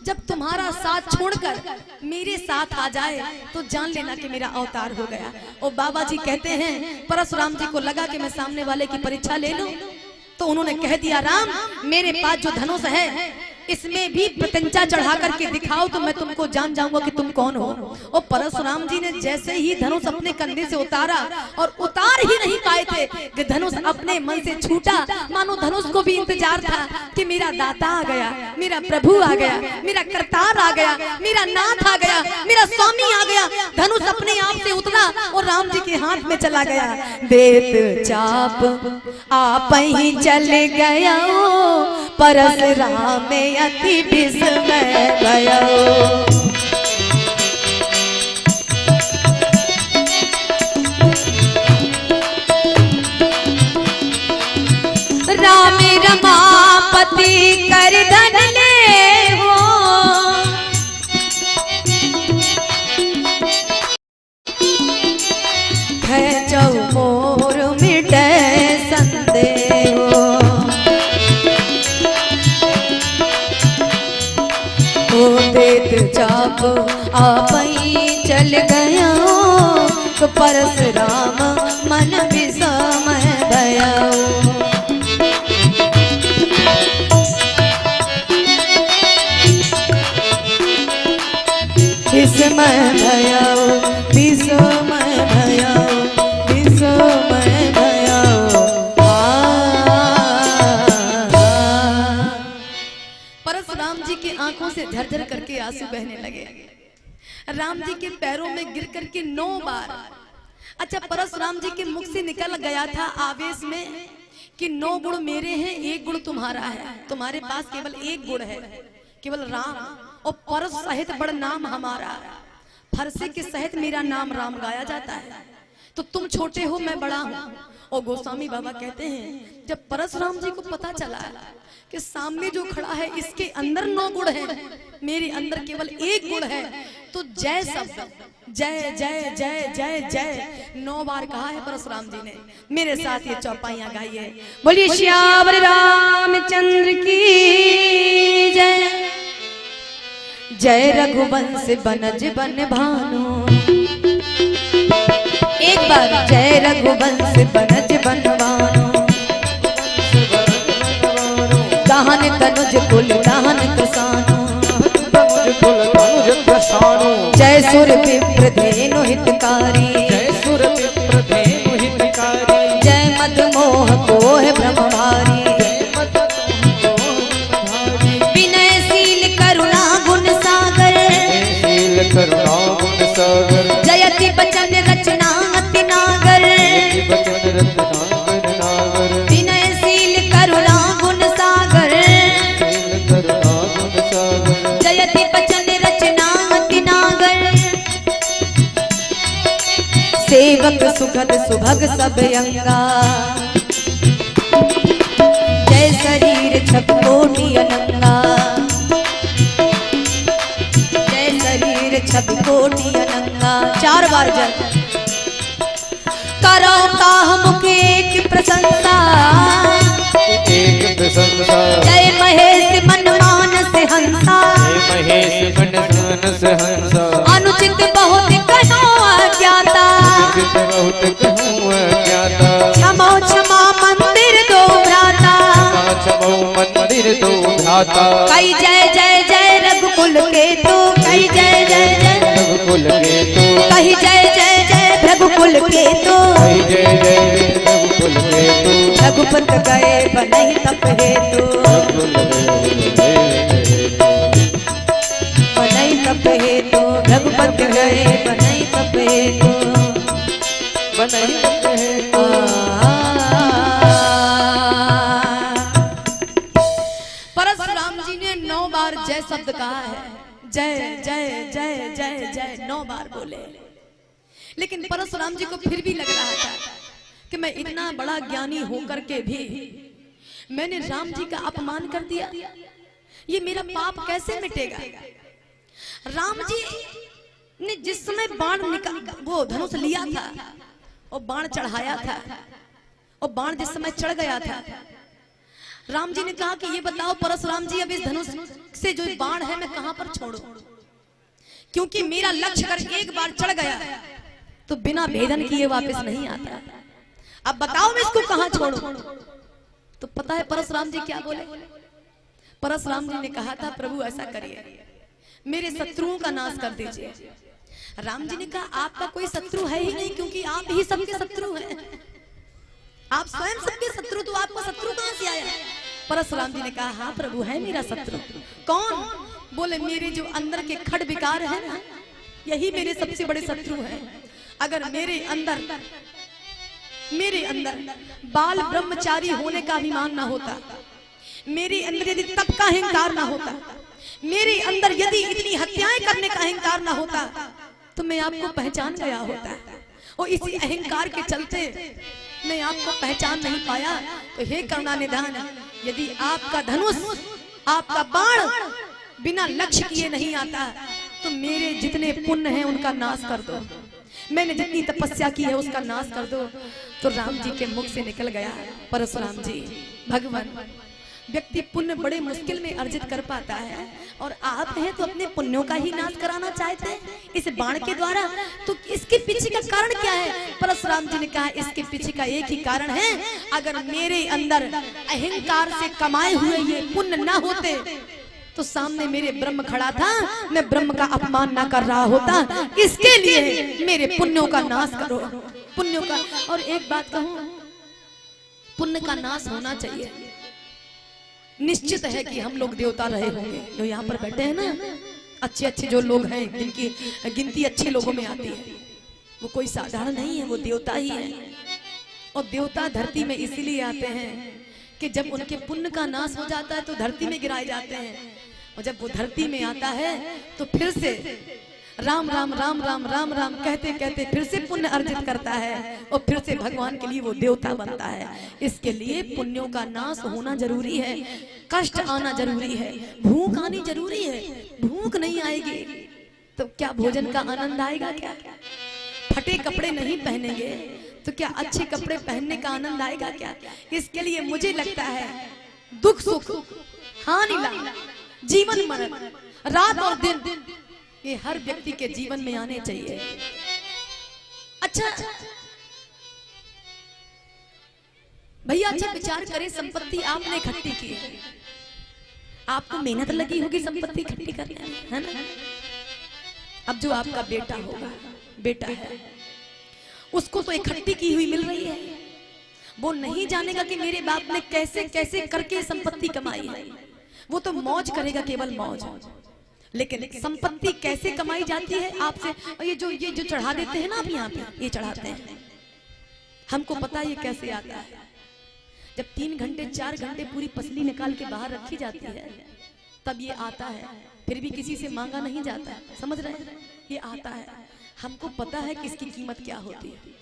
जब तुम्हारा साथ छोड़कर मेरे साथ आ जाए तो जान लेना कि मेरा अवतार हो गया। और बाबा जी कहते हैं परशुराम जी को लगा कि मैं सामने वाले की परीक्षा ले लूं, तो उन्होंने कह दिया राम मेरे पास जो धनुष है इसमें भी प्रत्यंचा चढ़ा करके दिखाओ तो मैं तुमको जान जाऊंगा कि तुम कौन हो। और परशुराम जी ने जैसे ही धनुष अपने कंधे से उतारा और उतार ही नहीं पाए थे कि धनुष अपने मन से छूटा, मानो धनुष को भी इंतजार था कि मेरा दाता आ गया, मेरा प्रभु आ गया, मेरा करतार आ गया, मेरा नाथ आ गया, मेरा स्वामी आ गया। धनुष अपने आप से उतरा और राम जी के हाथ में चला गया। देत चाप आप ही चल गया परशुराम में अति विस्मय भयो। राम रमापति कर धन ले हो, है जो मोर मिटे संदेह हो। देत चाप आप ही चल गया तो परशुराम मन विस्मय भयो। विस्मय भयो, विस्मय भयो, विस्मय भयो। परशुराम जी की आंखों से झरझर करके आंसू बहने लगे। राम जी के पैरों में गिर करके 9 बार। अच्छा परशुराम जी के मुख से निकल गया था आवेश में कि 9 गुण मेरे हैं 1 गुण तुम्हारा है, तुम्हारे पास केवल 1 गुण है, केवल राम। और परस सहित बड़ नाम हमारा, फरसे के सहित मेरा नाम राम गाया जाता है। तो तुम छोटे हो मैं बड़ा हूँ। और गोस्वामी बाबा कहते हैं जब परशुराम जी को पता चला कि सामने जो खड़ा है इसके अंदर 9 गुण है, मेरे अंदर केवल 1 गुण है, तो जय शब्द जय जय जय जय जय 9 बार कहा है परशुराम जी ने। मेरे साथ ये चौपाइयां गाइए। बोलिए श्यावर रामचंद्र की जय। जय रघुवंश बनज बन भानु। एक बार जय रघुवंश बनज बन भानु। दाहन तनुज कुल दाहन कसानु। सुर विप्र धेनु हितकारी, जय सुर विप्र धेनु हितकारी, जय मद मोह को है ब्रह्म भारी, जय मद मोह भारी, विनयशील करुणा गुण सागर, शील करुणा गुण सागर, जयति बचन रचना अति नागर, जयति बचन रत्नाकर नागर, विनयशील करुणा गुण सागर, शील करुणा गुण सागर, जयति बचन रचना अति नागर, सेवक सुखद सुभग सब अंगा, जय शरीर छप कोटि अनंगा, जय शरीर छप कोटि अनंगा। 4 बार जय। करो काह मुख एक प्रशंसा, एक प्रशंसा, जय महेश मन मानस हंसा, जय महेश मन मानस हंसा, अनुचित बहुत कहो अज्ञाता, अनुचित बहुत कहूँ अज्ञाता, क्षमो क्षमा मंदिर दो भ्राता, क्षमो मंदिर दो भ्राता, कई जय जय जय रघुकुल के तू, कई जय जय जय रघुकुल के तू, कही जय जय जय रघुकुल के तू, जय जय जय रघुकुल के तू, रघुपत गए बनहि तप हेतु, बनहि तप हेतु, रघुपत गए बनहि तप हेतु। परशुराम जी ने 9 बार जय शब्द कहा है, जय जय जय जय जय 9 बार बोले। लेकिन परशुराम जी को फिर भी लग रहा था कि मैं इतना बड़ा ज्ञानी होकर के भी मैंने राम जी का अपमान कर दिया, ये मेरा पाप कैसे मिटेगा। राम जी ने जिस समय बाण वो धनुष लिया था और बाण चढ़ाया था, और बाण जिस समय चढ़ गया था, राम जी ने कहा कि ये बताओ परशुराम जी, अब इस धनुष से जो बाण है मैं कहां पर छोड़ूं, क्योंकि मेरा लक्ष्य अगर एक बार चढ़ गया तो बिना भेदन किए वापस नहीं आता। अब बताओ मैं इसको कहां छोड़ूं। तो पता है परशुराम जी क्या बोले? परशुराम जी ने कहा था, प्रभु ऐसा करिए, मेरे शत्रुओं का नाश कर दीजिए। राम जी ने कहा आपका कोई शत्रु है ही नहीं, क्योंकि आप ही सबके शत्रु हैं, आप स्वयं सबके शत्रु, तो आपको शत्रु कहां से आया? परशुराम जी ने कहा हाँ प्रभु है मेरा शत्रु। कौन? बोले मेरे जो अंदर के खड़ विकार है ना, यही मेरे सबसे बड़े शत्रु हैं। अगर मेरे अंदर बाल ब्रह्मचारी होने का अभिमान ना होता, मेरे अंदर यदि तप का अहंकार ना होता, मेरे अंदर यदि इतनी हत्याएं करने का अहंकार ना होता, तो मैं आपको पहचान गया होता। और इसी अहंकार के चलते मैं आपको पहचान नहीं पाया। तो हे करुणा निधान, यदि आपका धनुष, आपका बाण बिना लक्ष्य किए नहीं आता, तो मेरे जितने पुण्य हैं उनका नाश कर दो, मैंने जितनी तपस्या की है उसका नाश कर दो। तो राम जी के मुख से निकल गया, परशुराम जी भगवान, व्यक्ति पुण्य बड़े मुश्किल में अर्जित कर पाता है, और आप हैं तो अपने पुण्यों का ही नाश कराना चाहते हैं इस बाण के द्वारा। तो इसके पीछे का कारण क्या है? परशुराम जी ने कहा इसके पीछे का एक ही कारण है, अगर मेरे अंदर अहंकार से कमाए हुए ये पुण्य ना होते तो सामने मेरे ब्रह्म खड़ा था, मैं ब्रह्म का अपमान ना कर रहा होता। इसके लिए मेरे पुण्यों का नाश करो, पुण्यों का। और एक बात कहूं, पुण्य का नाश होना चाहिए। निश्चित है कि हम लोग देवता रहे होंगे, जो यहाँ पर बैठे हैं ना, अच्छे अच्छे जो लोग हैं, जिनकी गिनती अच्छे लोगों में आती है, वो कोई साधारण नहीं है, वो देवता ही है। और देवता धरती में इसीलिए आते हैं कि जब उनके पुण्य का नाश हो जाता है तो धरती में गिराए जाते हैं, और जब वो धरती में आता है तो फिर से राम राम राम राम राम राम कहते कहते फिर से पुण्य अर्जित करता है, और फिर से भगवान के लिए वो देवता बनता है। इसके लिए पुण्यों का नाश होना जरूरी है, कष्ट आना जरूरी है, भूख आनी जरूरी है। भूख नहीं आएगी तो क्या भोजन का आनंद आएगा? क्या फटे कपड़े नहीं पहनेंगे तो क्या अच्छे कपड़े पहनने का आनंद आएगा? क्या? इसके लिए मुझे लगता है दुख सुख, हानि लाभ, जीवन मरण, रात और दिन, ये हर व्यक्ति के जीवन में आने चाहिए। अच्छा भैया, अच्छा विचार करें, संपत्ति आपने इकट्ठी की है, आपको मेहनत लगी होगी संपत्ति इकट्ठी करने में, है ना? अब जो आपका बेटा होगा, बेटा है, उसको तो इकट्ठी की हुई मिल रही है, वो नहीं जानेगा कि मेरे बाप ने कैसे कैसे करके संपत्ति कमाई है, वो तो मौज करेगा, केवल मौज। लेकिन संपत्ति कैसे कमाई जाती है आपसे, ये जो चढ़ा देते हैं ना आप यहाँ पे, ये चढ़ाते हैं, हमको पता है ये कैसे आता है। जब 3 घंटे 4 घंटे पूरी पसली निकाल के बाहर रखी जाती है तब ये आता है, फिर भी किसी से मांगा नहीं जाता है, समझ रहे हैं, ये आता है। हमको पता है कि इसकी कीमत क्या होती है,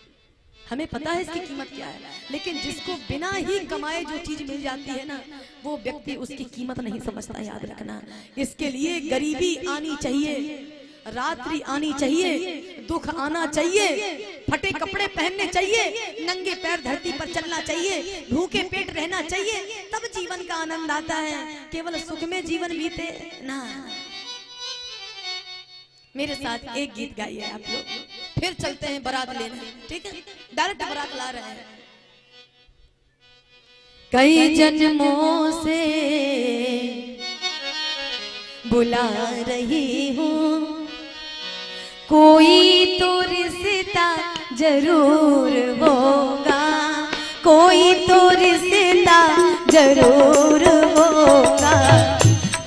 हमें पता है इसकी कीमत क्या है, लेकिन जिसको बिना ही कमाए जो चीज मिल जाती है ना, वो व्यक्ति उसकी कीमत नहीं समझता, याद रखना। इसके लिए गरीबी आनी चाहिए, रात्रि आनी चाहिए, दुख आना चाहिए, फटे कपड़े पहनने चाहिए, नंगे पैर धरती पर चलना चाहिए, भूखे पेट रहना चाहिए, तब जीवन का आनंद आता है। केवल सुख में जीवन बीते ना। मेरे साथ एक गीत गाइए आप लोग, फिर चलते हैं बारात लेने, ठीक है? डायरेक्ट बारात ला रहे हैं। कई जन्मों से बुला रही हूँ, कोई तो रिश्ता जरूर होगा, कोई तो रिश्ता जरूर होगा।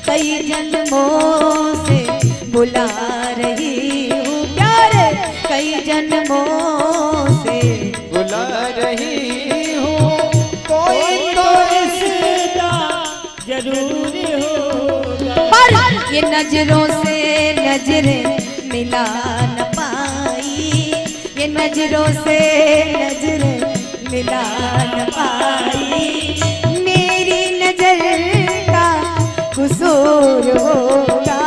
कई जन्मों से बुला रही हूँ प्यारे, कई जन्मों से बुला रही हूँ, कोई तो रिश्ता जरूर होगा। पर ये नजरों से नजरें मिला न पाई, ये नजरों से नजरें मिला न पाई, मेरी नजर का कसूर होगा।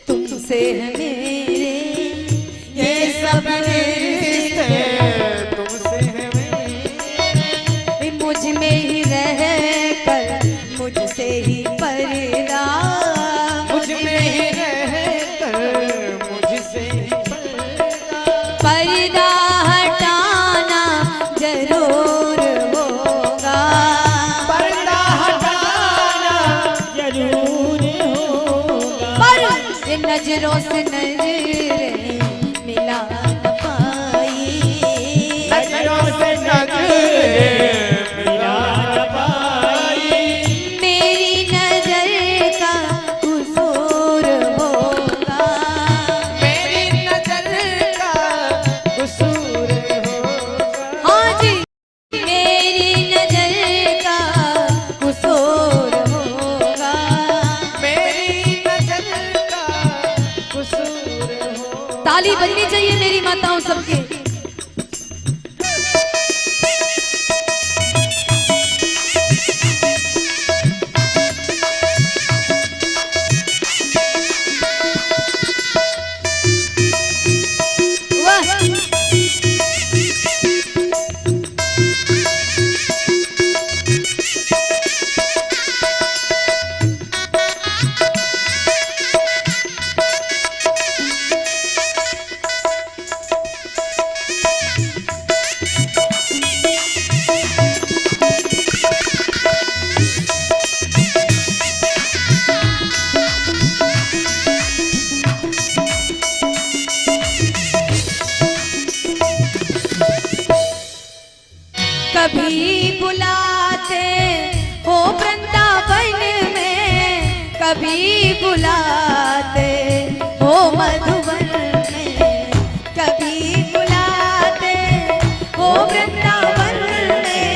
तुमसे है मेरे, ये सब रिश्ते तुमसे है मेरे, मुझ में ही रह कर मुझसे ही पर्दा, मुझ में ही रह कर मुझसे ही पर्दा हटाना जरूर होगा, पर्दा हटाना जरूर होगा। पर ये नजरों से नजरें मिला न पाई, नजरों से नजरें मिला न पाई, मेरी नजर का कसूर होगा, मेरी नजर का कसूर होगा। हाँ जी मेरी नजर का कसूर होगा, मेरी नजर का कसूर होगा। ताली बजनी चाहिए मेरी माताओं सबके। कभी बुलाते बुलाते हो वृंदावन में, कभी बुलाते हो मधुवन में, कभी बुलाते हो वृंदावन में,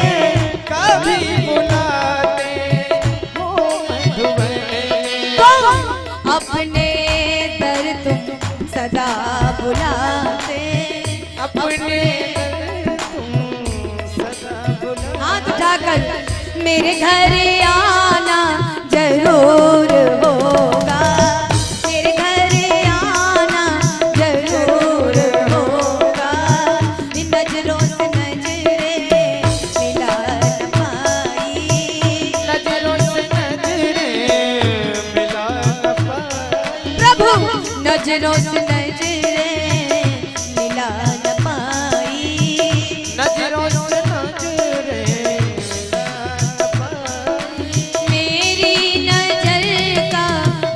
कभी बुलाते हो मधुबन में। तो अपने दर तुम सदा बुलाते, अपने तुम सदा बुलाते। हाथ उठाकर मेरे घर आना जरूर होगा, मेरे घर आना जरूर होगा। इन नजरों से नजरें मिला न पाई, नजरों से नजरें मिला न पाई। प्रभु नजरों से नजरें मिला न पाई, नजरों से नजरें मिला न पाई। मेरी नजर का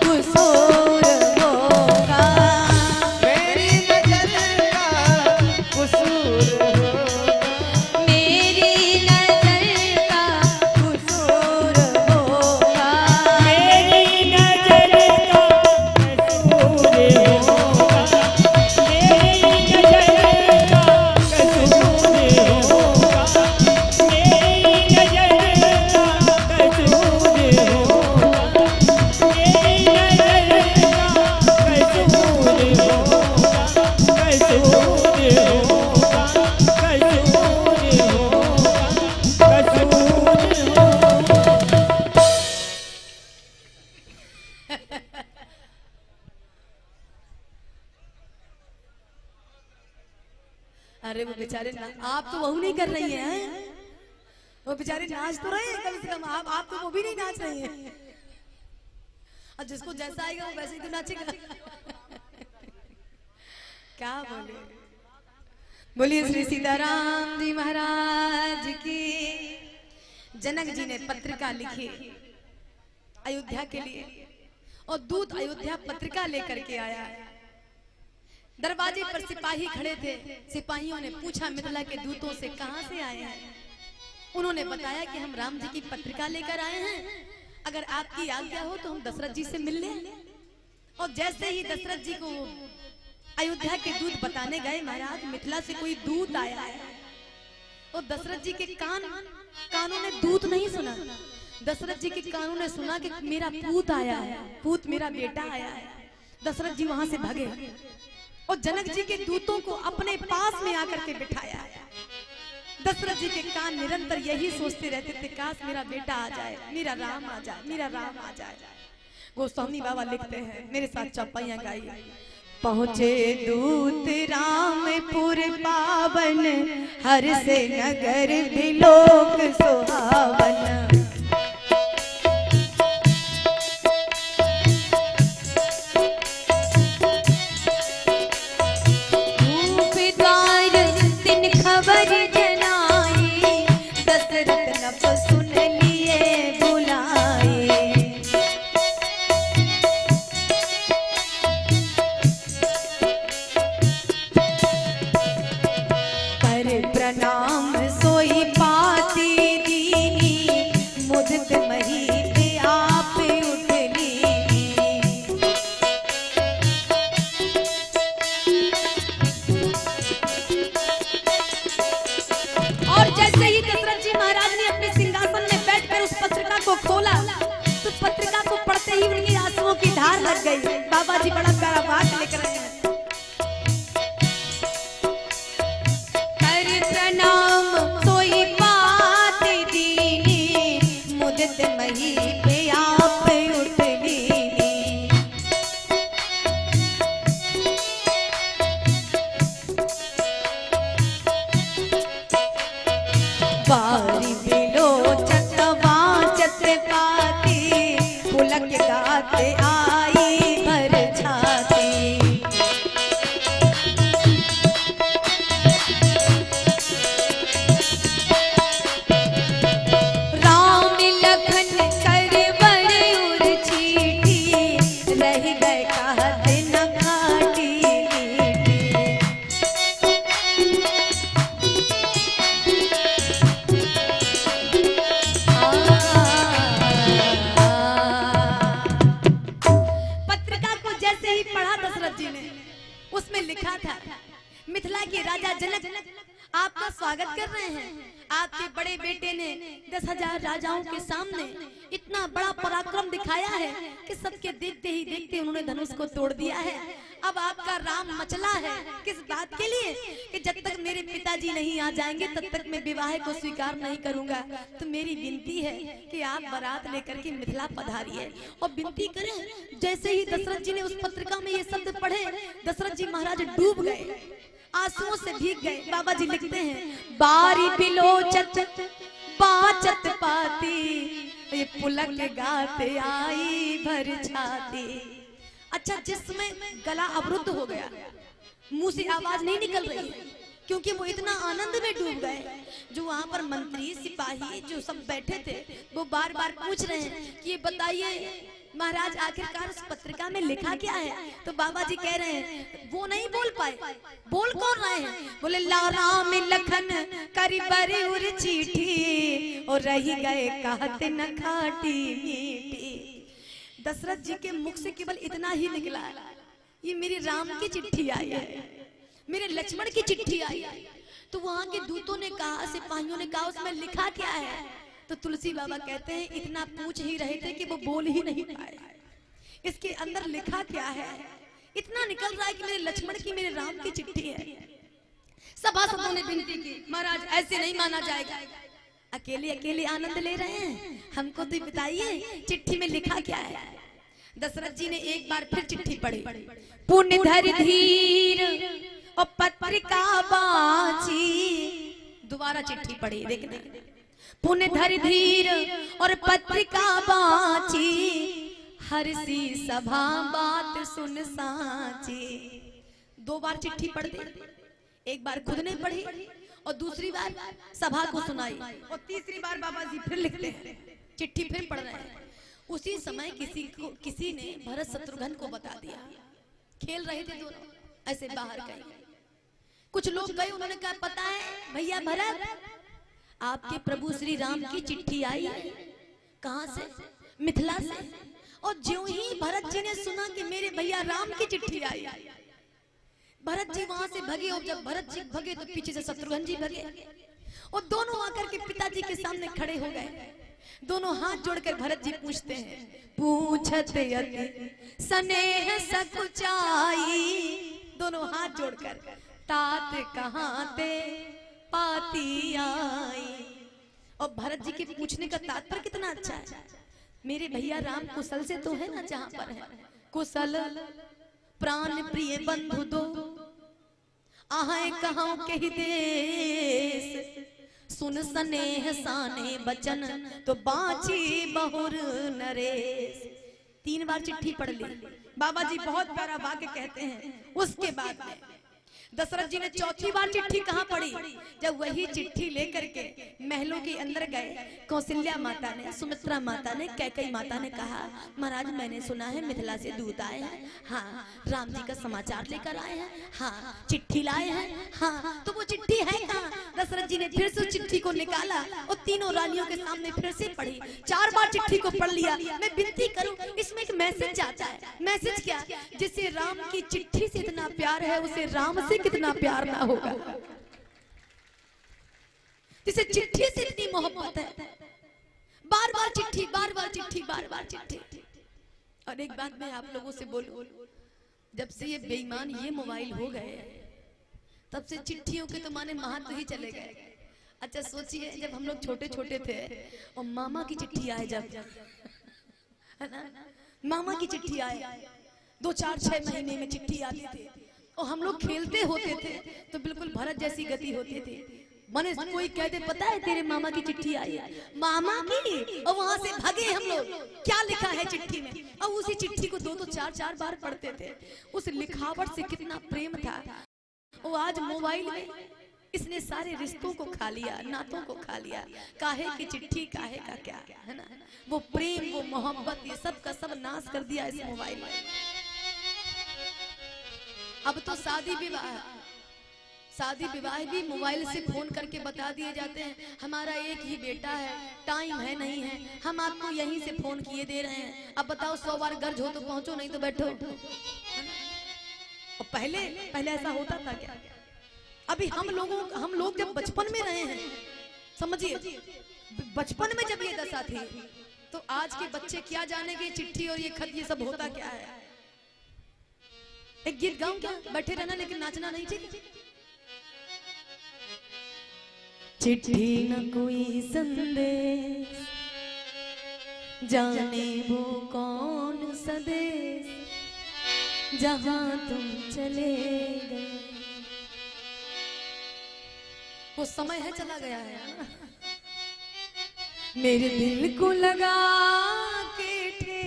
कसूर होगा, मेरी नजर का कसूर होगा। मेरी नजर का कसूर होगा। मेरी नजर का कसूर होगा। मेरी नजर का कसूर होगा। मेरी नजर का कसूर होगा। मेरी नजर का कसूर होगा। कसूर होगा। अरे वो बेचारे आप तो वहू नहीं कर रही हैं, वो बेचारे नाच तो रहे हैं कम से कम, आप तो वो भी नहीं नाच रही हैं। और जिसको जैसा आएगा वो वैसे ही तो नाचेगा। क्या बोले। बोलिए श्री सीताराम जी महाराज की। जनक जी ने पत्रिका लिखी अयोध्या के लिए, और दूत अयोध्या पत्रिका लेकर के आया। दरवाजे पर सिपाही खड़े थे। सिपाहियों ने पूछा मिथिला के दूतों से कहां से आए हैं। उन्होंने बताया कि हम राम जी की पत्रिका लेकर आए हैं, अगर आपकी आज्ञा हो तो हम दशरथ जी से मिल लें। और जैसे ही दशरथ जी को अयोध्या के दूत बताने गए, महाराज मिथिला से कोई दूत आया है। और दशरथ जी के कानों ने दूत नहीं सुना, दशरथ जी के कानों ने सुना कि मेरा पूत आया है, पूत मेरा बेटा आया है। दशरथ जी वहां से भागे और जनक जी के दूतों को अपने पास में आकर के बिठाया। दशरथ जी के कान निरंतर यही सोचते रहते थे, काश मेरा बेटा आ जाए, मेरा राम आ जाए, मेरा राम आ जाए। गोस्वामी बाबा लिखते हैं, मेरे साथ चौपाइयां गाई। पहुंचे दूत रामपुर पावन, हर से नगर बिलोक सुहावन। धूप द्वार दिन खबर जनाई, दशरथ नभ सुन लिए बुलाए। कर प्रणाम सोई पाती दीनी, मुदित महीप आप उठनी। और जैसे ही दशरथ जी महाराज ने अपने सिंहासन में बैठकर उस पत्रिका को खोला, तो पत्रिका को पढ़ते ही उनकी आंसुओं की धार लग गई। बाबा जी बड़ा प्यारा बात लेकर आए हैं। कर प्रणाम सोई बात दीनी, मुदित महीप आप उठनी। बारी बिलोचत वाचत पाती, पुलक गाते आई भर छाती। आपका स्वागत कर रहे हैं। आपके बड़े बेटे ने 10,000 राजाओं के सामने इतना बड़ा पराक्रम दिखाया है कि सबके देखते ही देखते उन्होंने धनुष को तोड़ दिया है। अब आपका राम मचला है किस बात के लिए कि जब तक मेरे पिताजी नहीं आ जाएंगे तब तक मैं विवाह को स्वीकार नहीं करूंगा। तो मेरी विनती है कि आप बारात लेकर के मिथिला पधारिए और विनती करें। जैसे ही दशरथ जी ने उस पत्रिका में ये शब्द पढ़े, दशरथ जी महाराज डूब गए, आंसुओं से भीग गए। बाबा जी लिखते हैं, बारी बिलोचत बाचत पाती, ये पुलक गाते आई भर छाती। अच्छा, जिसमें गला अवरुद्ध हो गया, मुंह से आवाज नहीं निकल रही है, क्योंकि वो इतना आनंद में डूब गए। जो वहां पर मंत्री सिपाही जो सब बैठे थे वो बार बार पूछ रहे हैं कि ये बताइए महाराज आखिरकार उस पत्रिका में लिखा क्या है। तो बाबा जी कह रहे हैं, वो नहीं बोल पाए। बोल कौन रहे हैं? बोले ला राम लखन करी बरी उर चीठी और रही गए कहते न खाटी मीठी। दशरथ जी के मुख से केवल इतना ही निकला, ये मेरी राम की चिट्ठी आई है, मेरे लक्ष्मण की चिट्ठी आई है। तो वहां के दूतों ने कहा, सिपाहियों ने कहा उसमें लिखा क्या है? तो तुलसी बाबा कहते हैं, इतना पूछ ही रहे थे कि वो बोल ही नहीं पाए, इसके अंदर लिखा क्या है। इतना निकल रहा है कि मेरे लक्ष्मण की, मेरे राम की चिट्ठी है। सभासदों ने विनती की, महाराज ऐसे नहीं माना जाएगा, अकेले अकेले आनंद ले रहे हैं, हमको तो बताइए चिट्ठी में लिखा क्या है। दशरथ जी ने एक बार फिर चिट्ठी पढ़ी, पुण्य धर धीर और पत्रिका बाची। दोबारा चिट्ठी पढ़ी, देखने पुण्य धर धीर और पत्रिका बाची, हरसी सभा बात सुन साची। 2 बार चिट्ठी पढ़ दी, एक बार खुद ने पढ़ी और दूसरी बार सभा को सुनाई और तीसरी बार बाबा जी फिर लिखते हैं, चिट्ठी फिर पढ़ रहे हैं। उसी समय किसी ने भरत शत्रुघ्न को बता दिया, खेल रहे थे दोनों ऐसे बाहर गए, कुछ लोग गए, उन्होंने कहा पता है भैया भरत, आपके प्रभु श्री राम की चिट्ठी आई है। कहां से? मिथिला से। और ज्यों ही भरत जी ने सुना कि मेरे भैया राम की चिट्ठी आई, भरत जी वहां से भगे। और जब भरत जी भगे तो पीछे से शत्रुघ्न जी भगे और दोनों आकर के पिताजी के सामने खड़े हो गए। दोनों हाथ जोड़कर भरत जी पूछते हैं, पूछत यति स्नेह सकुचाई। दोनों हाथ जोड़कर, तात कहां ते पाती आई। और भरत जी के पूछने का तात्पर्य कितना अच्छा है, मेरे भैया राम कुशल से तो है ना जहां पर है, कुशल प्राण प्रिय बंधु दो आहे कहां के देश, सुन स्नेह साने बचन तो बाची बहुर नरेश। 3 बार चिट्ठी पढ़ ली। बाबा जी बहुत प्यारा वाक्य कहते हैं, उसके बाद में दशरथ जी ने 4थी बार चिट्ठी कहां पढ़ी? जब वही चिट्ठी लेकर के महलों के अंदर गए, कौशल्या माता ने, सुमित्रा माता ने, कैकेयी माता ने कहा, महाराज मैंने सुना है मिथिला से दूत आए हैं। हाँ, राम जी का समाचार लेकर आए हैं। हाँ, चिट्ठी लाए हैं। हाँ, तो वो चिट्ठी है कहाँ? दशरथ जी ने फिर से चिट्ठी को निकाला और तीनों रानियों के सामने फिर से पढ़ी। 4 बार चिट्ठी को पढ़ लिया। मैं विनती करूं, इसमें एक मैसेज आता है। मैसेज क्या? जिसे राम की चिट्ठी से इतना प्यार है उसे राम से कितना प्यार ना होगा, जिसे चिट्ठी से इतनी मोहब्बत है। बार बार चिट्ठी, बार बार चिट्ठी, बार बार चिट्ठी। और एक बात मैं आप लोगों से बोलूं, जब से ये बेईमान ये मोबाइल हो गए तब से चिट्ठियों के तो माने महत्व ही चले गए। अच्छा सोचिए, जब हम लोग छोटे छोटे थे और मामा की चिट्ठी आए, जब है ना, मामा की चिट्ठी आए, 2-4-6 महीने में चिट्ठी आती थी और हम लोग खेलते होते थे तो बिल्कुल भरत जैसी गति होती थी। मने कोई कह दे पता है तेरे मामा की चिट्ठी आई है, मामा की, और वहां से भागे हम लोग, क्या लिखा है चिट्ठी में। और उसी चिट्ठी को 2-2, 4-4 बार पढ़ते थे। उस लिखावट से कितना प्रेम था। वो आज मोबाइल में इसने सारे रिश्तों को खा लिया, नातों को खा लिया। काहे की चिट्ठी, काहे का क्या, है ना, वो प्रेम, वो मोहब्बत, ये सब का सब नाश कर दिया इस मोबाइल में। अब तो शादी विवाह भी मोबाइल से फोन करके बता दिए जाते हैं, हमारा एक ही बेटा है, टाइम है नहीं है, हम आपको यहीं से फोन किए दे रहे हैं, अब बताओ 100 बार गर्ज हो तो पहुंचो, नहीं तो बैठो। और पहले ऐसा होता था क्या? अभी हम लोग जब बचपन में रहे हैं, समझिए बचपन में जब ये दशा थी, तो आज के बच्चे क्या जानेंगे चिट्ठी और ये खत ये सब होता क्या है। एक गीत गाऊं क्या? बैठे रहना लेकिन नाचना नहीं, ठीक? चिट्ठी न कोई संदेश, जाने वो कौन सा देश, जहां तुम चले गए। वो समय है चला गया है। मेरे दिल को लगा के ठे,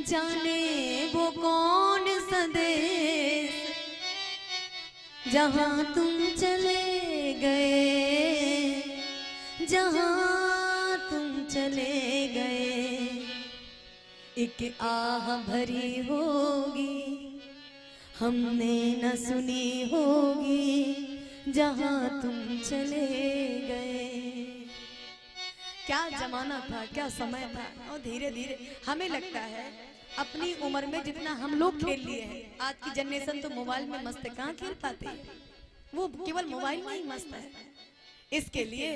जाने वो कौन सा देश, जहां तुम चले गए, जहां तुम चले गए। एक आह भरी होगी हमने न सुनी होगी, जहां तुम चले गए। क्या जमाना था, क्या समय था। और धीरे धीरे हमें लगता है अपनी उम्र में जितना हम लोग खेल लिए हैं, आज की जनरेशन तो मोबाइल में मस्त है, कहाँ खेल पाती है। वो केवल मोबाइल में ही मस्त है। इसके लिए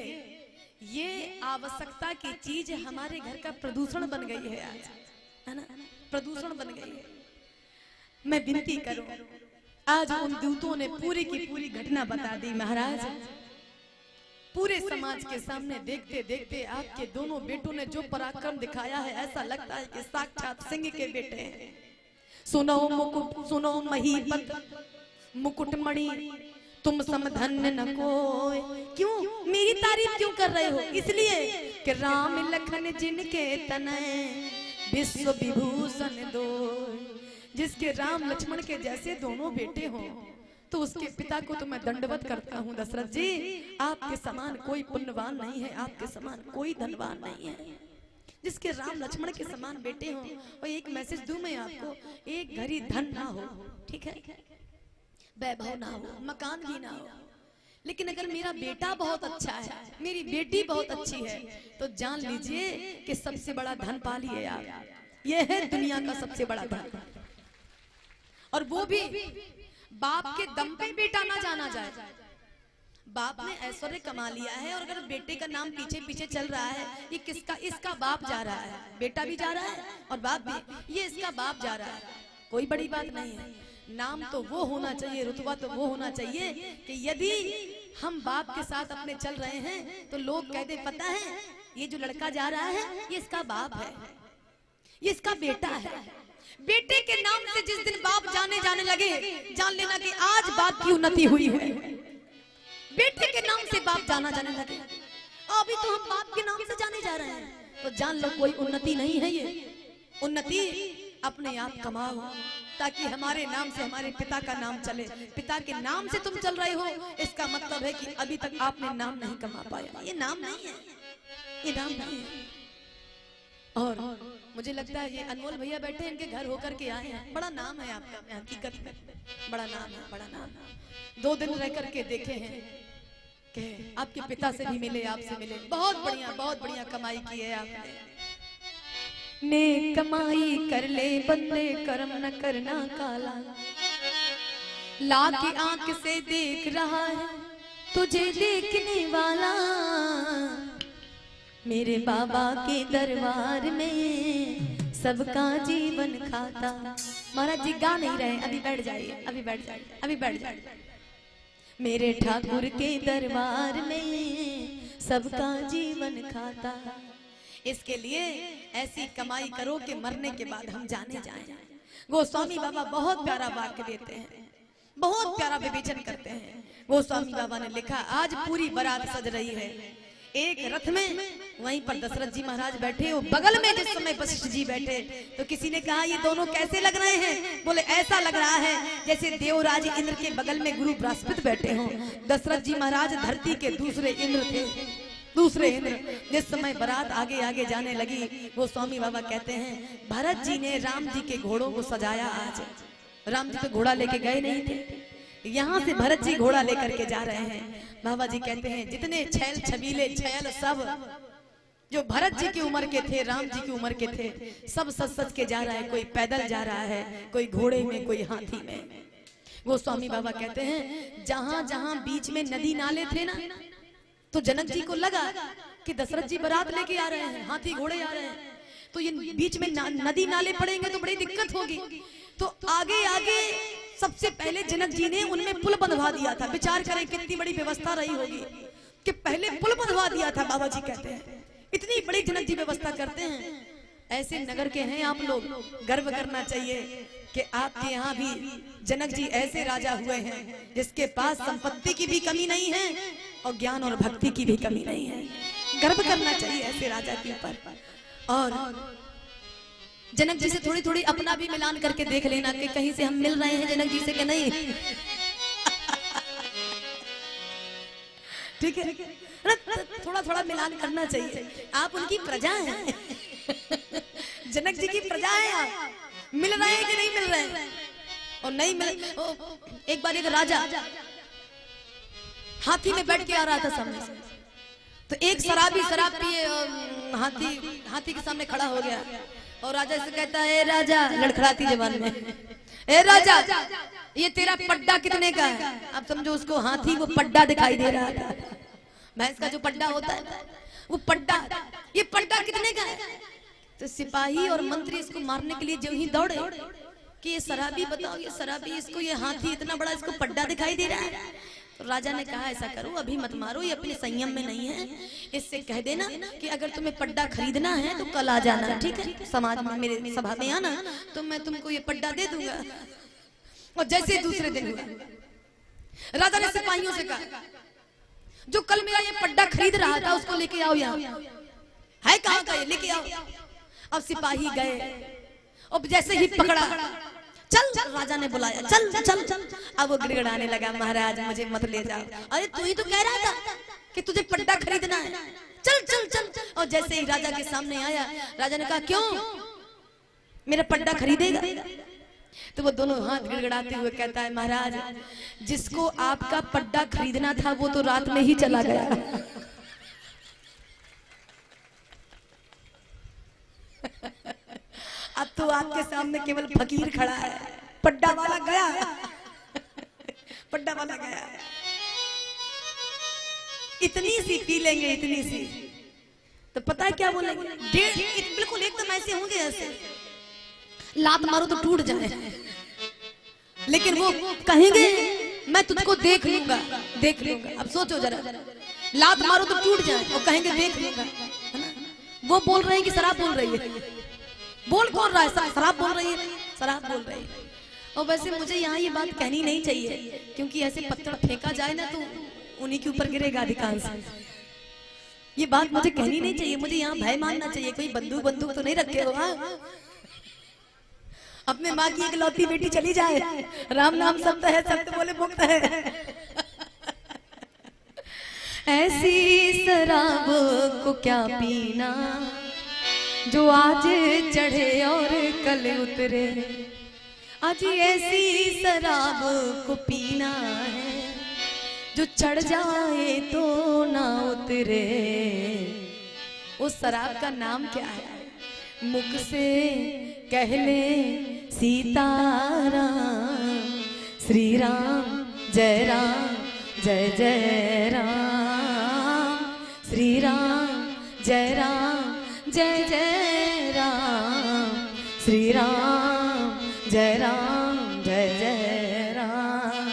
ये आवश्यकता की चीज हमारे घर का प्रदूषण बन गई है आज, है ना, प्रदूषण बन गई है। मैं विनती करूं, आज उन दूतों ने पूरी की पूरी घटना बता दी महाराज। पूरे समाज के सामने देखते देखते आपके दोनों बेटों ने जो पराक्रम दिखाया है, ऐसा लगता है कि साक्षात सिंह के बेटे हैं। सुनो मुकुट, सुनो महीपत, मुकुटमणि तुम समधन्य न कोय। क्यों मेरी तारीफ क्यों कर रहे हो? इसलिए कि राम लखन जिनके तनय विश्व विभूषण दो। जिसके राम लक्ष्मण के जैसे दोनों बेटे हों, तो उसके पिता को तो मैं दंडवत करता हूँ। दशरथ जी, आपके समान कोई पुण्यवान नहीं है, आपके समान कोई धनवान नहीं है। जिसके राम लक्ष्मण के समान बेटे हों। और एक मैसेज दूं मैं आपको, एक घड़ी धन ना हो, ठीक है, वैभव ना हो, मकान भी ना हो, लेकिन अगर मेरा बेटा बहुत अच्छा है, मेरी बेटी बहुत अच्छी है, तो जान लीजिए कि सबसे बड़ा धन पा लिए आप। यह है दुनिया का सबसे बड़ा धन। और वो भी बाप के दम पे बेटा ना जाना जाए। बाप ने ऐश्वर्य कमा लिया है और अगर बेटे का नाम पीछे पीछे चल रहा है, ये किसका? इसका बाप जा रहा है, बेटा भी जा रहा है और बाप भी, ये इसका बाप जा रहा है। कोई बड़ी बात नहीं है। नाम तो वो होना चाहिए, रुतबा तो वो होना चाहिए कि यदि हम बाप के साथ अपने चल रहे हैं तो लोग कह दे, पता है ये जो लड़का जा रहा है ये इसका बाप है, ये इसका बेटा है। बेटे के नाम से जिस दिन बाप जाने लगे, जान लेना कि आज बाप की उन्नति हुई है। बेटे के नाम से बाप जाने लगे, अभी तो हम बाप के नाम से जाने जा रहे हैं, तो जान लो कोई उन्नति नहीं है। ये उन्नति अपने आप कमाओ, ताकि हमारे नाम से हमारे पिता का नाम चले। पिता के नाम से तुम चल रहे हो, इसका मतलब है कि अभी तक आपने नाम नहीं कमा पाया। ये नाम नहीं है, ये नाम नहीं है। और मुझे लगता है ये अनमोल भैया बैठे हैं, इनके घर होकर के आए हैं। बड़ा नाम है आपका, हकीकत में बड़ा नाम है, बड़ा नाम है। 2 दिन रह करके देखे हैं कि आपके पिता से भी मिले, आपसे मिले। बहुत बढ़िया कमाई की है आपने। ने कमाई कर ले बंदे, कर्म न करना काला। लाख आंख से देख रहा है तुझे देखने वाला। मेरे बाबा के दरबार में सबका जीवन खाता। महाराज जी गा नहीं रहे, अभी बैठ जाइए, अभी बैठ जाइए, अभी बैठ जाइए। मेरे ठाकुर के दरबार में सबका जीवन खाता। इसके लिए ऐसी कमाई करो कि मरने के बाद हम जाने जाएं। गोस्वामी बाबा बहुत प्यारा वाक्य देते हैं, बहुत प्यारा विवेचन करते हैं। गोस्वामी बाबा ने लिखा, आज पूरी बारात सज रही है एक रथ में, वहीं पर दशरथ जी महाराज बैठे हो, बगल में जिस समय वशिष्ठ जी बैठे। तो किसी ने कहा ये दोनों कैसे लग रहे हैं? बोले ऐसा लग रहा है जैसे देवराज इंद्र के बगल में गुरु बृहस्पति बैठे हों। दशरथ जी महाराज धरती के दूसरे इंद्र थे, दूसरे इंद्र। जिस समय बारात आगे आगे जाने लगी, वो स्वामी बाबा कहते हैं, भरत जी ने राम जी के घोड़ों को सजाया। आज राम जी तो घोड़ा लेके गए नहीं थे, यहाँ से भरत जी घोड़ा लेकर के जा रहे हैं। बाबा जी कहते हैं, जितने छैल छबीले छैल सब जो भरत जी की उम्र के थे, राम जी की उम्र के थे, सब सच सच के जा रहा है। कोई पैदल जा रहा है, कोई घोड़े में, कोई हाथी में। गोस्वामी बाबा कहते हैं जहां जहां बीच में नदी नाले थे ना, तो जनक जी को लगा कि दशरथ जी बारात लेके आ रहे हैं, हाथी घोड़े आ रहे हैं, तो ये बीच में नदी नाले पड़ेंगे तो बड़ी दिक्कत होगी। तो आगे आगे सबसे पहले जनक जी ने उनमें पुल बंधवा दिया था। विचार करें कितनी बड़ी व्यवस्था रही होगी कि पहले पुल बंधवा दिया था। बाबा जी कहते हैं इतनी बड़ी जनक जी व्यवस्था करते हैं। ऐसे नगर के हैं आप लोग, गर्व करना चाहिए कि आपके यहाँ भी जनक जी ऐसे राजा हुए हैं जिसके पास संपत्ति की भी कमी नहीं है और ज्ञान और भक्ति की भी कमी नहीं है। गर्व करना चाहिए ऐसे राजा के ऊपर। और जनक जी से थोड़ी थोड़ी अपना भी मिलान करके देख लेना कि कहीं से हम मिल रहे हैं जनक जी से कि नहीं। ठीक है, थोड़ा थोड़ा मिलान करना चाहिए। आप उनकी प्रजा हैं, जनक जी की प्रजा है आप। मिल रहे हैं कि नहीं मिल रहे हैं? और नहीं मिल। एक बार एक राजा हाथी में बैठ के आ रहा था सामने से, तो एक शराबी शराब पिए हाथी के सामने खड़ा हो गया और राजा से कहता है, राजा, लड़खड़ाती जबान में, ए राजा, ये तेरा पड्डा कितने का है? अब समझो उसको हाथी वो पड्डा दिखाई दे रहा था, भैंस का जो पड्डा होता है वो पड्डा, ये पड्डा कितने का है? तो सिपाही और मंत्री इसको मारने के लिए जो ही दौड़े कि ये शराबी, बताओ ये शराबी, इसको ये हाथी इतना बड़ा इसको पड्डा दिखाई दे रहा है। तो राजा ने कहा ऐसा करो, अभी मत मारो, ये अपने संयम में नहीं है, इससे कह देना कि अगर तुम्हें पड्डा खरीदना है तो कल आ जाना, ठीक है, समाज में मेरे सभा में आना, तो मैं तुमको ये पड्डा दे दूंगा। और जैसे दूसरे दिन हुआ, राजा ने सिपाहियों से कहा जो कल मेरा ये पड्डा खरीद रहा था उसको लेके आओ, यहाँ है कहाँ का, ये लेके आओ। अब सिपाही गए और जैसे ही पकड़ा, चल, राजा ने बुलाया, चल चल चल। अब वो गिड़गिड़ाने लगा, महाराज मुझे मत ले जाओ। अरे तू ही तो कह रहा था कि तुझे पड्डा खरीदना है, चल चल चल। और जैसे ही राजा के सामने आया, राजा ने कहा क्यों, मेरा पड्डा खरीदेगा? तो वो दोनों हाथ गिड़गिड़ाते हुए कहता है, महाराज जिसको आपका पड्डा खरीदना था वो तो रात में ही चला गया। अब तो आपके सामने केवल फकीर खड़ा है, पड्डा वाला गया, पड्डा वाला गया। इतनी सी पी लेंगे, इतनी सी, तो पता है क्या बोलेंगे? बिल्कुल एकदम ऐसे होंगे, ऐसे लात मारो तो टूट जाए, लेकिन वो कहेंगे मैं तुझको देख लूंगा, देख लूंगा। अब सोचो जरा, लात मारो तो टूट जाए और कहेंगे देख लूंगा, है ना? वो बोल रहे हैं कि शराब बोल रही है। बोल कौन रहा है? शराब बोल रही है, शराब बोल रही है। और वैसे मुझे यहाँ ये बात कहनी नहीं चाहिए, क्योंकि ऐसे पत्थर फेंका जाए ना तो उन्हीं के ऊपर गिरेगा अधिकांश। ये बात मुझे कहनी नहीं चाहिए, मुझे यहाँ भय मानना चाहिए। कोई बंदूक बंदूक तो नहीं रखे हो? हाँ, अपने माँ की इकलौती बेटी चली जाए, राम नाम सत्य है, सत्य बोले मुक्त है। ऐसी शराब को क्या पीना जो आज चढ़े और कल उतरे, आज ऐसी शराब को पीना है जो चढ़ जाए तो ना उतरे। उस शराब का नाम क्या है? मुख से कह ले सीताराम, श्री राम जय राम जय जय राम, श्री राम जय राम जय जय राम, श्री राम जय राम जय जय राम।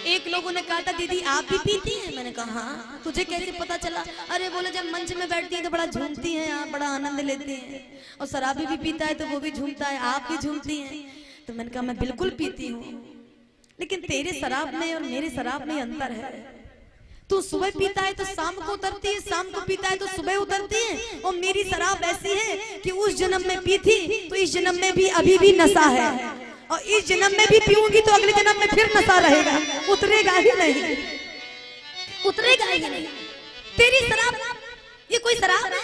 एक लोगों ने कहा था दीदी आप भी पीती हैं? मैंने कहा हाँ। तुझे कैसे पता चला? अरे बोले जब मंच में बैठती हैं तो बड़ा झूमती हैं आप, बड़ा आनंद लेती हैं, और शराबी भी पीता है तो वो भी झूमता है, आप भी झूमती हैं। तो मैंने कहा मैं बिल्कुल पीती हूँ, लेकिन तेरे शराब में और मेरे शराब में अंतर है। तू सुबह पीता है तो शाम को उतरती है, शाम को पीता है तो सुबह उतरती है, और मेरी शराब ऐसी है कि उस जन्म में पी थी तो इस जन्म में भी अभी भी नशा है, और इस जन्म में भी पीऊंगी तो अगले जन्म में फिर नशा रहेगा, उतरेगा ही नहीं, उतरेगा ही नहीं। तेरी शराब ये कोई शराब है?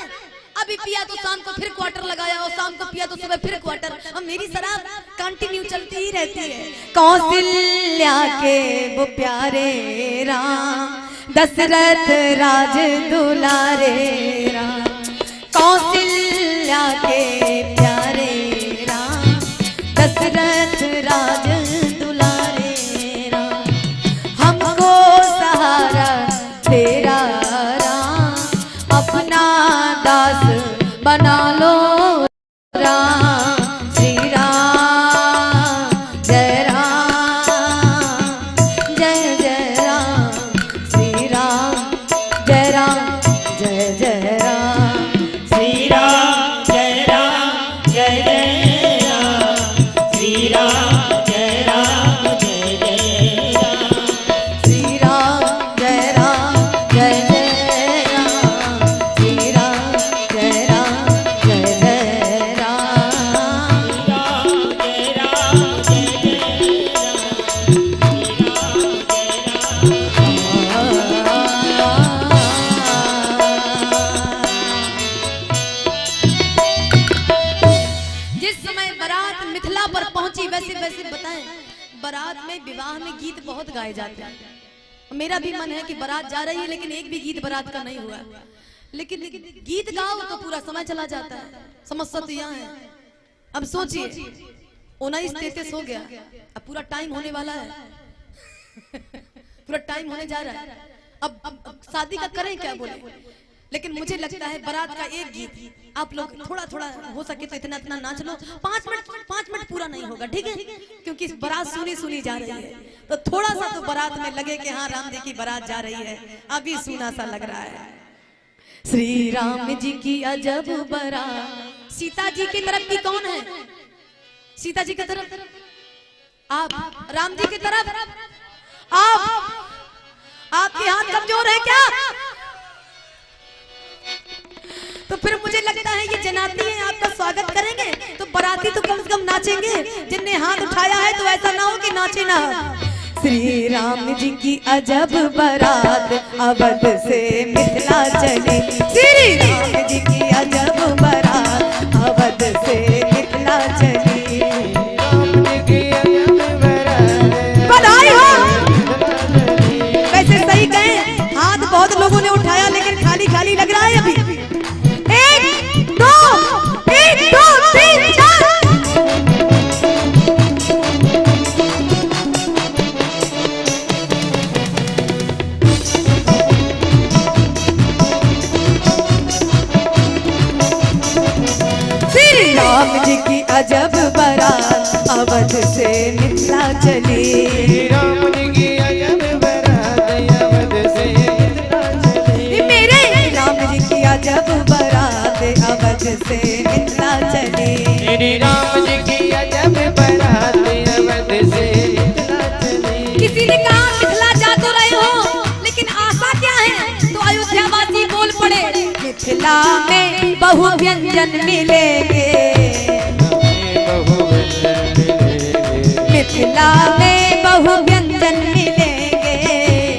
अभी पिया तो शाम को फिर क्वार्टर लगाया, और शाम को पिया तो सुबह फिर क्वार्टर, और मेरी शराब कंटिन्यू चलती ही रहती है। कौशल्या के वो प्यारे राम, दशरथ राज दुलारे राम, कौशल्या के प्यारे राम, दशरथ राज बना लो राम श्री राम जय जय राम श्री राम जय जय राम श्री राम जय जय राम श्री राम जय जय राम श्री राम जय जय राम श्री राम जय जय राम जिस समय बारात मिथिला पर पहुंची वैसे वैसे बताएं, बारात में विवाह में गीत बहुत गाए जाते हैं। मेरा भी मन है कि बारात जा रही है लेकिन एक भी गीत बारात का नहीं हुआ, लेकिन गीत गाओ तो पूरा समय चला जाता है। समस्या तो यहाँ है। अब सोचिए 19:33 हो गया, अब पूरा टाइम होने वाला है पूरा टाइम होने जा रहा है। अब शादी का करें क्या बोले, लेकिन मुझे लगता है बारात का एक गीत आप लोग थोड़ा थोड़ा हो सके तो इतना इतना नाच लो। 5 मिनट पूरा नहीं होगा, ठीक है, क्योंकि बारात सुनी जा रही है, तो थोड़ा सा तो बारात में लगे कि हाँ राम जी की बारात जा रही है। अभी सुना सा लग रहा है। श्री राम जी की अजब बारात। सीता जी की तरफ की कौन है? सीता जी की तरफ आप, राम जी की तरफ आप। आपके हाथ कमजोर है क्या? तो फिर मुझे लगता है ये जनाती है, आपका स्वागत करेंगे तो बाराती तो कम से कम नाचेंगे। जिनने हाथ उठाया है तो ऐसा ना हो कि नाचे ना। श्री राम जी की अजब बारात अवध से मिथिला चली। श्री राम जी की अजब बारात अवध से मिथिला चली। बधाई हो। वैसे सही कहें, हाथ बहुत लोगों ने उठाया लेकिन खाली खाली लग रहा है अभी। 1 2 3 4। श्री राम जी की अजब बारात अवध से मिथिला चली। राम जी की अजब बारात अवध से मिथिला चली। मेरे राम जी की अजब बारात अवध से मिथिला चली। श्री राम जी की अजब बारात अवध से मिथिला चली। किसी ने कहा मिथिला जा तो रहे हो, लेकिन आशा क्या है? तो अयोध्या वासी बोल पड़े, मिथिला में बहु व्यंजन मिलेंगे। मिथिला में बहु व्यंजन मिलेंगे।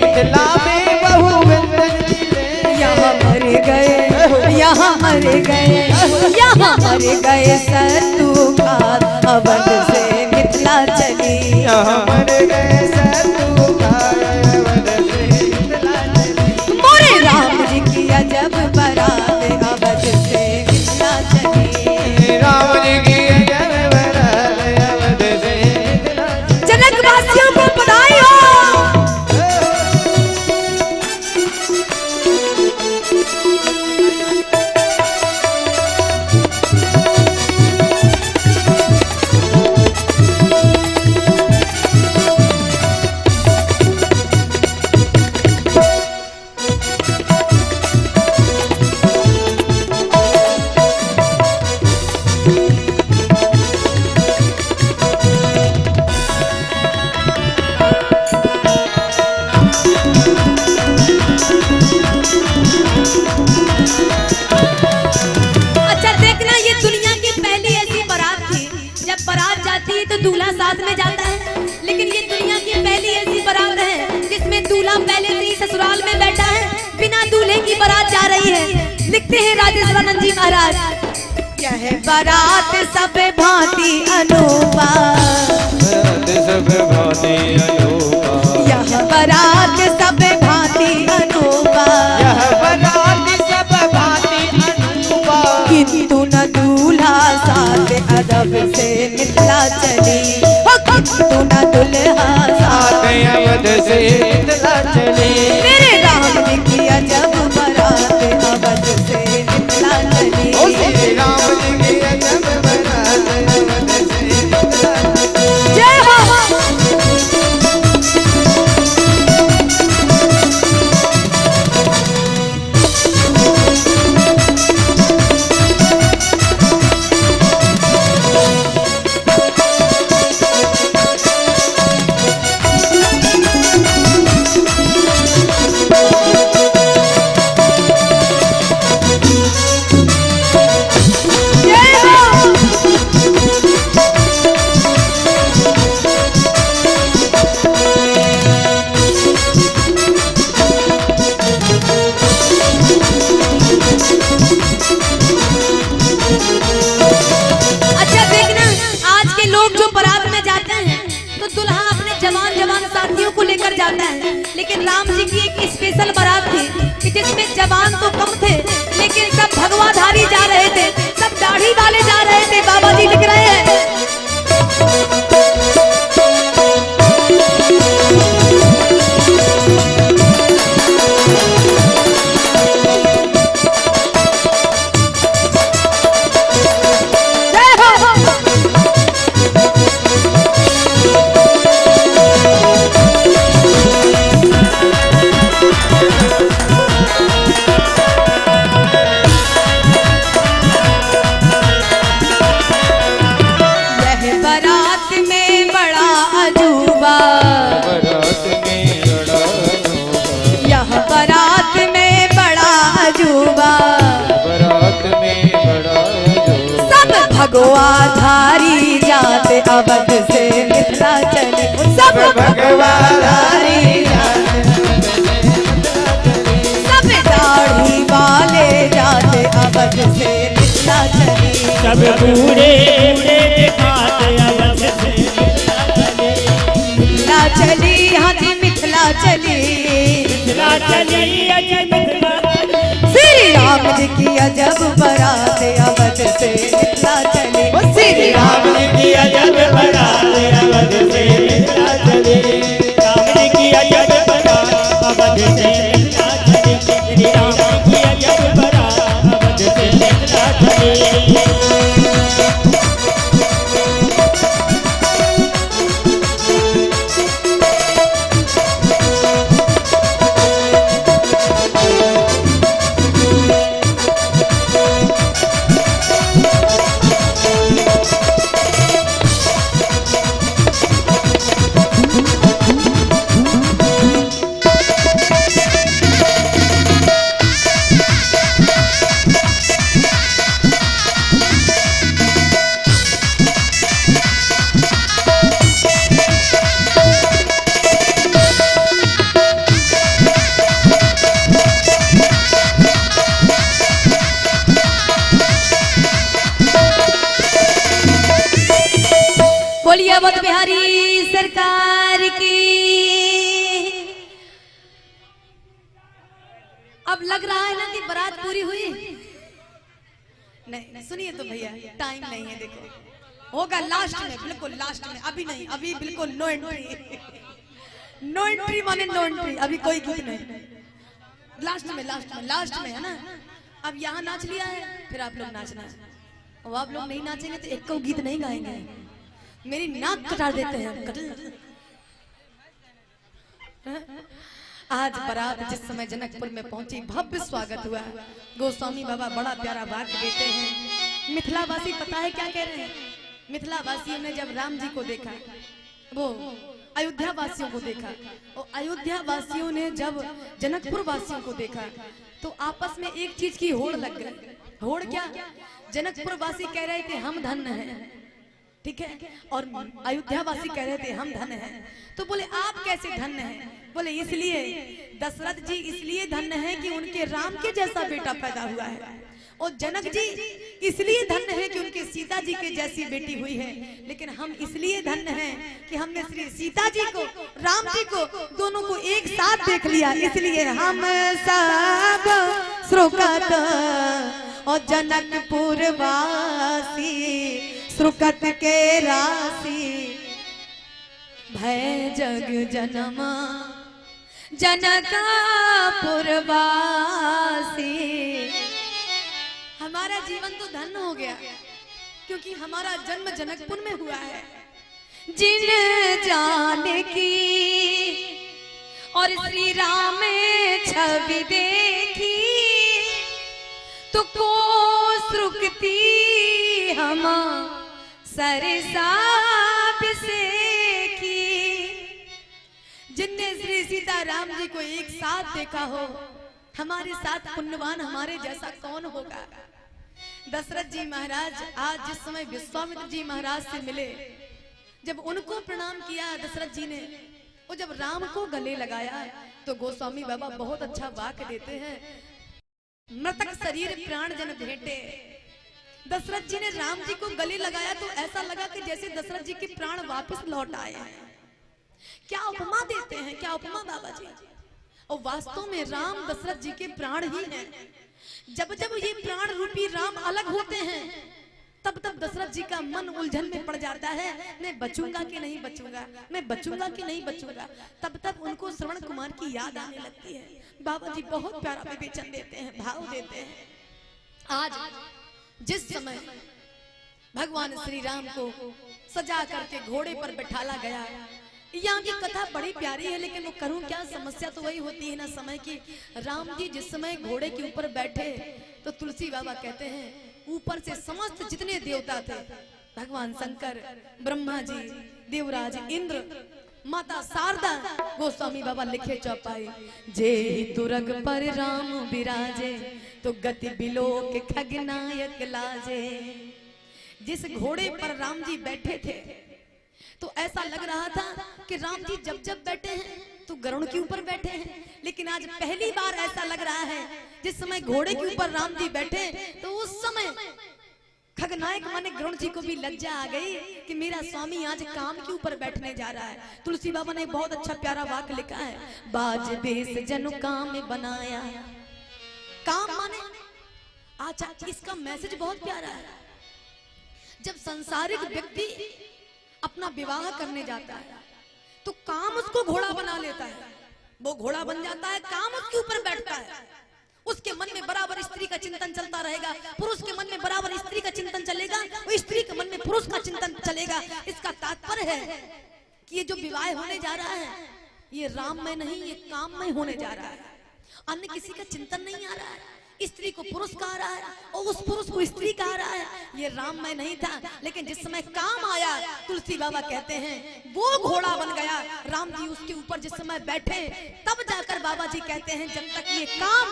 मिथिला में बहु व्यंजन मिलेंगे। यहाँ मर गए, यहाँ मर गए, यहाँ मर गए सत्तू खात अवध से मिथिला चली। यहाँ मर गए सत्तू खात अवध से मिथिला चली। मोरे राम जी की अजब बारात अवध से मिथिला चली। राम जी की अजब बारात अवध से मिथिला चली। जनक वासियों को बधाई हो। अच्छा देखना, ये दुनिया की पहली ऐसी बारात थी। जब बारात जाती है तो दूल्हा साथ में जाता है, लेकिन ये दुनिया की पहली ऐसी बारात है जिसमें दूल्हा पहले से ही ससुराल में बैठा है, बिना दूल्हे की बारात जा रही है। लिखते हैं राजेश्वरानंद जी महाराज, यह बारात सब भांति अनूपा। सब भांति अनूपा। यह बारात सब भांति अनूपा। यह बारात सब भांति अनूपा। किंतु न दूल्हा साथ अदब से मिथिला चली। हो किंतु न दूल्हा साथ अवध से मिथिला चली। मेरे राम जी की अजब बारात अवध से मिथिला चली। राम जी की एक स्पेशल बारात थी कि जिसमें जवान तो कम थे लेकिन सब भगवाधारी जा रहे थे, सब दाढ़ी वाले जा रहे थे। बाबा जी लिख रहे हैं भगवाधारी जाते अवध से मिथिला चले, सब भगवाधारी जाते सब दाढ़ी वाले जाते अवध से मिथिला चले, सब बूढ़े बूढ़े दिखाते अवध से मिथिला चली। हाँ जी मिथिला चली, मिथिला चली अजय मिथिला श्री राम जी की अजब बारात अवध से मिथिला चली, श्री राम राम जी की अजब बारात अवध से मिथिला चली, राम जी की अजब बारात अवध से मिथिला चली, श्री राम की अजब बारात अवध से मिथिला चली। बोलिए अवध बिहारी सरकार की। अब लग रहा है ना कि बारात पूरी हुई। नहीं सुनिए तो भैया, टाइम नहीं है, देखो होगा लास्ट में, बिल्कुल लास्ट में, अभी नहीं, अभी बिल्कुल नो एंट्री। नो एंट्री माने नो एंट्री, अभी कोई गीत नहीं, लास्ट में लास्ट में है ना। अब यहाँ नाच लिया है, फिर आप लोग नाचना है, और आप लोग नहीं नाचेंगे तो एक को गीत नहीं गाएंगे, मेरी नाक कटा देते हैं। आज बारात जिस समय जनकपुर में पहुंची, भव्य स्वागत हुआ। गोस्वामी बाबा बड़ा प्यारा वाक्य देते हैं। मिथिलावासी पता है क्या कह रहे हैं? मिथिलावासियों ने जब राम जी को देखा, वो अयोध्या वासियों को देखा, और अयोध्या वासियों ने जब जनकपुर वासियों को देखा, तो आपस में एक चीज की होड़ लग गई। होड़ क्या? जनकपुर वासी कह रहे थे हम धन्य हैं, ठीक है, और अयोध्या वासी कह रहे थे हम धन्य हैं। तो बोले आप कैसे धन्य हैं? बोले इसलिए दशरथ जी इसलिए धन्य हैं कि उनके राम के जैसा बेटा पैदा हुआ है, और जनक जी इसलिए धन्य है कि उनके सीता जी के जैसी बेटी हुई है, लेकिन हम इसलिए धन्य हैं कि हमने श्री सीता जी को, राम जी को, दोनों को एक साथ देख लिया, इसलिए हम सब श्रुकत और जनकपुर वासी श्रुकत के राशि भय जग जनमा जनकपुर वासी। हमारा जीवन तो धन्य हो गया क्योंकि हमारा जन्म जनकपुर में हुआ है। जिन जान की और श्री राम छवि देखी तो को श्रुकती हम सरसाप से की। जिनने श्री सीता राम जी को एक साथ देखा हो, हमारे साथ पुण्यवान हमारे जैसा कौन होगा। दशरथ जी महाराज आज जिस समय विश्वामित्र जी महाराज से मिले, जब उनको प्रणाम किया दशरथ जी ने, और जब राम को गले लगाया, तो गोस्वामी बाबा बहुत अच्छा वाक्य देते हैं, मृतक शरीर प्राण जन भेंटे। दशरथ जी ने राम जी को गले लगाया तो ऐसा लगा कि जैसे दशरथ जी के प्राण वापस लौट आए हैं। क्या उपमा देते हैं, क्या उपमा बाबा जी। और वास्तव में राम दशरथ जी के प्राण ही हैं। जब जब ये प्राण रूपी राम अलग होते हैं तब तब दशरथ जी का मन उलझन में पड़ जाता है, मैं बचूंगा कि नहीं बचूंगा, मैं बचूंगा कि नहीं बचूंगा। तब तब उनको श्रवण कुमार की याद आने लगती है। बाबा जी बहुत प्यारा विवेचन देते हैं, भाव देते हैं। आज जिस समय भगवान श्री राम को सजा करके घोड़े पर बैठाला गया, यहाँ की कथा बड़ी प्यारी है, लेकिन वो करूं क्या, समस्या तो वही होती है ना समय की। राम जी जिस समय घोड़े के ऊपर बैठे तो तुलसी बाबा कहते हैं ऊपर से समस्त जितने देवता थे, भगवान शंकर, ब्रह्मा जी, देवराज इंद्र, माता शारदा, गोस्वामी बाबा लिखे चौपाई, जे तुरग पर राम विराजे तो गति बिलोक खगनायक लाजे। जिस घोड़े पर राम जी बैठे थे तो ऐसा लग रहा था कि राम जी जब जब बैठे हैं तो गरुड़ के ऊपर बैठे हैं, लेकिन आज पहली बार ऐसा लग रहा है जिस समय घोड़े के ऊपर राम जी बैठे तो उस समय खगनायक माने गरुड़ जी को भी लज्जा आ गई कि मेरा स्वामी आज काम के ऊपर बैठने जा रहा है। तुलसी बाबा ने बहुत अच्छा प्यारा वाक्य लिखा है, बाज बेस जनु काम बनाया। काम माने अच्छा, इसका मैसेज बहुत प्यारा है। जब संसारिक व्यक्ति अपना विवाह करने जाता है तो काम उसको घोड़ा बना लेता है, वो घोड़ा बन जाता है, काम उसके ऊपर बैठता है। उसके मन में बराबर स्त्री का चिंतन चलता रहेगा, पुरुष के मन में बराबर स्त्री का चिंतन चलेगा, और स्त्री के मन में पुरुष का चिंतन चलेगा। इसका तात्पर्य है कि ये जो विवाह होने जा रहा है ये राम में नहीं, ये काम में होने जा रहा है। अन्य किसी का चिंतन नहीं आ रहा है, स्त्री को पुरुष कहा रहा है और उस पुरुष को स्त्री कहा रहा है, ये राम में नहीं था। लेकिन जिस समय काम आया, तुलसी बाबा कहते हैं वो घोड़ा बन गया, राम जी उसके ऊपर जिस समय बैठे तब जाकर बाबा जी कहते हैं जब तक ये काम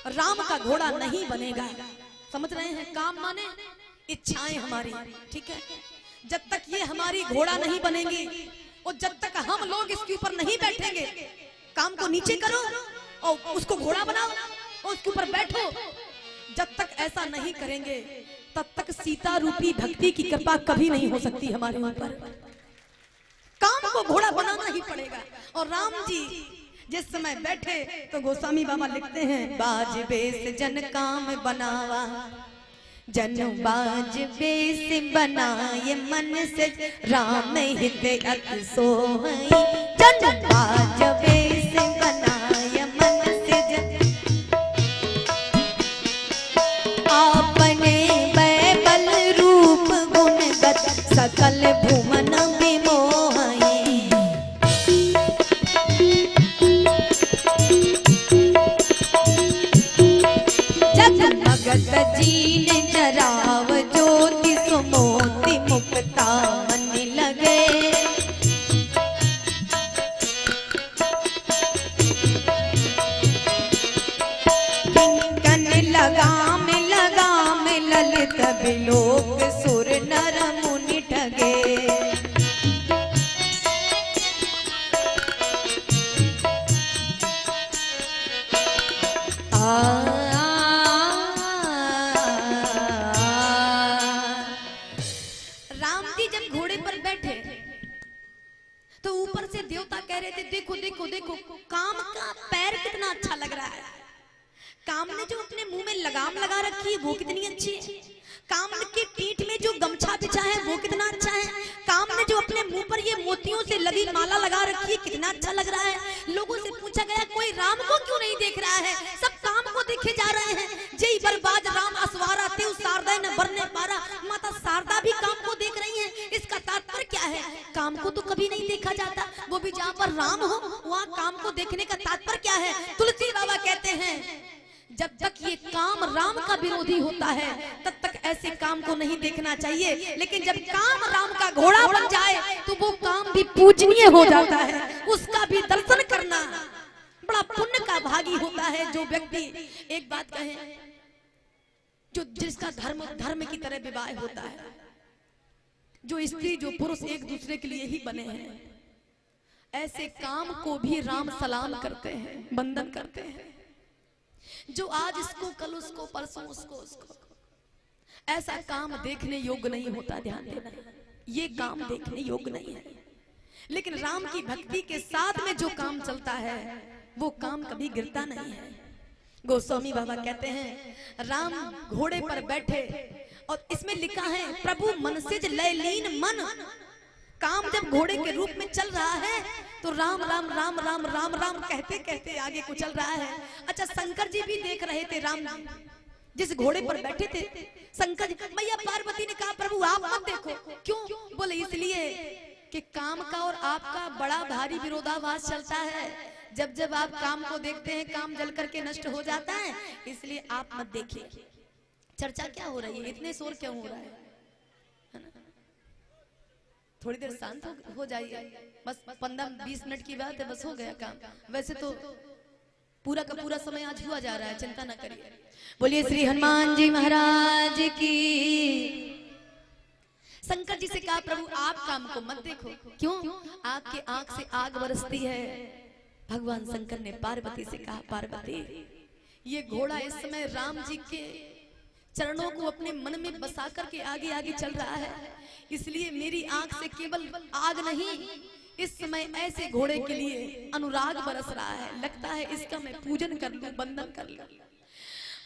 राम का घोड़ा नहीं बनेगा। समझ रहे हैं, काम माने इच्छाएं हमारी, ठीक है, जब तक ये हमारी घोड़ा नहीं बनेगी और जब तक हम लोग इसके ऊपर नहीं बैठेंगे, काम को नीचे करो और उसको घोड़ा बनाओ और उसके ऊपर बैठो, जब तक ऐसा नहीं करेंगे तब तक सीता रूपी भक्ति की कृपा कभी नहीं हो सकती हमारे ऊपर। काम को घोड़ा बनाना ही पड़ेगा। और राम जी जिस समय बैठे तो गोस्वामी बाबा लिखते हैं, बाज बेस जन काम बनावा, जन बाज बेस बनाए मन से राम हित अति सोहई। जन बाज बेस बनाए मन से आपने बैबल रूप गुणगत सकल भुवन विमोहई। जगमगत जीन जराव ज्योति सुमोति मुक्ता मन लगे। किंकन लगाम लगाम ललित बिलोक सुर नर मुनि ठगे। राम जी जब घोड़े पर बैठे तो ऊपर से देवता कह रहे थे देखो देखो देखो काम का पैर कितना अच्छा लग रहा है, काम ने जो अपने मुंह में लगाम लगा रखी है वो कितनी अच्छी है, काम के पीठ में जो गमछा बिछा है वो कितना अच्छा है, काम ने जो अपने मुंह पर ये मोतियों से लगी माला लगा रखी है कितना अच्छा लग रहा है। लोगों से पूछा गया कोई राम को क्यों नहीं देख रहा है, सब काम को देखे जा रहे हैं। जय बरबाज राम असवारा ते शारदा न बरने पारा, माता शारदा भी काम को देख रही है। इसका तात्पर्य क्या है, काम को तो कभी नहीं देखा जाता, वो भी जहाँ पर राम हो वहाँ काम को देखने का तात्पर्य क्या है। तुलसी बाबा कहते हैं जब तक ये काम राम का विरोधी होता है तब तक ऐसे काम को नहीं देखना चाहिए, लेकिन जब काम राम का घोड़ा बन जाए तो वो काम भी पूजनीय हो जाता है, उसका भी दर्शन करना बड़ा पुण्य का भागी होता है। जो व्यक्ति एक बात कहे, जो जिसका धर्म की तरह विवाह होता है, जो स्त्री जो पुरुष एक दूसरे के लिए ही बने हैं, ऐसे काम को भी राम सलाम करते हैं, वंदन करते हैं। जो आज इसको कल उसको परसों उसको ऐसा काम देखने योग्य नहीं होता, ध्यान देना, ये काम देखने योग्य नहीं है। लेकिन राम की भक्ति के साथ में जो काम चलता है वो काम कभी गिरता नहीं है। गोस्वामी बाबा कहते हैं राम घोड़े पर बैठे, और इसमें लिखा है प्रभु मन से लय लीन मन। काम जब घोड़े के रूप में चल रहा है तो राम राम राम राम राम राम कहते कहते आगे को चल रहा है। अच्छा, शंकर जी भी देख रहे थे राम जिस घोड़े पर बैठे थे। शंकर जी, मैया पार्वती ने कहा प्रभु आप मत देखो। क्यों? बोले इसलिए कि काम का और आपका बड़ा भारी विरोधाभास चलता है। जब जब आप काम को देखते हैं काम जल करके नष्ट हो जाता है, इसलिए आप मत देखिए। चर्चा क्या हो रही है, इतने शोर क्यों हो रहा है ना? थोड़ी देर शांत हो जाइए, बस 15-20 मिनट की बात है, बस हो गया काम। वैसे तो पूरा का पूरा समय आज हुआ जा रहा है, चिंता ना करिए। बोलिए श्री हनुमान जी महाराज की। शंकर जी से कहा प्रभु आप काम को मत देखो। क्यों? आपके आंख से आग बरसती है। भगवान शंकर ने पार्वती से कहा पार्वती ये घोड़ा इस समय राम जी के चरणों को अपने मन में बसा करके आगे आगे चल रहा है, इसलिए मेरी आंख से केवल आग नहीं, इस समय ऐसे घोड़े के लिए अनुराग बरस रहा है। लगता है इसका मैं पूजन कर लूं, बंदन कर लूं।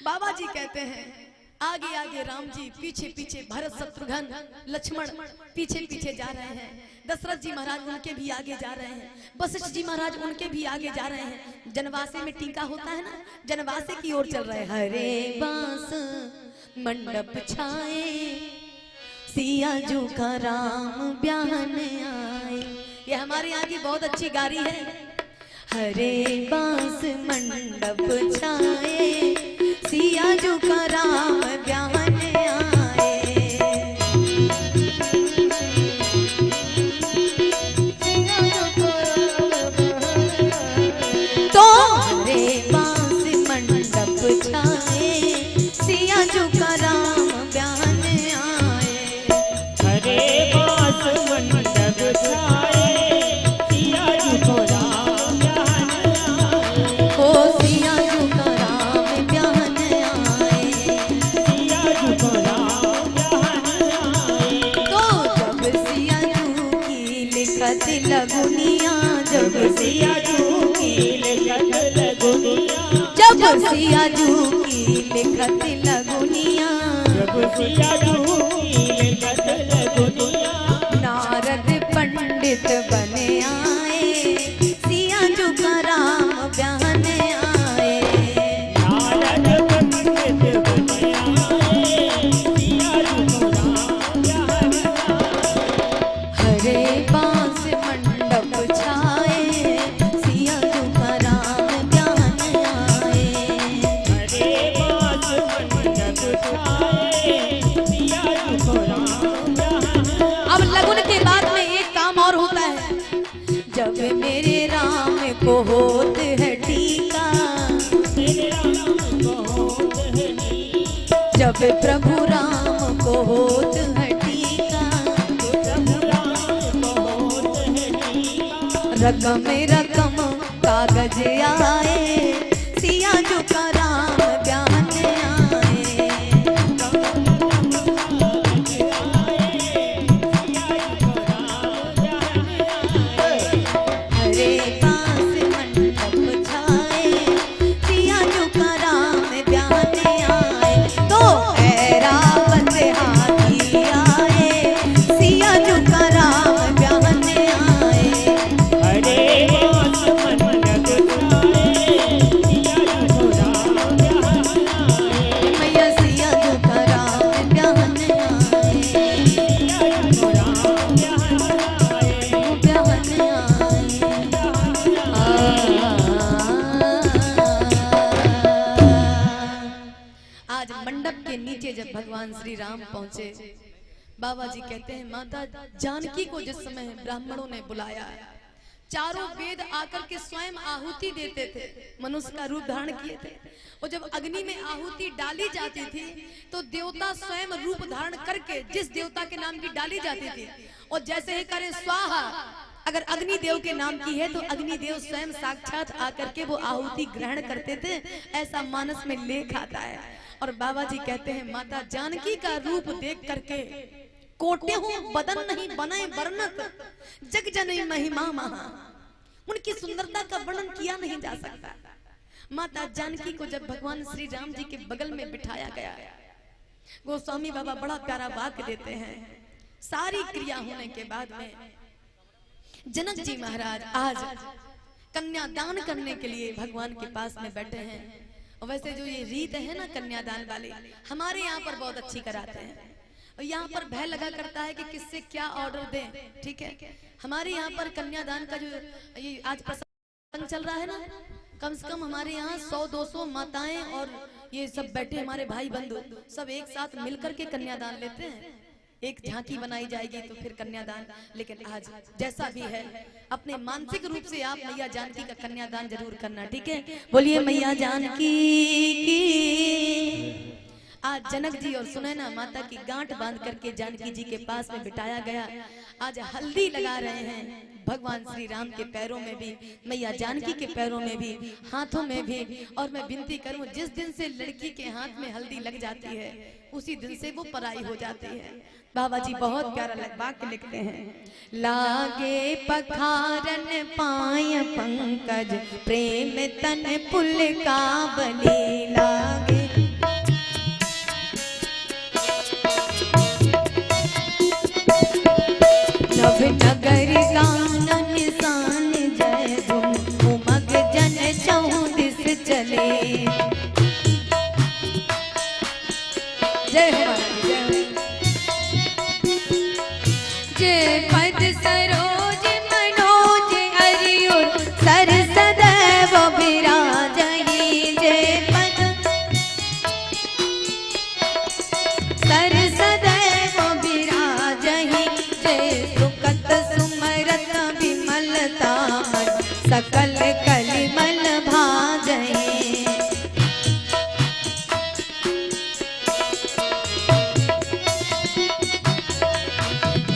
बाबा जी कहते हैं आगे आगे राम जी, पीछे पीछे भरत शत्रुघ्न लक्ष्मण पीछे पीछे जा रहे हैं। दशरथ जी महाराज उनके भी आगे जा रहे हैं। वशिष्ठ जी महाराज उनके भी आगे जा रहे हैं। जनवासे में टीका होता है ना, जनवासे की ओर चल रहे हैं। हरे बांस मंडप छाए सिया जू का राम ब्याहन आए। ये हमारे यहाँ की बहुत अच्छी गारी है। हरे बांस मंडप छाए सिया जू का राम ब्याहन आए। तो हरे बांस मंडप छाए सिया जू का राम ब्याहन आए। हरे बांस मंडप छाए सिया जू को राम ब्याहन आए। ओ सिया जू का राम ब्याहन आए। सिया जू को राम ब्याहन आए। तो जब सिया जू की लिखत लगुनिया, जब सिया जू की लिखत लगुनिया, जब सिया जू की लिखत लगुनिया, जब सिया जू की लिखत लगुनिया, नारद पंडित बने आए सिया जू का राम ब्याहन आए। नारद पंडित बने आए सिया जू को राम ब्याहन आए। हरे बांस मंडप छाए सिया जू का राम ब्याहन आए। हरे बांस मंडप छाए सिया जू को राम ब्याहन आए। अब लगन के बाद में एक काम और होता है। जब मेरे राम को होत है टीका, तेरे राम को होत है टीका, जब प्रभु राम को होत है टीका, प्रभु राम को होत है टीका। रकम रकम कागज आए सिया जू का राम ब्याहन आए। हरे बांस मंडप छाए सिया जू का राम ब्याहन आए। तो ऐरावत हाथी आए सिया जू का राम ब्याहन आए। हरे बांस मंडप छाए सिया जू को राम ब्याहन आए। मैया सिया जू का राम ब्याहन आए। सिया जू को राम ब्याहन आए। ब्याहन आए। आज मंडप के नीचे जब भगवान श्री राम पहुंचे, बाबा जी कहते हैं माता जानकी को जिस समय ब्राह्मणों ने बुलाया, चारों वेद आकर के स्वयं आहुति देते थे, मनुष्य का रूप धारण किए थे। और जब अग्नि में आहुति डाली जाती थी तो देवता स्वयं रूप धारण करके जिस देवता के नाम की डाली जाती थी, और जैसे ही करें स्वाहा, अगर अग्निदेव के नाम की है तो अग्निदेव स्वयं साक्षात आकर के वो आहुति ग्रहण करते थे। ऐसा मानस में लेख आता है। और बाबा जी कहते हैं माता जानकी का रूप देख करके कोटे हूँ बदन नहीं बनाए वर्णत, जग जनई महिमा महा। उनकी सुंदरता का वर्णन किया नहीं जा सकता। माता जानकी को जब भगवान श्री राम जी के बगल में बिठाया गया, गोस्वामी बाबा बड़ा प्यारा वाक्य देते हैं। सारी क्रिया होने के बाद में जनक जी महाराज आज कन्यादान करने के लिए भगवान के पास में बैठे हैं। और वैसे जो ये रीत है ना कन्यादान वाली, हमारे यहाँ पर बहुत अच्छी कराते हैं। और यहाँ पर भय लगा करता है कि किससे क्या ऑर्डर दें, ठीक है। हमारे यहाँ पर कन्यादान का जो ये आज प्रसंग चल रहा है ना, कम से कम हमारे यहाँ 100-200 माताएं और ये सब बैठे हमारे भाई बंधु सब एक साथ मिलकर के कन्यादान लेते हैं। एक झांकी बनाई जाएगी तो फिर कन्यादान। लेकिन आज जैसा भी है अपने मानसिक रूप से आप मैया जानकी का कन्यादान जरूर करना, ठीक है। बोलिए मैया जानकी की। आज जनक जी और सुनैना माता की गांठ बांध करके जानकी जी के पास में बिठाया गया। आज हल्दी लगा रहे हैं भगवान श्री राम के पैरों में भी, मैया जानकी के पैरों में भी, हाथों में भी। और मैं विनती करूं, जिस दिन से लड़की के हाथ में हल्दी लग जाती है उसी दिन से वो पराई हो जाती है। बाबा जी बहुत प्यारा वाक्य लिखते हैं। लागे पखारन पाय पंकज प्रेम तन पुल का बली लागे। नभ नगर गानन सान जय धुन उमग जन चौदिस चले। जय हो जय पद सरोज मनोज हरिउर सर सदैव विराजहि। जय पद सर सदैव विराजहि। जय सुकत सुमरत विमलता मन सकल कलिमल भाजहि।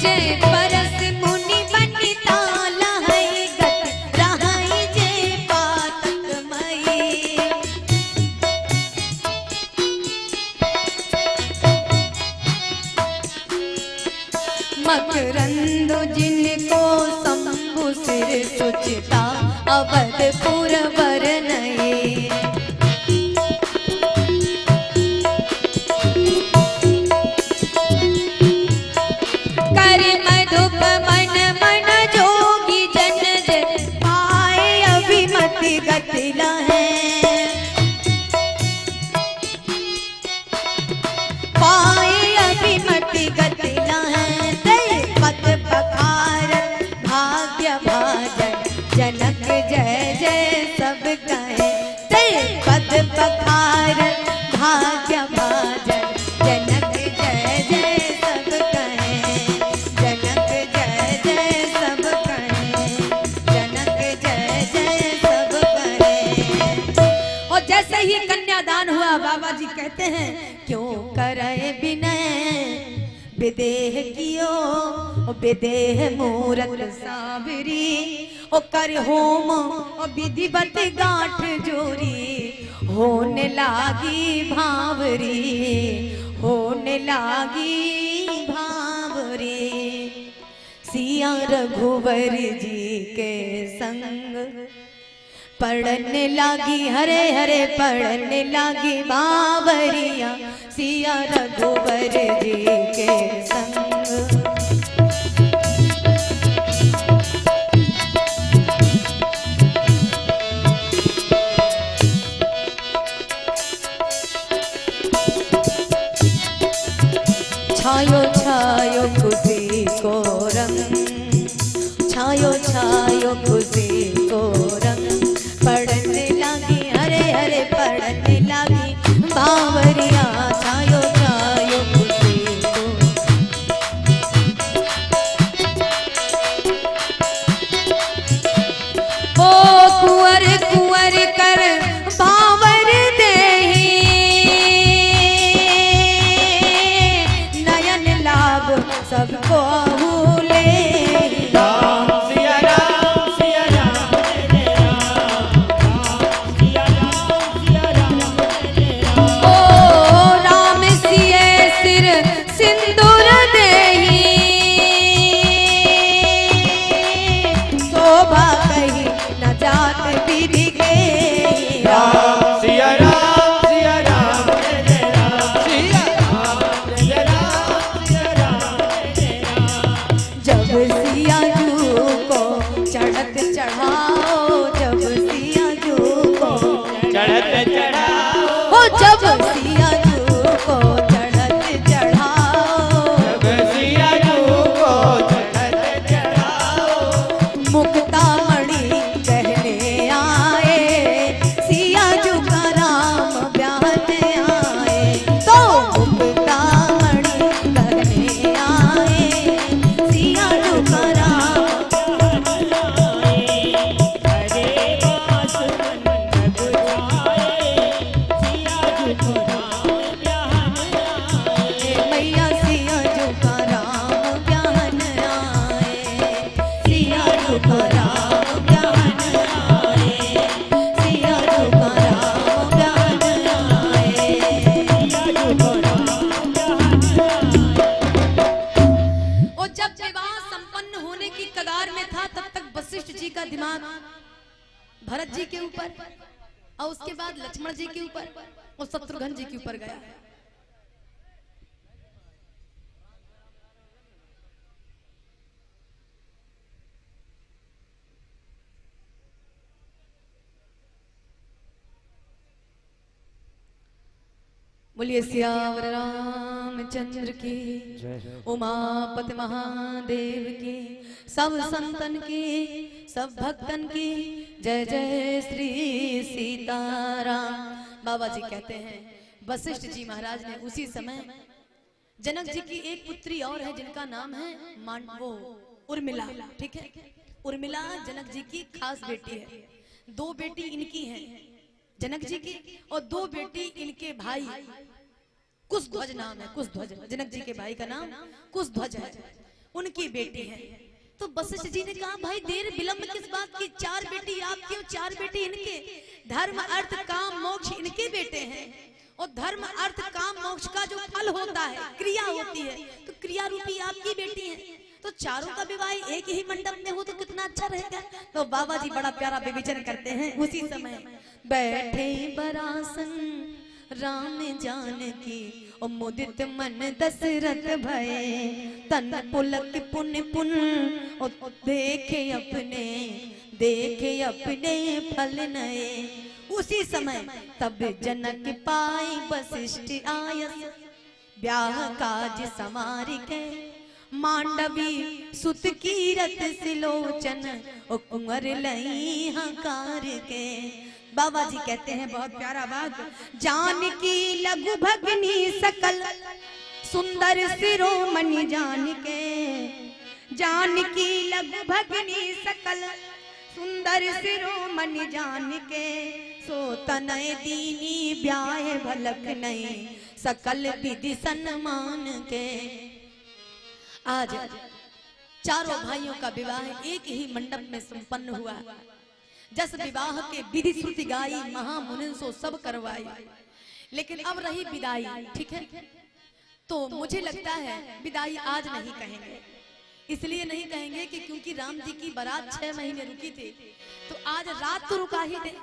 जय परस मुनि बनिता लहै गति रहै। जय पातक मई मकरंद जिनको शंभु सिर सुचिता अवधपुर वरनये। कर मधुप मन मन जोगी जन जन पाए अभिमति गति लहै। पाए अभिमति गति लहै। जय पद पखारत भाग्य भाजन जनक जय जय सब कहे। जय पद पखारत भाग्य भाजन जनक जय जय सब कहे। जनक जय जय सब कहे। जनक जय जय सब कहे। और जैसे ही कन्यादान हुआ बाबा जी कहते हैं, क्यों करे विनय विदेह कियो विदेह मूरत सावरी। ओ कर होम ओ विधिवत गांठ जोरी होने लागी भावरी। होने लागी भावरी। सिया रघुवर जी के संग पढ़ने लागी हरे हरे पढ़ने लागी बावरिया। सिया रघुवर जी के संग छायो छायो खुशी को रंग। छायो छायो खुशी को रंग। पढ़ने लागी हरे हरे पढ़ने लागी बावरिया। छायो छायो खुशी को चढ़त चढ़ाओ, हो जब सिया जू को चढ़त चढ़ाओ, जब सिया जू को चढ़त चढ़ाओ, मुक्ता मणि कहने आए, सिया जू का राम ब्याहने आए, तो मुक्ता मणि कहने आए, सिया जू का राम। हरे बास मन जग जाए, सिया जू को राम ब्याहन आए, मैया सिया जू का राम ब्याहन आए, सिया जू का राम ब्याहन आए, सिया जू का राम ब्याहन आए। सिया जू को राम ब्याहन आए। और जब विवाह संपन्न होने की कगार में था तब तक वशिष्ठ जी का दिमाग भरत जी के ऊपर और उसके बाद लक्ष्मण जी के ऊपर और शत्रुघ्न जी के ऊपर गया। बोलिए सियावर रामचंद्र की, उमापति महादेव की, सब संतन की, सब भक्तन की जय जय श्री सीताराम। बाबा जी कहते हैं वशिष्ठ जी महाराज ने उसी समय जनक जी की एक पुत्री और है जिनका नाम है वो उर्मिला, ठीक है। उर्मिला जनक जी की खास बेटी है। दो बेटी इनकी हैं जनक जी की और दो बेटी इनके भाई कुशध्वज नाम है, कुशध्वज जनक जी के भाई का नाम कुशध्वज है, उनकी बेटी है। तो वशिष्ठ जी ने कहा भाई देर विलंब किस बात की, चार बेटी आपकी और चार बेटी इनके, धर्म अर्थ काम मोक्ष इनके बेटे हैं और धर्म अर्थ काम मोक्ष का जो फल होता है क्रिया होती है, तो क्रिया रूपी आपकी बेटी है, तो चारों का विवाह एक ही मंडप में हो तो कितना अच्छा रहेगा। तो बाबा जी बड़ा प्यारा विवेचन करते हैं। उसी समय बैठे बरासन राम जानकी और मुदित मन दशरथ भये, तन पुलक पुन पुन और देखे अपने फल नए। उसी समय तब जनक पाई वशिष्ठ आयस, ब्याह काज समार के मांडवी सुत कीरत सिलोचन और कुंवर लई हकार के। बाबा जी कहते हैं बहुत प्यारा बात, जानकी लघु भगनी सकल सुंदर शिरोमणि जानके, जानकी लघु भगनी सकल सुंदर शिरोमणि जानके, सो तनय दीनी ब्याह भलक नहीं सकल विधि सम्मान के। आज चारों भाइयों का विवाह एक ही मंडप में संपन्न हुआ। जस विवाह के विधि श्रुति गाई, महामुनि सो सब करवाई। लेकिन अब रही विदाई, ठीक है। तो मुझे लगता है विदाई आज नहीं कहेंगे, इसलिए नहीं कहेंगे कि क्योंकि राम जी की बारात 6 महीने रुकी थी, तो आज रात तो रुका ही दे,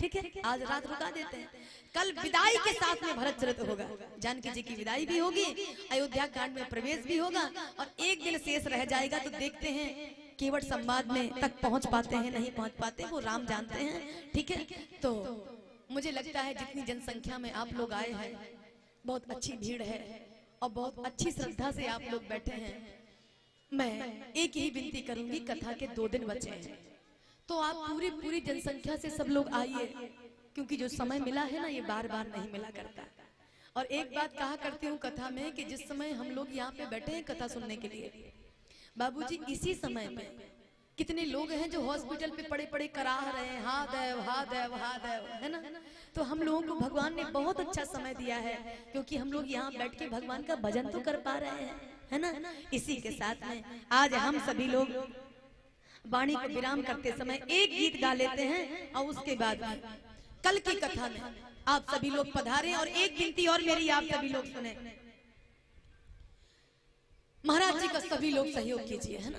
ठीक है, आज रात रुका देते हैं। कल विदाई के साथ में भरत चरित होगा, जानकी जी की विदाई भी होगी, अयोध्या कांड में प्रवेश भी होगा और एक दिन शेष रह जाएगा। तो देखते हैं केवट संवाद में तक पहुंच पाते हैं नहीं पहुंच पाते, वो राम जानते हैं, ठीक है। तो मुझे लगता है जितनी जनसंख्या में आप लोग आए हैं, बहुत अच्छी भीड़ है और बहुत अच्छी श्रद्धा से आप लोग बैठे हैं। मैं एक ही विनती करूंगी, कथा के 2 दिन बचे हैं, तो आप पूरी जनसंख्या से सब लोग आइए, क्योंकि जो समय मिला है ना ये बार बार नहीं मिला करता। और एक बात कहा करती हूँ कथा में कि जिस समय हम लोग यहाँ पे बैठे हैं कथा सुनने के लिए, बाबूजी इसी समय पे कितने लोग हैं जो हॉस्पिटल पे पड़े पड़े कराह रहे हैं, हा देव हा देव हा देव, है ना। तो हम लोगों को भगवान ने बहुत अच्छा समय दिया है, क्योंकि हम लोग यहाँ बैठ के भगवान का भजन तो कर पा रहे हैं, है ना। इसी के साथ में आज हम सभी लोग वाणी को विराम करते समय एक गीत गा लेते हैं और उसके बाद कल की कथा में आप सभी लोग पधारें। और एक गिनती और मेरी आप सभी लोग सुने, महाराज जी का सभी लोग सहयोग कीजिए, है ना।